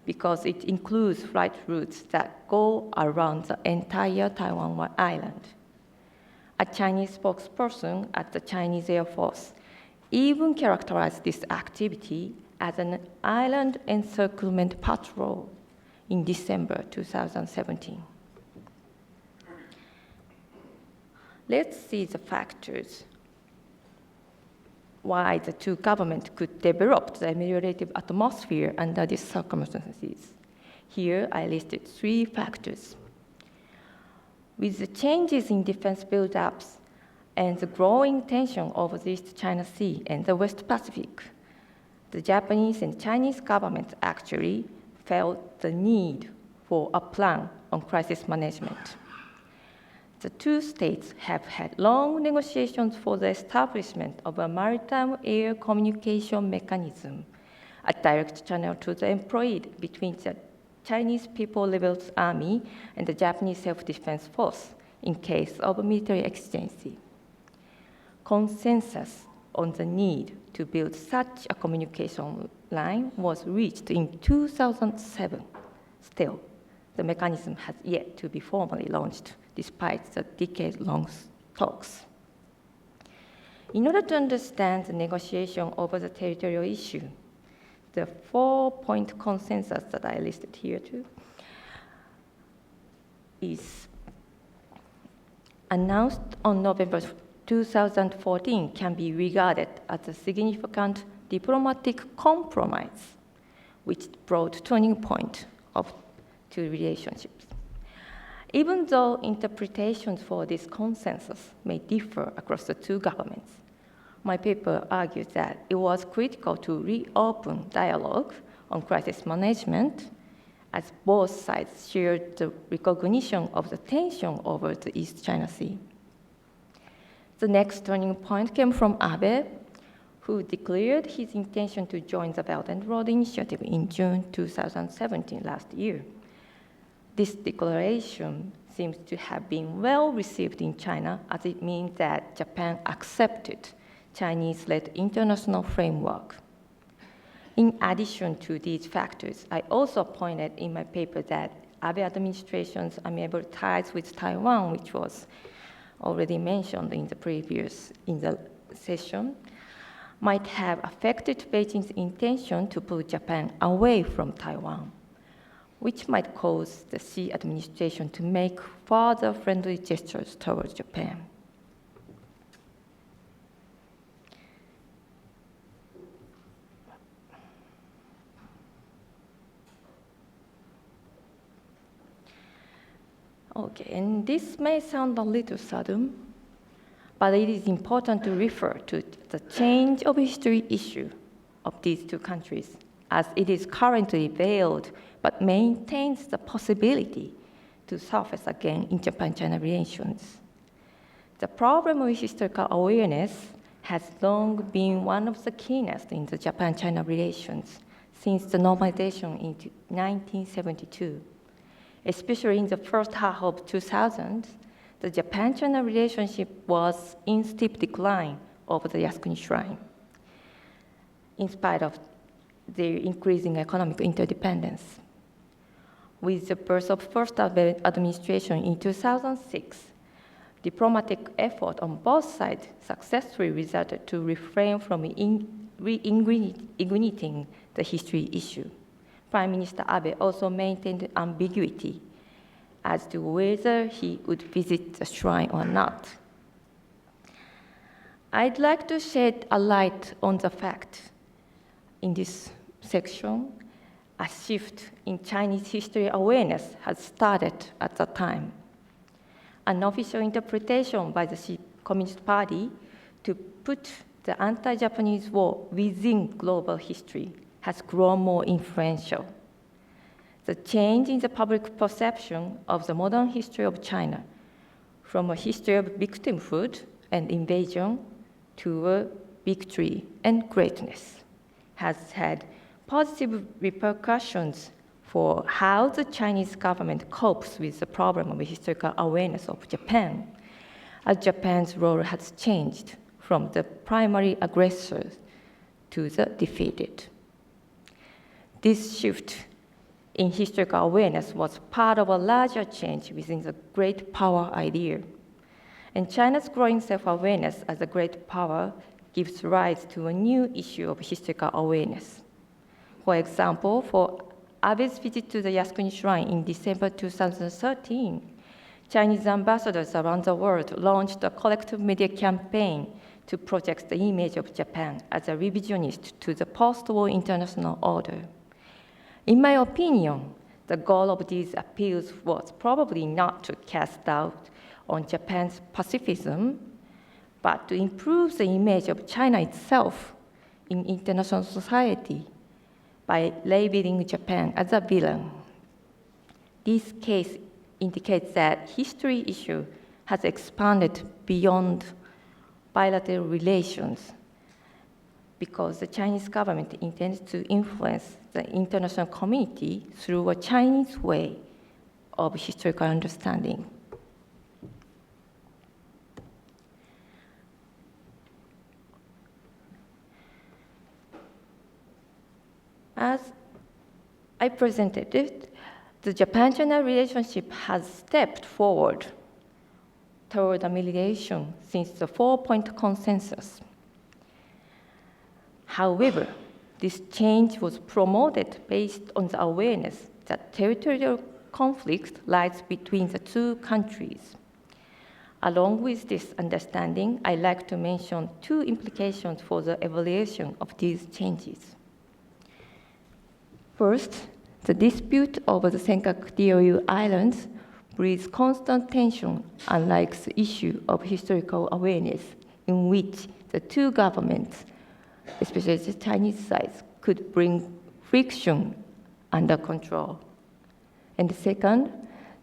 because it includes flight routes that go around the entire Taiwan island. A Chinese spokesperson at the Chinese Air Force even characterized this activity as an island encirclement patrol in December 2017. Let's see the factors why the two governments could develop the ameliorative atmosphere under these circumstances. Here, I listed 3 factors. With the changes in defense build-ups and the growing tension over the East China Sea and the West Pacific, the Japanese and Chinese governments actually felt the need for a plan on crisis management. The two states have had long negotiations for the establishment of a maritime air communication mechanism, a direct channel to the employed between the Chinese People Liberation Army and the Japanese Self-Defense Force in case of a military exigency. Consensus on the need to build such a communication line was reached in 2007. Still, the mechanism has yet to be formally launched, despite the decade-long talks. In order to understand the negotiation over the territorial issue, the 4-point consensus that I listed here too is announced on November 2014 can be regarded as a significant diplomatic compromise, which brought turning point to relationships. Even though interpretations for this consensus may differ across the two governments, my paper argues that it was critical to reopen dialogue on crisis management, as both sides shared the recognition of the tension over the East China Sea. The next turning point came from Abe, who declared his intention to join the Belt and Road Initiative in June 2017, last year. This declaration seems to have been well received in China, as it means that Japan accepted Chinese-led international framework. In addition to these factors, I also pointed in my paper that Abe administration's amiable ties with Taiwan, which was already mentioned in the session, might have affected Beijing's intention to pull Japan away from Taiwan, which might cause the Xi administration to make further friendly gestures towards Japan. Okay, and this may sound a little sudden, but it is important to refer to the change of history issue of these two countries, as it is currently veiled but maintains the possibility to surface again in Japan-China relations. The problem of historical awareness has long been one of the keenest in the Japan-China relations since the normalization in 1972. Especially in the first half of 2000, the Japan-China relationship was in steep decline over the Yasukuni Shrine, in spite of their increasing economic interdependence. With the birth of first Abe administration in 2006, diplomatic effort on both sides successfully resulted to refrain from reigniting the history issue. Prime Minister Abe also maintained ambiguity as to whether he would visit the shrine or not. I'd like to shed a light on the fact in this section, a shift in Chinese history awareness has started at that time. An official interpretation by the Communist Party to put the anti-Japanese war within global history has grown more influential. The change in the public perception of the modern history of China from a history of victimhood and invasion to a victory and greatness has had positive repercussions for how the Chinese government copes with the problem of historical awareness of Japan, as Japan's role has changed from the primary aggressor to the defeated. This shift in historical awareness was part of a larger change within the great power idea. And China's growing self-awareness as a great power gives rise to a new issue of historical awareness. For example, for Abe's visit to the Yasukuni Shrine in December 2013, Chinese ambassadors around the world launched a collective media campaign to project the image of Japan as a revisionist to the post-war international order. In my opinion, the goal of these appeals was probably not to cast doubt on Japan's pacifism, but to improve the image of China itself in international society by labeling Japan as a villain. This case indicates that history issue has expanded beyond bilateral relations because the Chinese government intends to influence the international community through a Chinese way of historical understanding. As I presented it, the Japan-China relationship has stepped forward toward a mediation since the four-point consensus. However, this change was promoted based on the awareness that territorial conflict lies between the two countries. Along with this understanding, I'd like to mention two implications for the evaluation of these changes. First, the dispute over the Senkaku Diaoyu Islands breeds constant tension, unlike the issue of historical awareness, in which the two governments, especially the Chinese side, could bring friction under control. And second,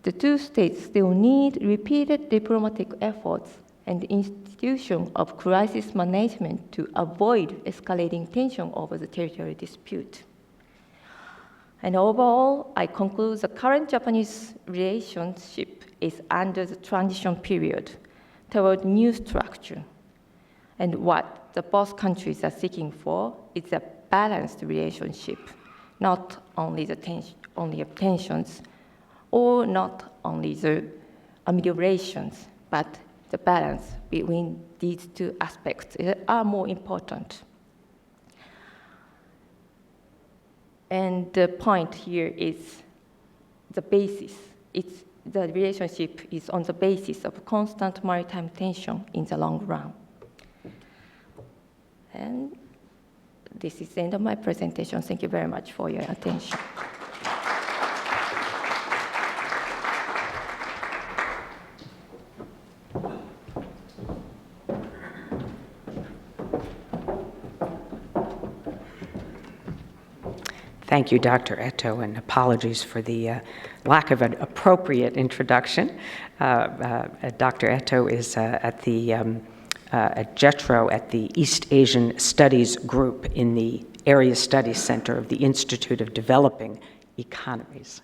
the two states still need repeated diplomatic efforts and the institution of crisis management to avoid escalating tension over the territorial dispute. And overall, I conclude the current Japanese relationship is under the transition period toward new structure. And what the both countries are seeking for is a balanced relationship, not only only of tensions, or not only the ameliorations, but the balance between these two aspects are more important. And the point here is the basis. The relationship is on the basis of constant maritime tension in the long run. And this is the end of my presentation. Thank you very much for your attention. Thank you, Dr. Eto, and apologies for the lack of an appropriate introduction. Dr. Eto is at JETRO at the East Asian Studies Group in the Area Studies Center of the Institute of Developing Economies.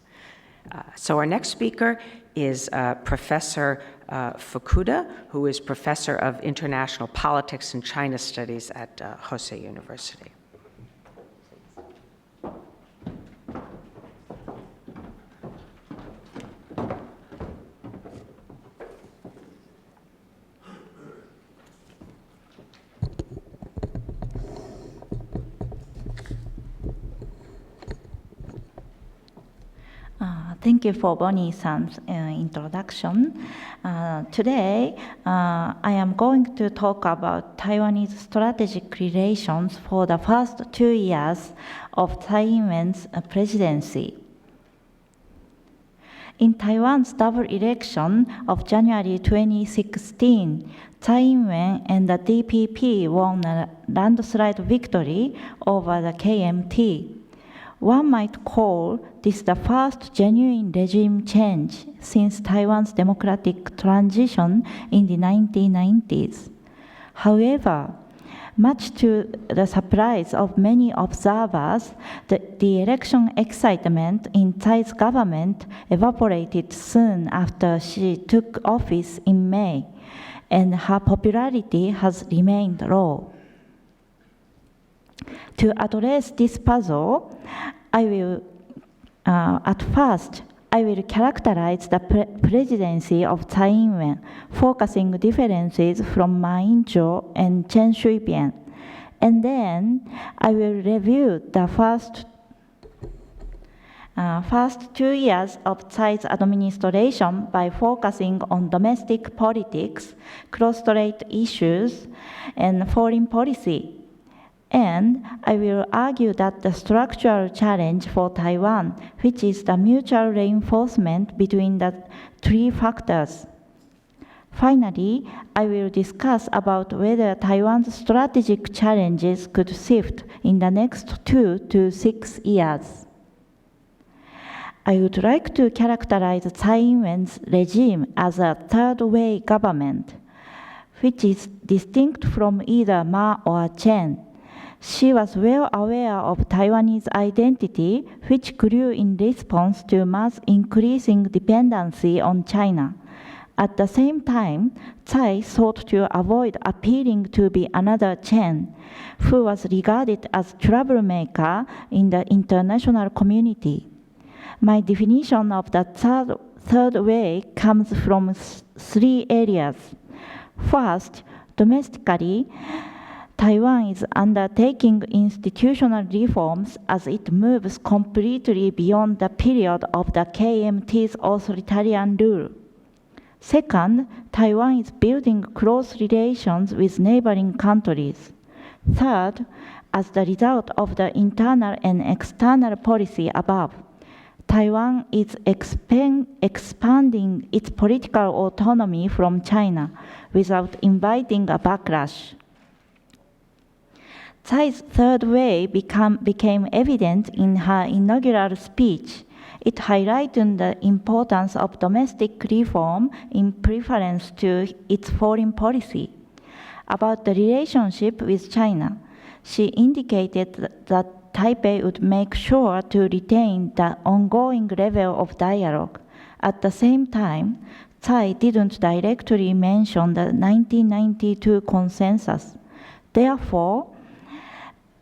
So our next speaker is Professor Fukuda, who is Professor of International Politics and China Studies at Hosei University. Thank you for Bonnie-san's introduction. Today, I am going to talk about Taiwanese strategic relations for the first 2 years of Tsai Ing-wen's presidency. In Taiwan's double election of January 2016, Tsai Ing-wen and the DPP won a landslide victory over the KMT. One might call this the first genuine regime change since Taiwan's democratic transition in the 1990s. However, much to the surprise of many observers, the election excitement in Tsai's government evaporated soon after she took office in May, and her popularity has remained low. To address this puzzle, I will characterize the presidency of Tsai Ing-wen, focusing differences from Ma Ying-jeou and Chen Shui-bian. And then I will review the first First 2 years of Tsai's administration by focusing on domestic politics, cross-strait issues, and foreign policy. And I will argue that the structural challenge for Taiwan, which is the mutual reinforcement between the three factors. Finally, I will discuss about whether Taiwan's strategic challenges could shift in the next 2 to 6 years. I would like to characterize Tsai Ing-wen's regime as a third-way government, which is distinct from either Ma or Chen. She was well aware of Taiwanese identity, which grew in response to Ma's increasing dependency on China. At the same time, Tsai sought to avoid appearing to be another Chen, who was regarded as a troublemaker in the international community. My definition of the third way comes from 3 areas. First, domestically, Taiwan is undertaking institutional reforms as it moves completely beyond the period of the KMT's authoritarian rule. Second, Taiwan is building close relations with neighboring countries. Third, as the result of the internal and external policy above, Taiwan is expanding its political autonomy from China without inviting a backlash. Tsai's third way became evident in her inaugural speech. It highlighted the importance of domestic reform in preference to its foreign policy. About the relationship with China, she indicated that Taipei would make sure to retain the ongoing level of dialogue. At the same time, Tsai didn't directly mention the 1992 consensus. Therefore,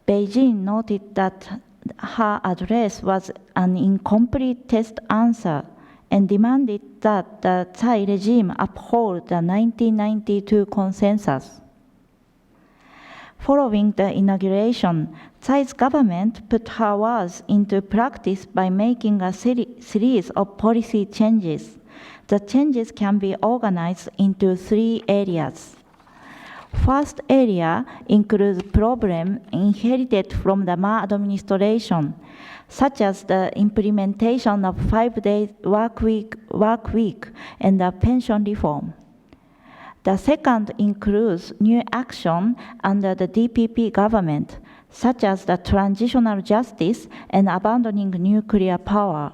Beijing noted that her address was an incomplete test answer and demanded that the Tsai regime uphold the 1992 consensus. Following the inauguration, Tsai's government put her words into practice by making a series of policy changes. The changes can be organized into 3 areas. First area includes problems inherited from the Ma administration, such as the implementation of 5-day work week and the pension reform. The second includes new action under the DPP government, such as the transitional justice and abandoning nuclear power.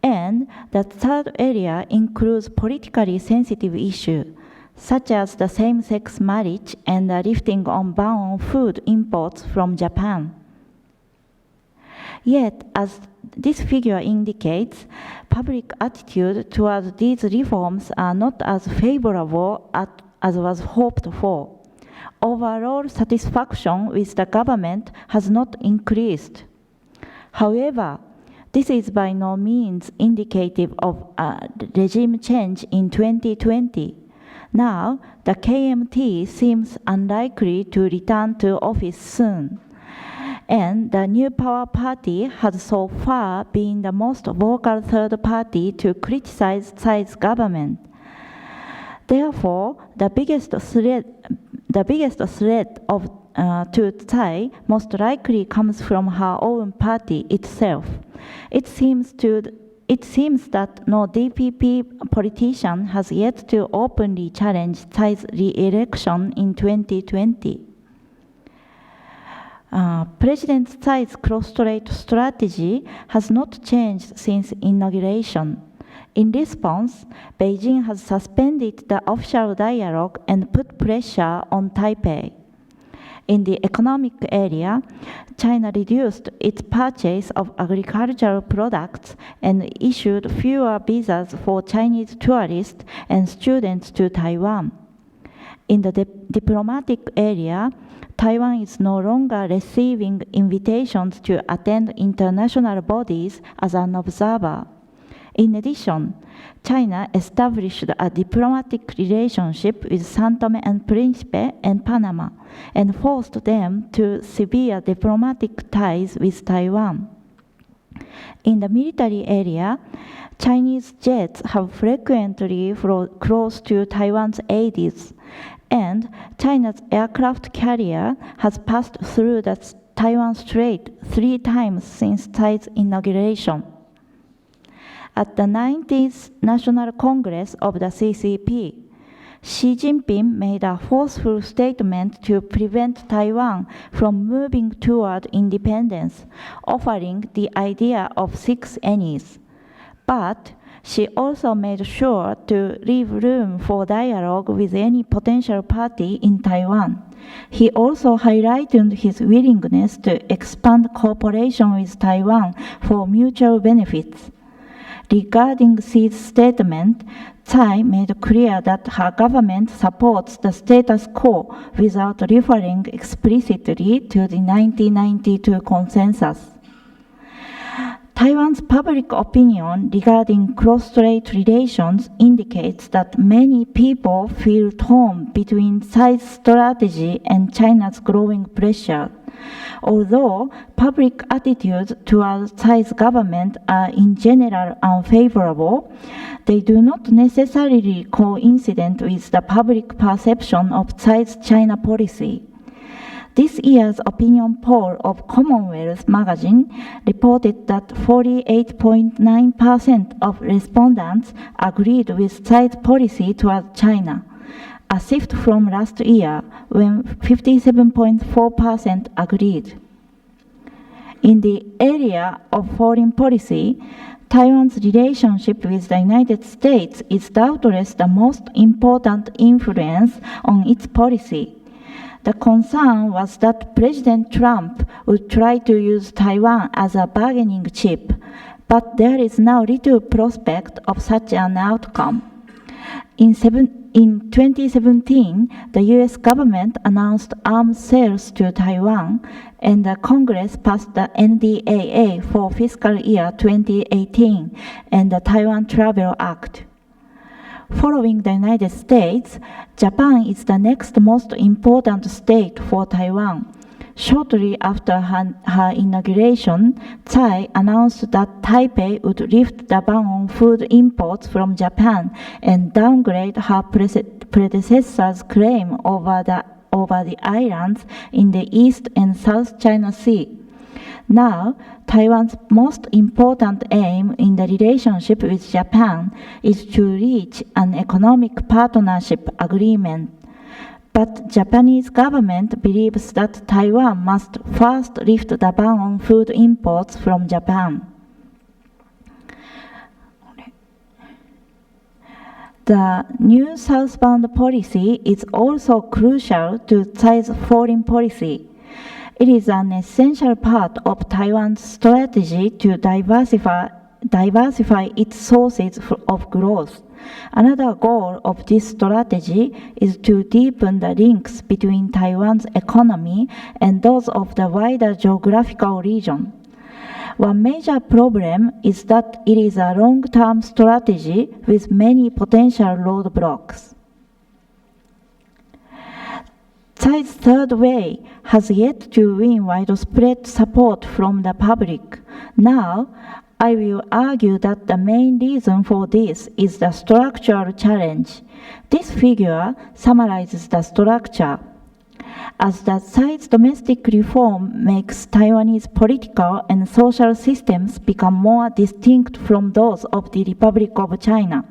And the third area includes politically sensitive issues, such as the same-sex marriage and the lifting on ban on food imports from Japan. Yet, as this figure indicates, public attitude toward these reforms are not as favorable as was hoped for. Overall satisfaction with the government has not increased. However, this is by no means indicative of a regime change in 2020. Now, the KMT seems unlikely to return to office soon, and the New Power Party has so far been the most vocal third party to criticize Tsai's government. Therefore, the biggest threat to Tsai most likely comes from her own party itself. It seems that no DPP politician has yet to openly challenge Tsai's re-election in 2020. President Tsai's cross-strait strategy has not changed since inauguration. In response, Beijing has suspended the official dialogue and put pressure on Taipei. In the economic area, China reduced its purchase of agricultural products and issued fewer visas for Chinese tourists and students to Taiwan. In the diplomatic area, Taiwan is no longer receiving invitations to attend international bodies as an observer. In addition, China established a diplomatic relationship with São Tomé and Príncipe and Panama and forced them to sever diplomatic ties with Taiwan. In the military area, Chinese jets have frequently flown close to Taiwan's aides, and China's aircraft carrier has passed through the Taiwan Strait 3 times since Tsai's inauguration. At the 90th National Congress of the CCP, Xi Jinping made a forceful statement to prevent Taiwan from moving toward independence, offering the idea of 6 Nis. But she also made sure to leave room for dialogue with any potential party in Taiwan. He also highlighted his willingness to expand cooperation with Taiwan for mutual benefits. Regarding Xi's statement, Tsai made clear that her government supports the status quo without referring explicitly to the 1992 consensus. Taiwan's public opinion regarding cross-strait relations indicates that many people feel torn between Tsai's strategy and China's growing pressure. Although public attitudes towards Tsai's government are in general unfavorable, they do not necessarily coincide with the public perception of Tsai's China policy. This year's opinion poll of Commonwealth magazine reported that 48.9% of respondents agreed with Tsai's policy toward China, a shift from last year when 57.4% agreed. In the area of foreign policy, Taiwan's relationship with the United States is doubtless the most important influence on its policy. The concern was that President Trump would try to use Taiwan as a bargaining chip, but there is now little prospect of such an outcome. In 2017, the U.S. government announced arms sales to Taiwan, and the Congress passed the NDAA for fiscal year 2018 and the Taiwan Travel Act. Following the United States, Japan is the next most important state for Taiwan. Shortly after her inauguration, Tsai announced that Taipei would lift the ban on food imports from Japan and downgrade her predecessor's claim over the islands in the East and South China Sea. Now, Taiwan's most important aim in the relationship with Japan is to reach an economic partnership agreement. But Japanese government believes that Taiwan must first lift the ban on food imports from Japan. The new southbound policy is also crucial to Tsai's foreign policy. It is an essential part of Taiwan's strategy to diversify its sources of growth. Another goal of this strategy is to deepen the links between Taiwan's economy and those of the wider geographical region. One major problem is that it is a long-term strategy with many potential roadblocks. Tsai's third way has yet to win widespread support from the public. Now, I will argue that the main reason for this is the structural challenge. This figure summarizes the structure. As the Tsai's domestic reform makes Taiwanese political and social systems become more distinct from those of the Republic of China,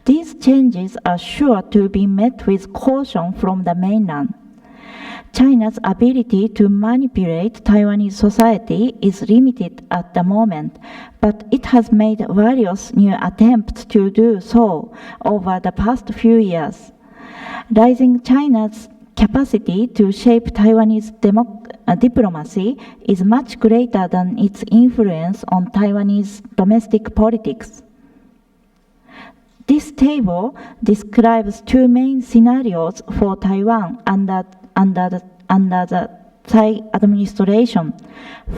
these changes are sure to be met with caution from the mainland. China's ability to manipulate Taiwanese society is limited at the moment, but it has made various new attempts to do so over the past few years. Rising China's capacity to shape Taiwanese diplomacy is much greater than its influence on Taiwanese domestic politics. This table describes 2 main scenarios for Taiwan under the Tsai administration.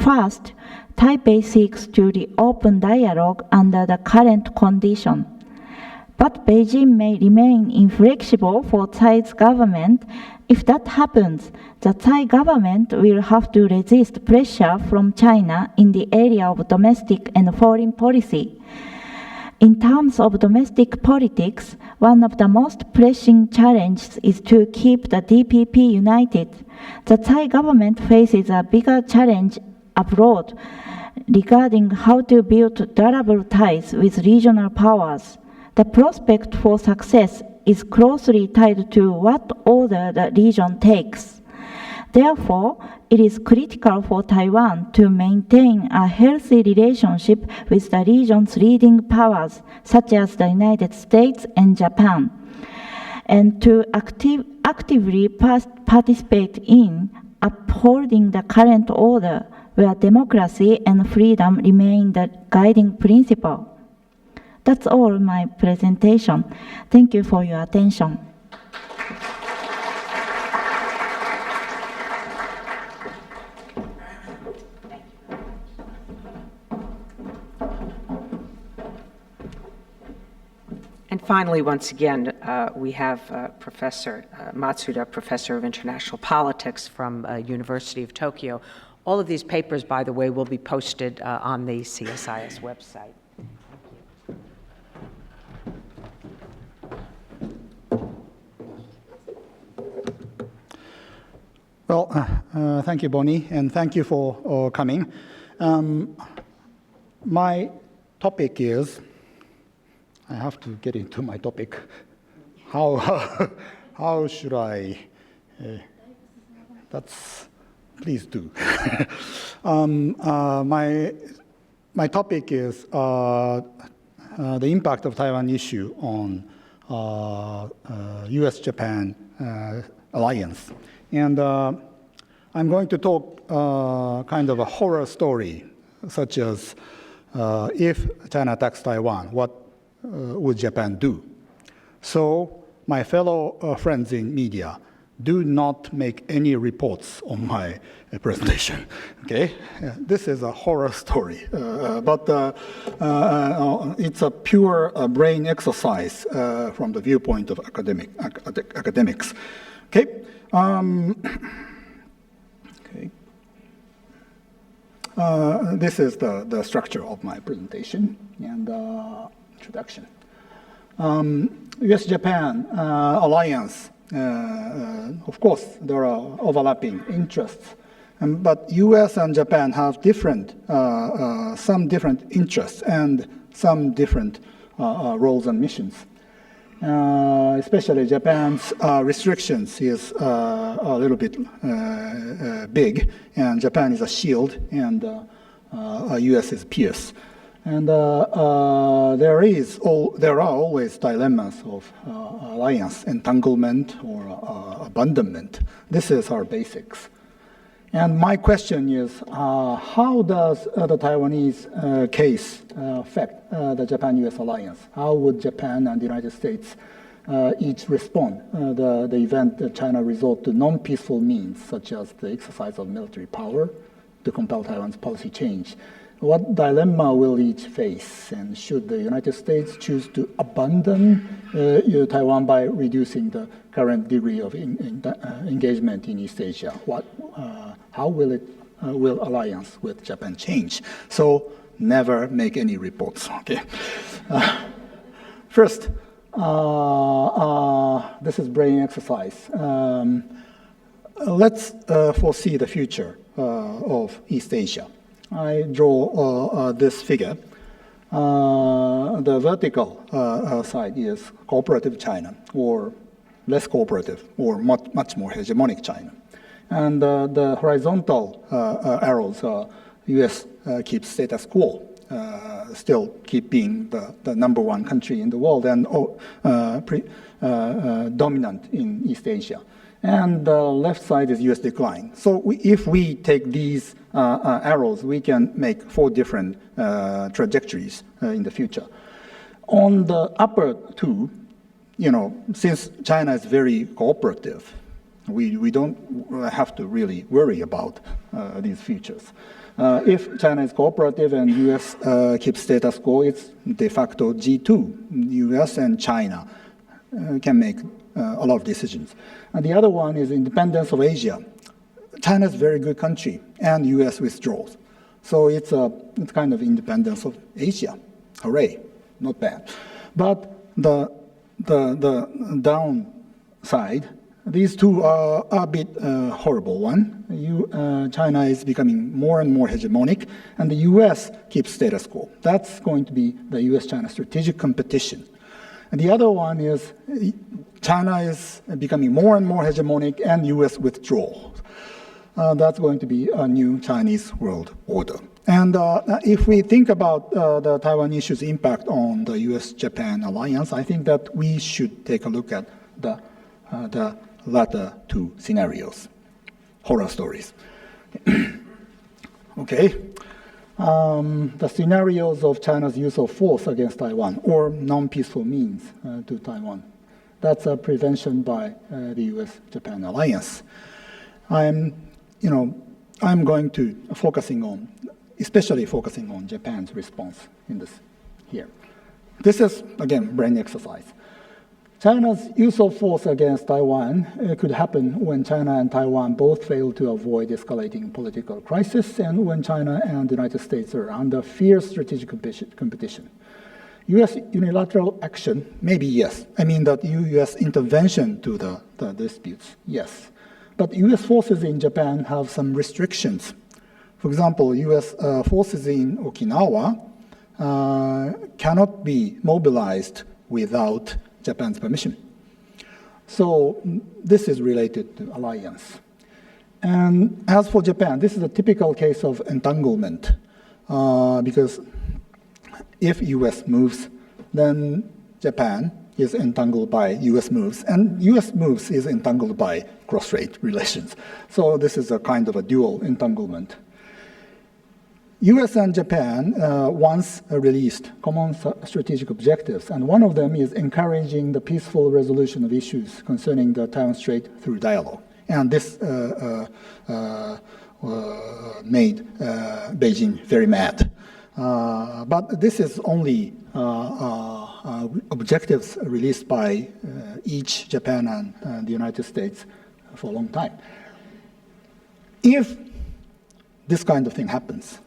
First, Taipei seeks to reopen dialogue under the current condition. But Beijing may remain inflexible for Tsai's government. If that happens, the Tsai government will have to resist pressure from China in the area of domestic and foreign policy. In terms of domestic politics, one of the most pressing challenges is to keep the DPP united. The Tsai government faces a bigger challenge abroad regarding how to build durable ties with regional powers. The prospect for success is closely tied to what order the region takes. Therefore, it is critical for Taiwan to maintain a healthy relationship with the region's leading powers, such as the United States and Japan, and to actively participate in upholding the current order, where democracy and freedom remain the guiding principle. That's all my presentation. Thank you for your attention. And finally, once again, we have Professor Matsuda, Professor of International Politics from University of Tokyo. All of these papers, by the way, will be posted on the CSIS website. Well, thank you, Bonnie, and thank you for coming. My topic is, I have to get into my topic. How should I? Please do. My topic is the impact of Taiwan issue on U.S. Japan alliance, and I'm going to talk kind of a horror story, such as if China attacks Taiwan, what would Japan do? So my fellow friends in media, do not make any reports on my presentation, okay? This is a horror story, but it's a pure brain exercise from the viewpoint of academics, okay? This is the structure of my presentation and introduction. U.S. Japan alliance, of course, there are overlapping interests, but U.S. and Japan have some different interests and some different roles and missions. Especially Japan's restrictions is a little bit big, and Japan is a shield, and U.S. is pierce. And there are always dilemmas of alliance, entanglement, or abandonment. This is our basics. And my question is, how does the Taiwanese case affect the Japan-U.S. alliance? How would Japan and the United States each respond the event that China resort to non-peaceful means, such as the exercise of military power to compel Taiwan's policy change? What dilemma will each face? And should the United States choose to abandon Taiwan by reducing the current degree of engagement in East Asia? How will alliance with Japan change? So never make any reports, okay? First, this is brain exercise. Let's foresee the future of East Asia. I draw this figure. The vertical side is cooperative China, or less cooperative, or much more hegemonic China. And the horizontal arrows, U.S. keeps status quo, still keep being the number one country in the world and dominant in East Asia. And the left side is U.S. decline. So if we take these arrows, we can make 4 different trajectories in the future. On the upper two, since China is very cooperative, we don't have to really worry about these features. If China is cooperative and U.S. Keeps status quo, it's de facto G2. U.S. and China can make a lot of decisions. And the other one is independence of Asia. China is a very good country, and U.S. withdraws. So it's kind of independence of Asia. Hooray, not bad. But the downside, these two are a bit horrible one. China is becoming more and more hegemonic, and the U.S. keeps status quo. That's going to be the U.S.-China strategic competition. And the other one is China is becoming more and more hegemonic, and U.S. withdraws. That's going to be a new Chinese world order. And if we think about the Taiwan issue's impact on the U.S.-Japan alliance, I think that we should take a look at the latter two scenarios, horror stories. Okay. The scenarios of China's use of force against Taiwan or non-peaceful means to Taiwan. That's a prevention by the U.S.-Japan alliance. I'm going to especially focusing on Japan's response in this here. This is, again, brain exercise. China's use of force against Taiwan could happen when China and Taiwan both fail to avoid escalating political crisis and when China and the United States are under fierce strategic competition. U.S. unilateral action, maybe yes. I mean that U.S. intervention to the disputes, yes. But U.S. forces in Japan have some restrictions. For example, U.S. forces in Okinawa cannot be mobilized without Japan's permission. So this is related to alliance. And as for Japan, this is a typical case of entanglement because if U.S. moves, then Japan is entangled by U.S. moves, and U.S. moves is entangled by cross-strait relations. So this is a kind of a dual entanglement. U.S. and Japan once released common strategic objectives, and one of them is encouraging the peaceful resolution of issues concerning the Taiwan Strait through dialogue. And this made Beijing very mad. But this is only objectives released by each Japan and the United States for a long time. If this kind of thing happens,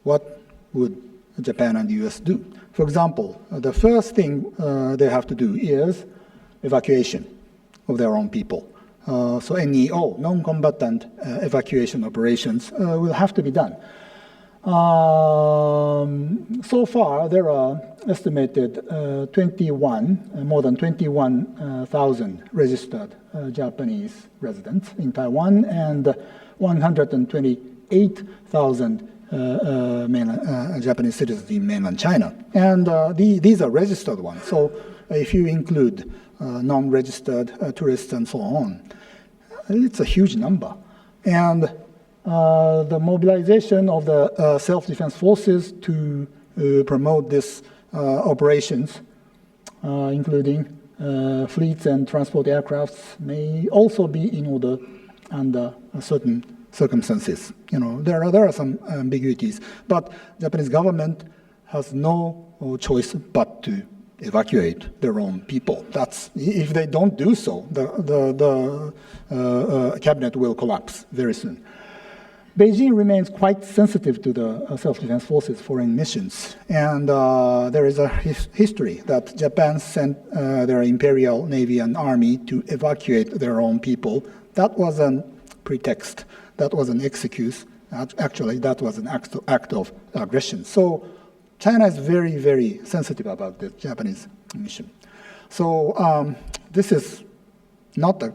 what would Japan and the U.S. do? For example, the first thing they have to do is evacuation of their own people. So NEO, non-combatant evacuation operations, will have to be done. So far, there are estimated more than 21,000 registered Japanese residents in Taiwan and 128,000 Japanese citizens in mainland China. And these are registered ones. So if you include non-registered tourists and so on, it's a huge number. And the mobilization of the self-defense forces to promote these operations, including fleets and transport aircrafts, may also be in order under certain circumstances. There are some ambiguities, but Japanese government has no choice but to evacuate their own people. If they don't do so, the cabinet will collapse very soon. Beijing remains quite sensitive to the self-defense forces foreign missions, and there is a history that Japan sent their imperial navy and army to evacuate their own people. That was a pretext. That was an excuse. Actually, that was an act of aggression. So China is very, very sensitive about the Japanese mission. So this is not an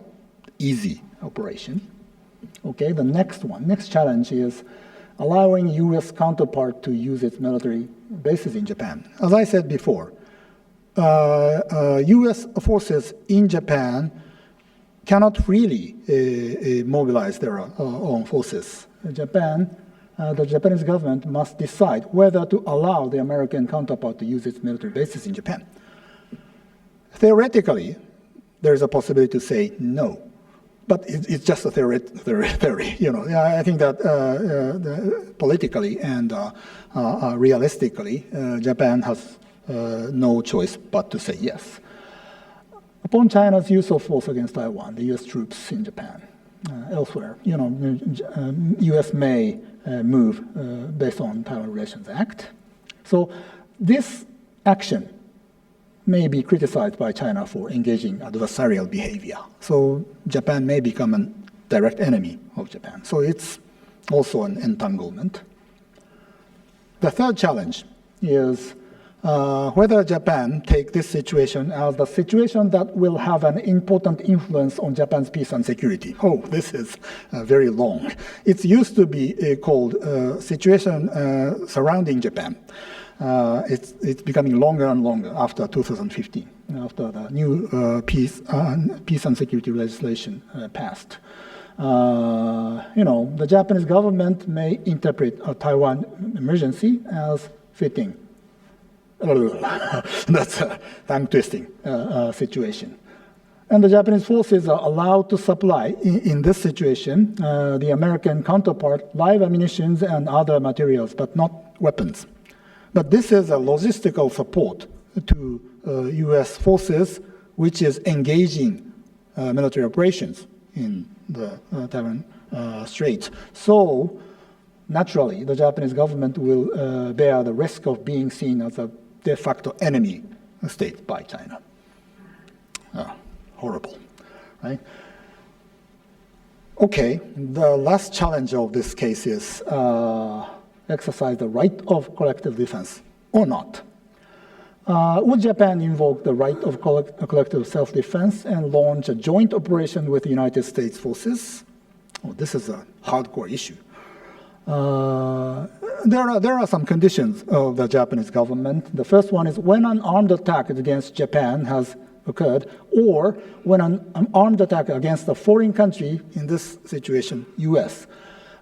easy operation. Okay, the next challenge is allowing U.S. counterpart to use its military bases in Japan. As I said before, U.S. forces in Japan cannot really mobilize their own forces. The Japanese government must decide whether to allow the American counterpart to use its military bases in Japan. Theoretically, there is a possibility to say no. but it's just a theory. You know, I think that politically and realistically, Japan has no choice but to say yes. Upon China's use of force against Taiwan, the U.S. troops in Japan, elsewhere, you know, U.S. may move based on Taiwan Relations Act. So this action may be criticized by China for engaging adversarial behavior. So Japan may become a direct enemy of Japan. So it's also an entanglement. The third challenge is whether Japan take this situation as the situation that will have an important influence on Japan's peace and security. Oh, this is very long. It used to be called situation surrounding Japan. It's becoming longer and longer after 2015, after the new peace and security legislation passed. You know, the Japanese government may interpret a Taiwan emergency as fitting. That's a tongue-twisting situation. And the Japanese forces are allowed to supply, in this situation, the American counterpart live ammunition and other materials, but not weapons. But this is a logistical support to U.S. forces, which is engaging military operations in the Taiwan Strait. So, naturally, the Japanese government will bear the risk of being seen as a de facto enemy state by China. Horrible, right? Okay, the last challenge of this case is exercise the right of collective defense or not. Would Japan invoke the right of collective self-defense and launch a joint operation with the United States forces? Oh, this is a hardcore issue. There are some conditions of the Japanese government. The first one is when an armed attack against Japan has occurred, or when an armed attack against a foreign country, in this situation, U.S.,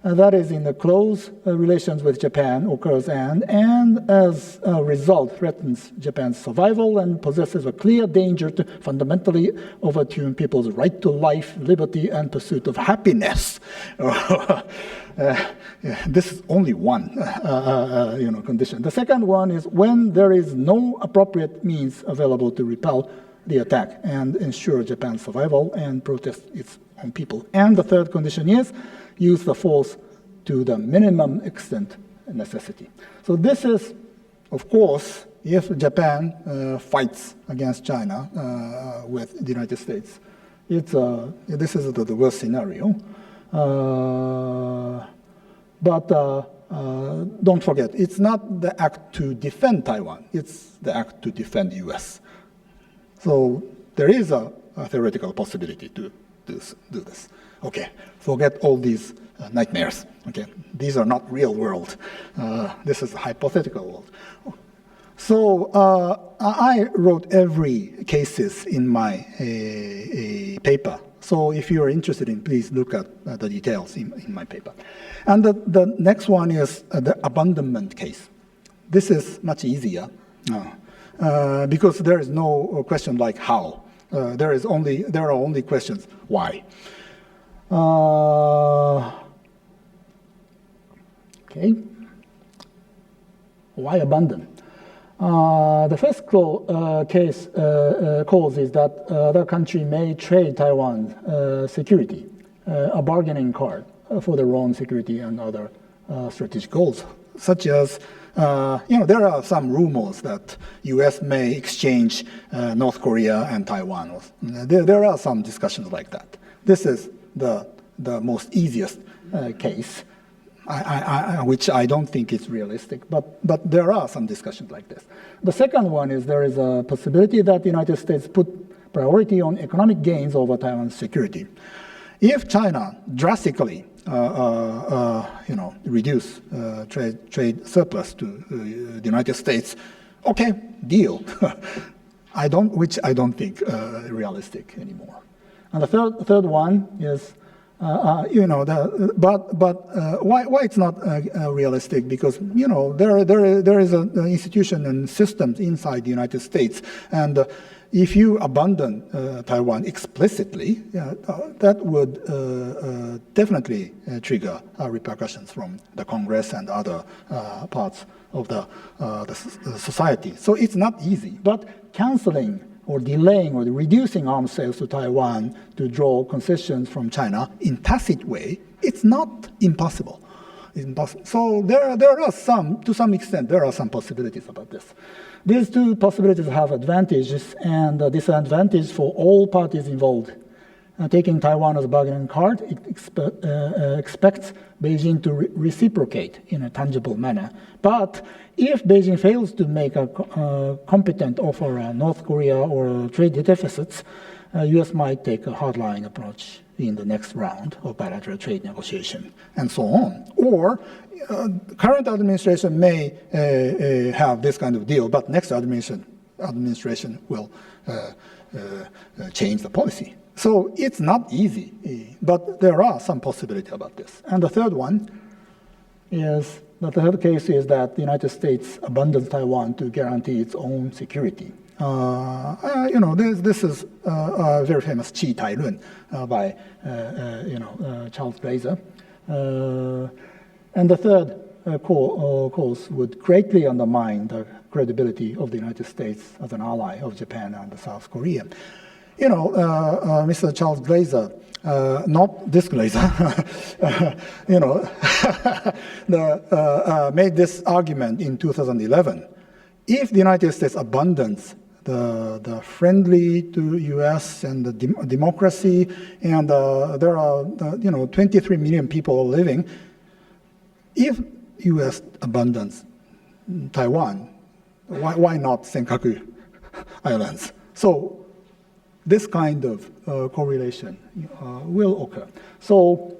that is in the close relations with Japan occurs and as a result threatens Japan's survival and possesses a clear danger to fundamentally overturn people's right to life, liberty, and pursuit of happiness. This is only one condition. The second one is when there is no appropriate means available to repel the attack and ensure Japan's survival and protect its own people. And the third condition is use the force to the minimum extent necessity. So this is, of course, if Japan fights against China with the United States, this is the worst scenario. But don't forget, it's not the act to defend Taiwan, it's the act to defend the US. So there is a theoretical possibility to do this. Okay, forget all these nightmares. Okay, these are not real world. This is a hypothetical world. So I wrote every cases in my paper. So if you are interested in, please look at the details in my paper. And the next one is the abandonment case. This is much easier because there is no question like how. There are only questions why. Okay. Why abandon? The first cause is that the country may trade Taiwan's security, a bargaining card for their own security and other strategic goals, such as, there are some rumors that U.S. may exchange North Korea and Taiwan. There are some discussions like that. This is the most easiest case, which I don't think is realistic, but there are some discussions like this. The second one is there is a possibility that the United States put priority on economic gains over Taiwan's security. If China drastically reduce trade surplus to the United States, okay, deal. which I don't think realistic anymore. And the third one is Why it's not realistic? Because there is an institution and systems inside the United States, and if you abandon Taiwan explicitly, that would definitely trigger repercussions from the Congress and other parts of the society. So it's not easy. But canceling or delaying or reducing arms sales to Taiwan to draw concessions from China in tacit way, it's not impossible. So there are some, to some extent, there are some possibilities about this. These two possibilities have advantages and disadvantages for all parties involved. Taking Taiwan as a bargaining card, it expects Beijing to reciprocate in a tangible manner. But if Beijing fails to make a competent offer on North Korea or trade deficits, U.S. might take a hardline approach in the next round of bilateral trade negotiation, and so on. Or current administration may have this kind of deal, but next administration will change the policy. So it's not easy, but there are some possibility about this. And the third one is that the third case is that the United States abandons Taiwan to guarantee its own security. This is a very famous Qi Tailun by Charles Glazer. And the third course would greatly undermine the credibility of the United States as an ally of Japan and South Korea. Mr. Charles Glazer, not this Glazer, made this argument in 2011. If the United States abandons the friendly to U.S. and the democracy, and there are 23 million people living, if U.S. abandons Taiwan, why not Senkaku Islands? So this kind of correlation will occur. So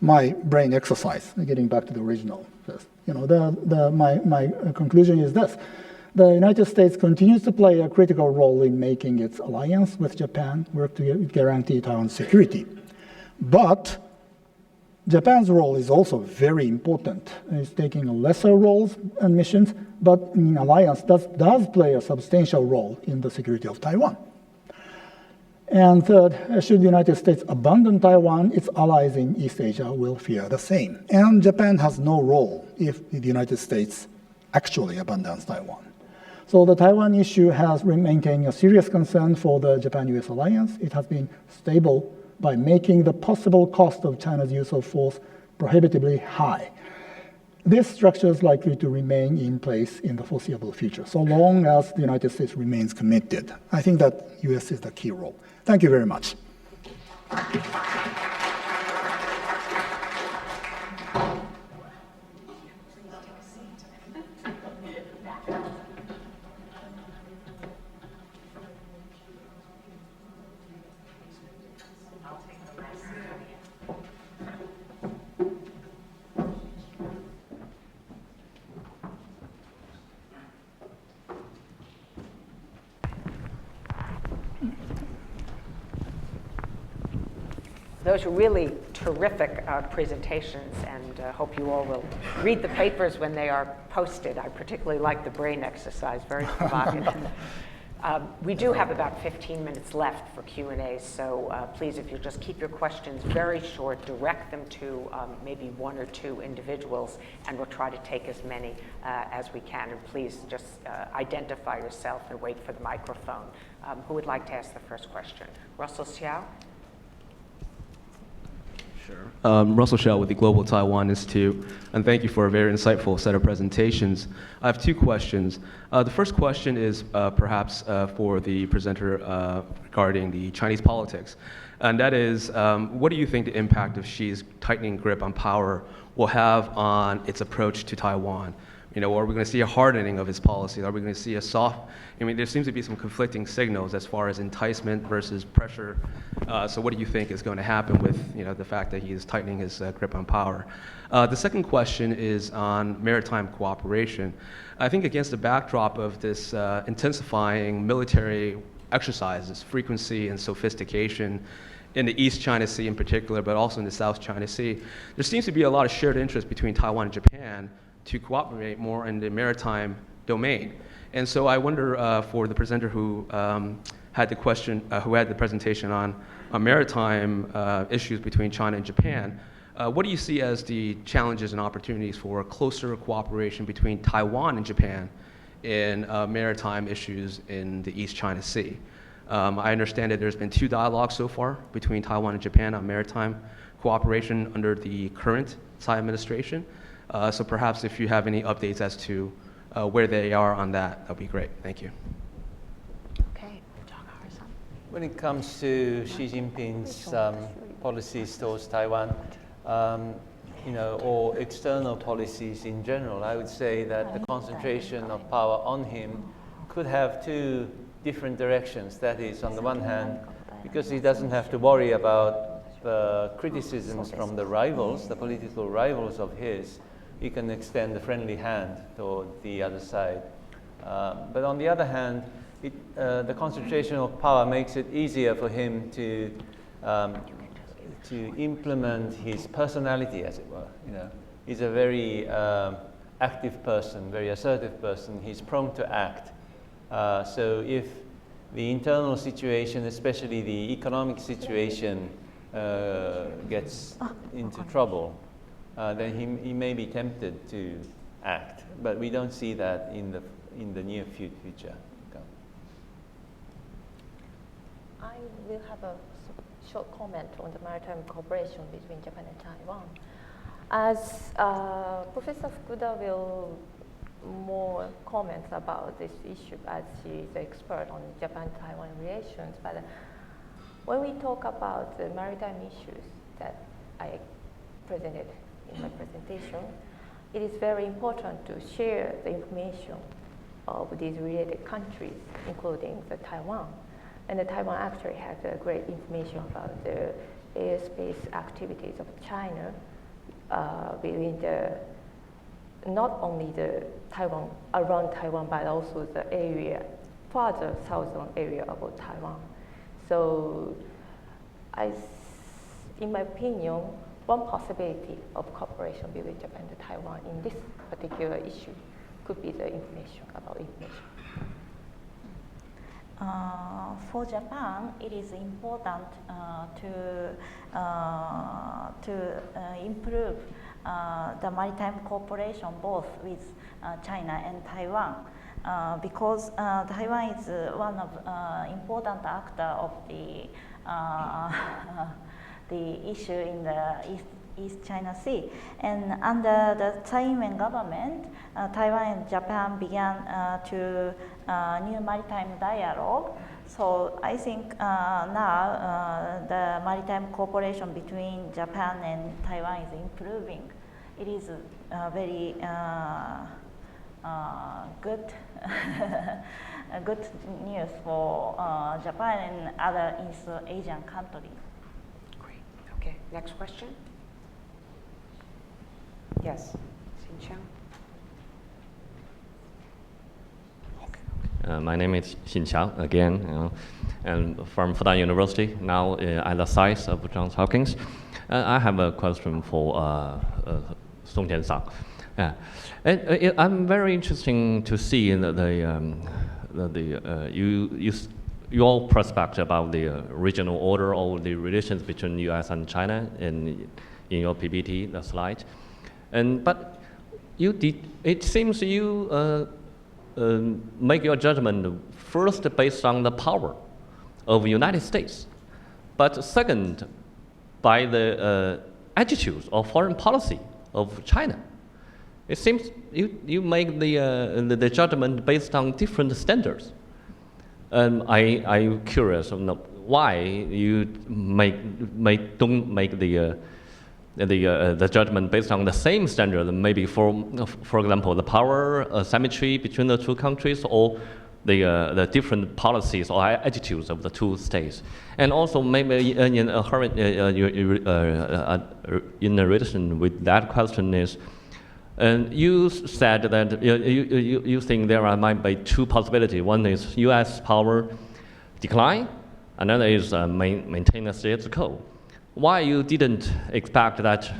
my brain exercise, getting back to the original, my conclusion is this. The United States continues to play a critical role in making its alliance with Japan work to guarantee Taiwan's security. But Japan's role is also very important. It's taking a lesser roles and missions, but in alliance does play a substantial role in the security of Taiwan. And third, should the United States abandon Taiwan, its allies in East Asia will fear the same. And Japan has no role if the United States actually abandons Taiwan. So the Taiwan issue has maintained a serious concern for the Japan-US alliance. It has been stable by making the possible cost of China's use of force prohibitively high. This structure is likely to remain in place in the foreseeable future, so long as the United States remains committed. I think that US is the key role. Thank you very much. Those were really terrific presentations, and hope you all will read the papers when they are posted. I particularly like the brain exercise, very provocative. We do have about 15 minutes left for Q&A, so please, if you'll just keep your questions very short, direct them to maybe one or two individuals, and we'll try to take as many as we can. And please just identify yourself and wait for the microphone. Who would like to ask the first question? Russell Xiao? Russell Shell with the Global Taiwan Institute, and thank you for a very insightful set of presentations. I have two questions. The first question is perhaps for the presenter regarding the Chinese politics, and that is, what do you think the impact of Xi's tightening grip on power will have on its approach to Taiwan? Are we going to see a hardening of his policy? Are we going to see a soft? There seems to be some conflicting signals as far as enticement versus pressure. So what do you think is going to happen with the fact that he is tightening his grip on power? The second question is on maritime cooperation. I think against the backdrop of this intensifying military exercises, frequency and sophistication in the East China Sea in particular, but also in the South China Sea. There seems to be a lot of shared interest between Taiwan and Japan to cooperate more in the maritime domain. And so I wonder for the presenter who had the presentation on maritime issues between China and Japan, what do you see as the challenges and opportunities for closer cooperation between Taiwan and Japan in maritime issues in the East China Sea? I understand that there's been 2 dialogues so far between Taiwan and Japan on maritime cooperation under the current Tsai administration. So perhaps if you have any updates as to where they are on that, that'd be great. Thank you. Okay. When it comes to Xi Jinping's policies towards Taiwan, or external policies in general, I would say that the concentration of power on him could have 2 different directions. That is, on the one hand, because he doesn't have to worry about the criticisms from the rivals, the political rivals of his, he can extend a friendly hand toward the other side. But on the other hand, the concentration of power makes it easier for him to implement his personality, as it were. He's a very active person, very assertive person. He's prone to act. So if the internal situation, especially the economic situation, gets into trouble, then he may be tempted to act. But we don't see that in the near future. I will have a short comment on the maritime cooperation between Japan and Taiwan. As Professor Fukuda will more comments about this issue as she is an expert on Japan-Taiwan relations, but when we talk about the maritime issues that I presented in my presentation, it is very important to share the information of these related countries, including the Taiwan. And the Taiwan actually has great information about the airspace activities of China within not only the Taiwan, around Taiwan, but also the area, farther southern area of Taiwan. So in my opinion, one possibility of cooperation between Japan and Taiwan in this particular issue could be the information about information. For Japan, it is important to improve the maritime cooperation both with China and Taiwan because Taiwan is one of important actor of the issue in the East China Sea. And under the Tsai government, Taiwan and Japan began to new maritime dialogue. So I think now the maritime cooperation between Japan and Taiwan is improving. It is very good, good news for Japan and other East Asian countries. Great. Okay. Next question. Yes, Xin Qiang. My name is Xin Qiang again, and from Fudan University, now at the site of Johns Hopkins. I have a question for Song Jian-sang. I'm very interesting to see your perspective about the regional order or the relations between U.S. and China in your PPT, the slide. But it seems you make your judgment first based on the power of the United States, but second by the attitudes or foreign policy of China. It seems you make the judgment based on different standards. I'm curious why you don't make the judgment based on the same standard, maybe for example, the power symmetry between the two countries, or the different policies or attitudes of the two states. And also maybe in relation with that question is, you said that you think there might be two possibilities. One is U.S. power decline. Another is maintain a status quo. Why you didn't expect that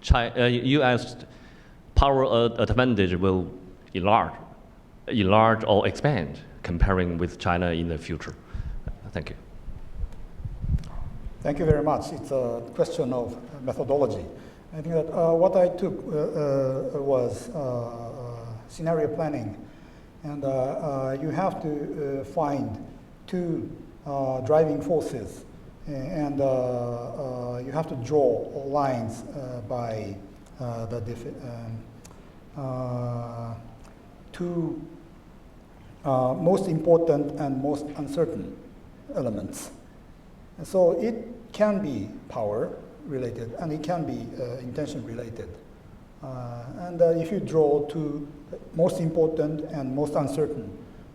U.S. power advantage will enlarge or expand comparing with China in the future? Thank you. Thank you very much. It's a question of methodology. I think that what I took was scenario planning, and you have to find two driving forces, and you have to draw lines by the two most important and most uncertain elements. So it can be power related and it can be intention related. And if you draw two most important and most uncertain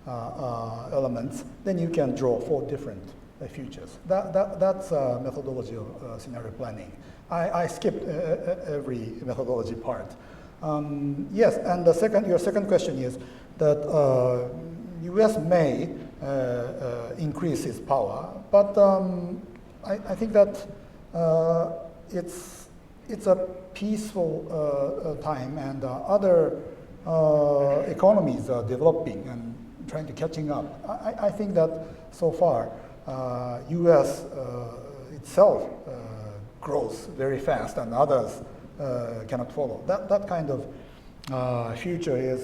elements, then you can draw 4 different futures. That's a methodology of scenario planning. I skipped every methodology part. Yes, and your second question is that U.S. may increase its power, but I think that it's a peaceful time, and other economies are developing and trying to catching up. I think that so far U.S. itself grows very fast, and others cannot follow. That kind of future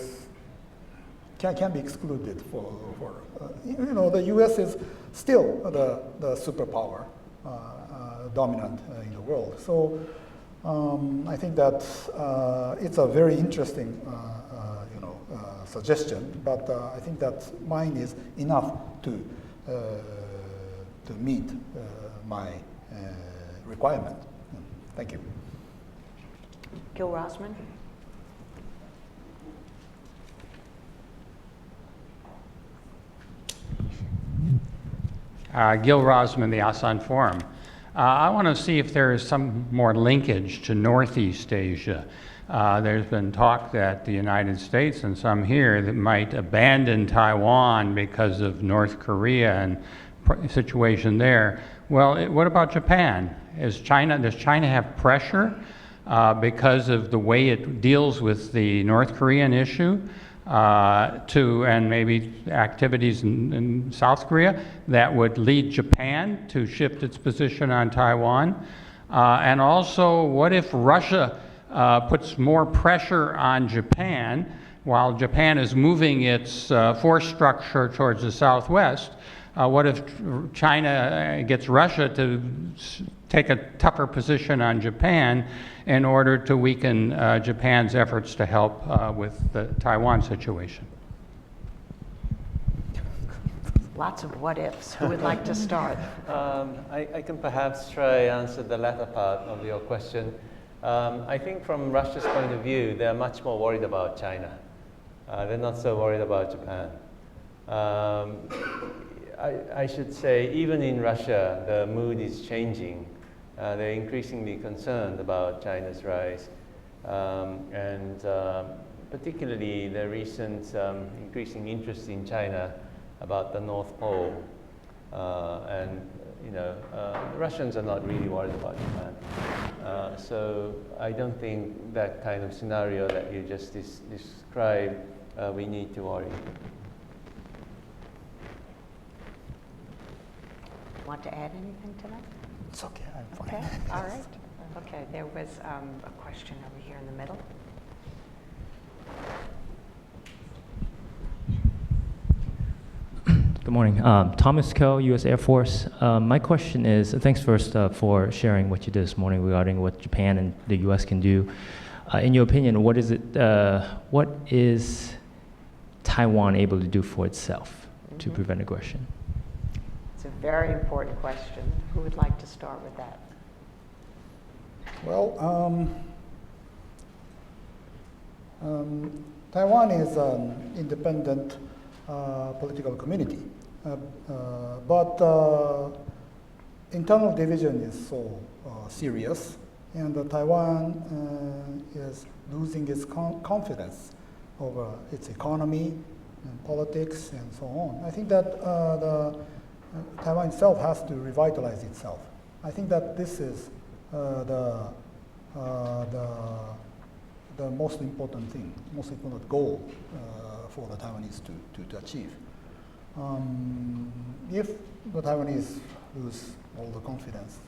can be excluded for the U.S. is still the superpower, dominant in the world. So I think that it's a very interesting suggestion, but I think that mine is enough to meet my requirement. Thank you. Gil Rosman. Gil Rosman, the ASEAN Forum. I want to see if there is some more linkage to Northeast Asia. There's been talk that the United States and some here that might abandon Taiwan because of North Korea and situation there. Well, what about Japan? Does China have pressure because of the way it deals with the North Korean issue and maybe activities in South Korea that would lead Japan to shift its position on Taiwan? And also, what if Russia puts more pressure on Japan while Japan is moving its force structure towards the southwest? What if China gets Russia to take a tougher position on Japan in order to weaken Japan's efforts to help with the Taiwan situation? Lots of what ifs. Who would like to start? I can perhaps try answer the latter part of your question. I think from Russia's point of view, they're much more worried about China. They're not so worried about Japan. I should say, even in Russia, the mood is changing. They're increasingly concerned about China's rise, and particularly the recent increasing interest in China about the North Pole. And the Russians are not really worried about Japan. So I don't think that kind of scenario that you just described, we need to worry. Want to add anything to that? It's okay, I'm fine. Okay, all right. Okay, there was a question over here in the middle. Good morning. Thomas Ko, U.S. Air Force. My question is, thanks first for sharing what you did this morning regarding what Japan and the U.S. can do. In your opinion, what is Taiwan able to do for itself to prevent aggression? It's a very important question. Who would like to start with that? Well, Taiwan is an independent political community, but internal division is so serious, and Taiwan is losing its confidence over its economy and politics and so on. I think that the Taiwan itself has to revitalize itself. I think that this is the most important thing, most important goal for the Taiwanese to achieve. If the Taiwanese lose all the confidence,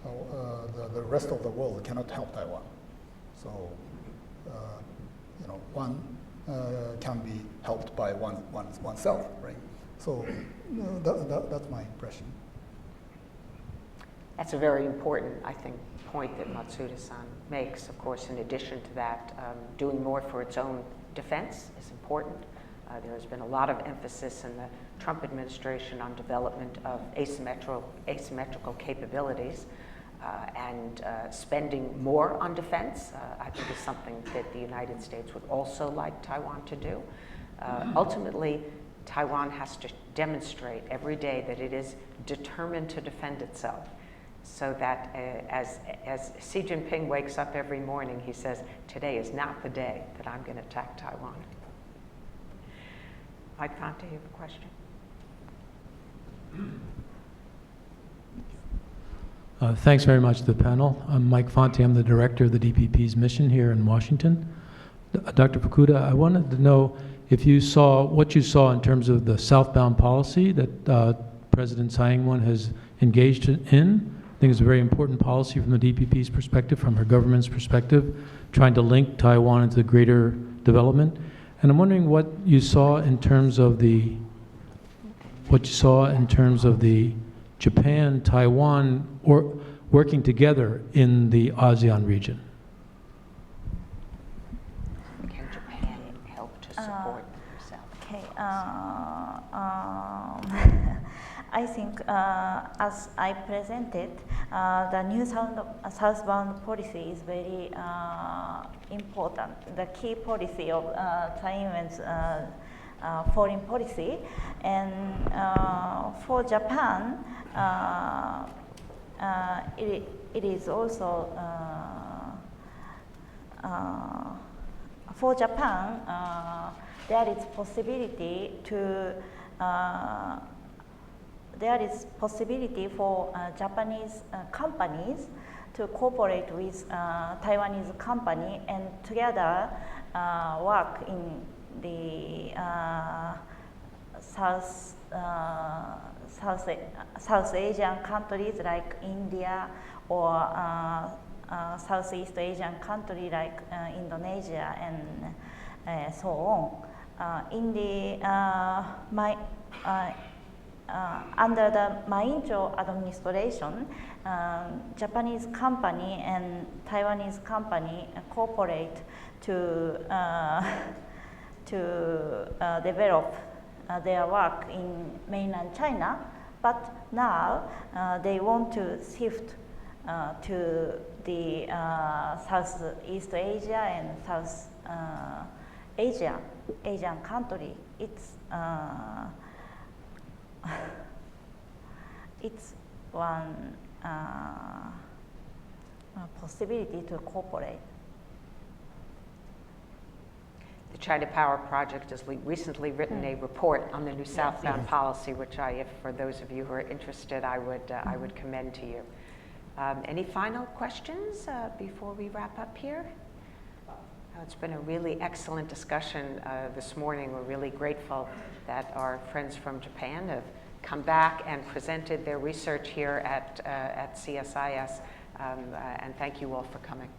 the rest of the world cannot help Taiwan. So, one can be helped by oneself, right? So that's my impression. That's a very important, I think, point that Matsuda-san makes. Of course, in addition to that, doing more for its own defense is important. There has been a lot of emphasis in the Trump administration on development of asymmetrical capabilities, and spending more on defense, I think, is something that the United States would also like Taiwan to do. Ultimately, Taiwan has to demonstrate every day that it is determined to defend itself, so that as Xi Jinping wakes up every morning, he says, today is not the day that I'm going to attack Taiwan. Mike Fonte, you have a question? Thanks very much to the panel. I'm Mike Fonte. I'm the director of the DPP's mission here in Washington. Dr. Fukuda, I wanted to know if you saw what you saw in terms of the southbound policy that President Tsai Ing-wen has engaged in. I think it's a very important policy from the DPP's perspective, from her government's perspective, trying to link Taiwan into greater development. And I'm wondering what you saw in terms of the Japan, Taiwan, or working together in the ASEAN region. Can Japan help to support themselves? Okay. I think, as I presented, the new southbound policy is very important. The key policy of Tsai Ing-wen's foreign policy, and for Japan, it is also for Japan. There is possibility for Japanese companies to cooperate with Taiwanese company and together work in the South Asian countries like India, or Southeast Asian country like Indonesia, and so on. Under the Maintro administration, Japanese company and Taiwanese company cooperate to develop their work in mainland China, but now they want to shift to the Southeast Asia and South Asian country. It's one possibility to cooperate. The China Power Project has recently written a report on the new southbound policy, which for those of you who are interested, I would commend to you. Any final questions before we wrap up here? It's been a really excellent discussion this morning. We're really grateful that our friends from Japan have come back and presented their research here at CSIS, and thank you all for coming.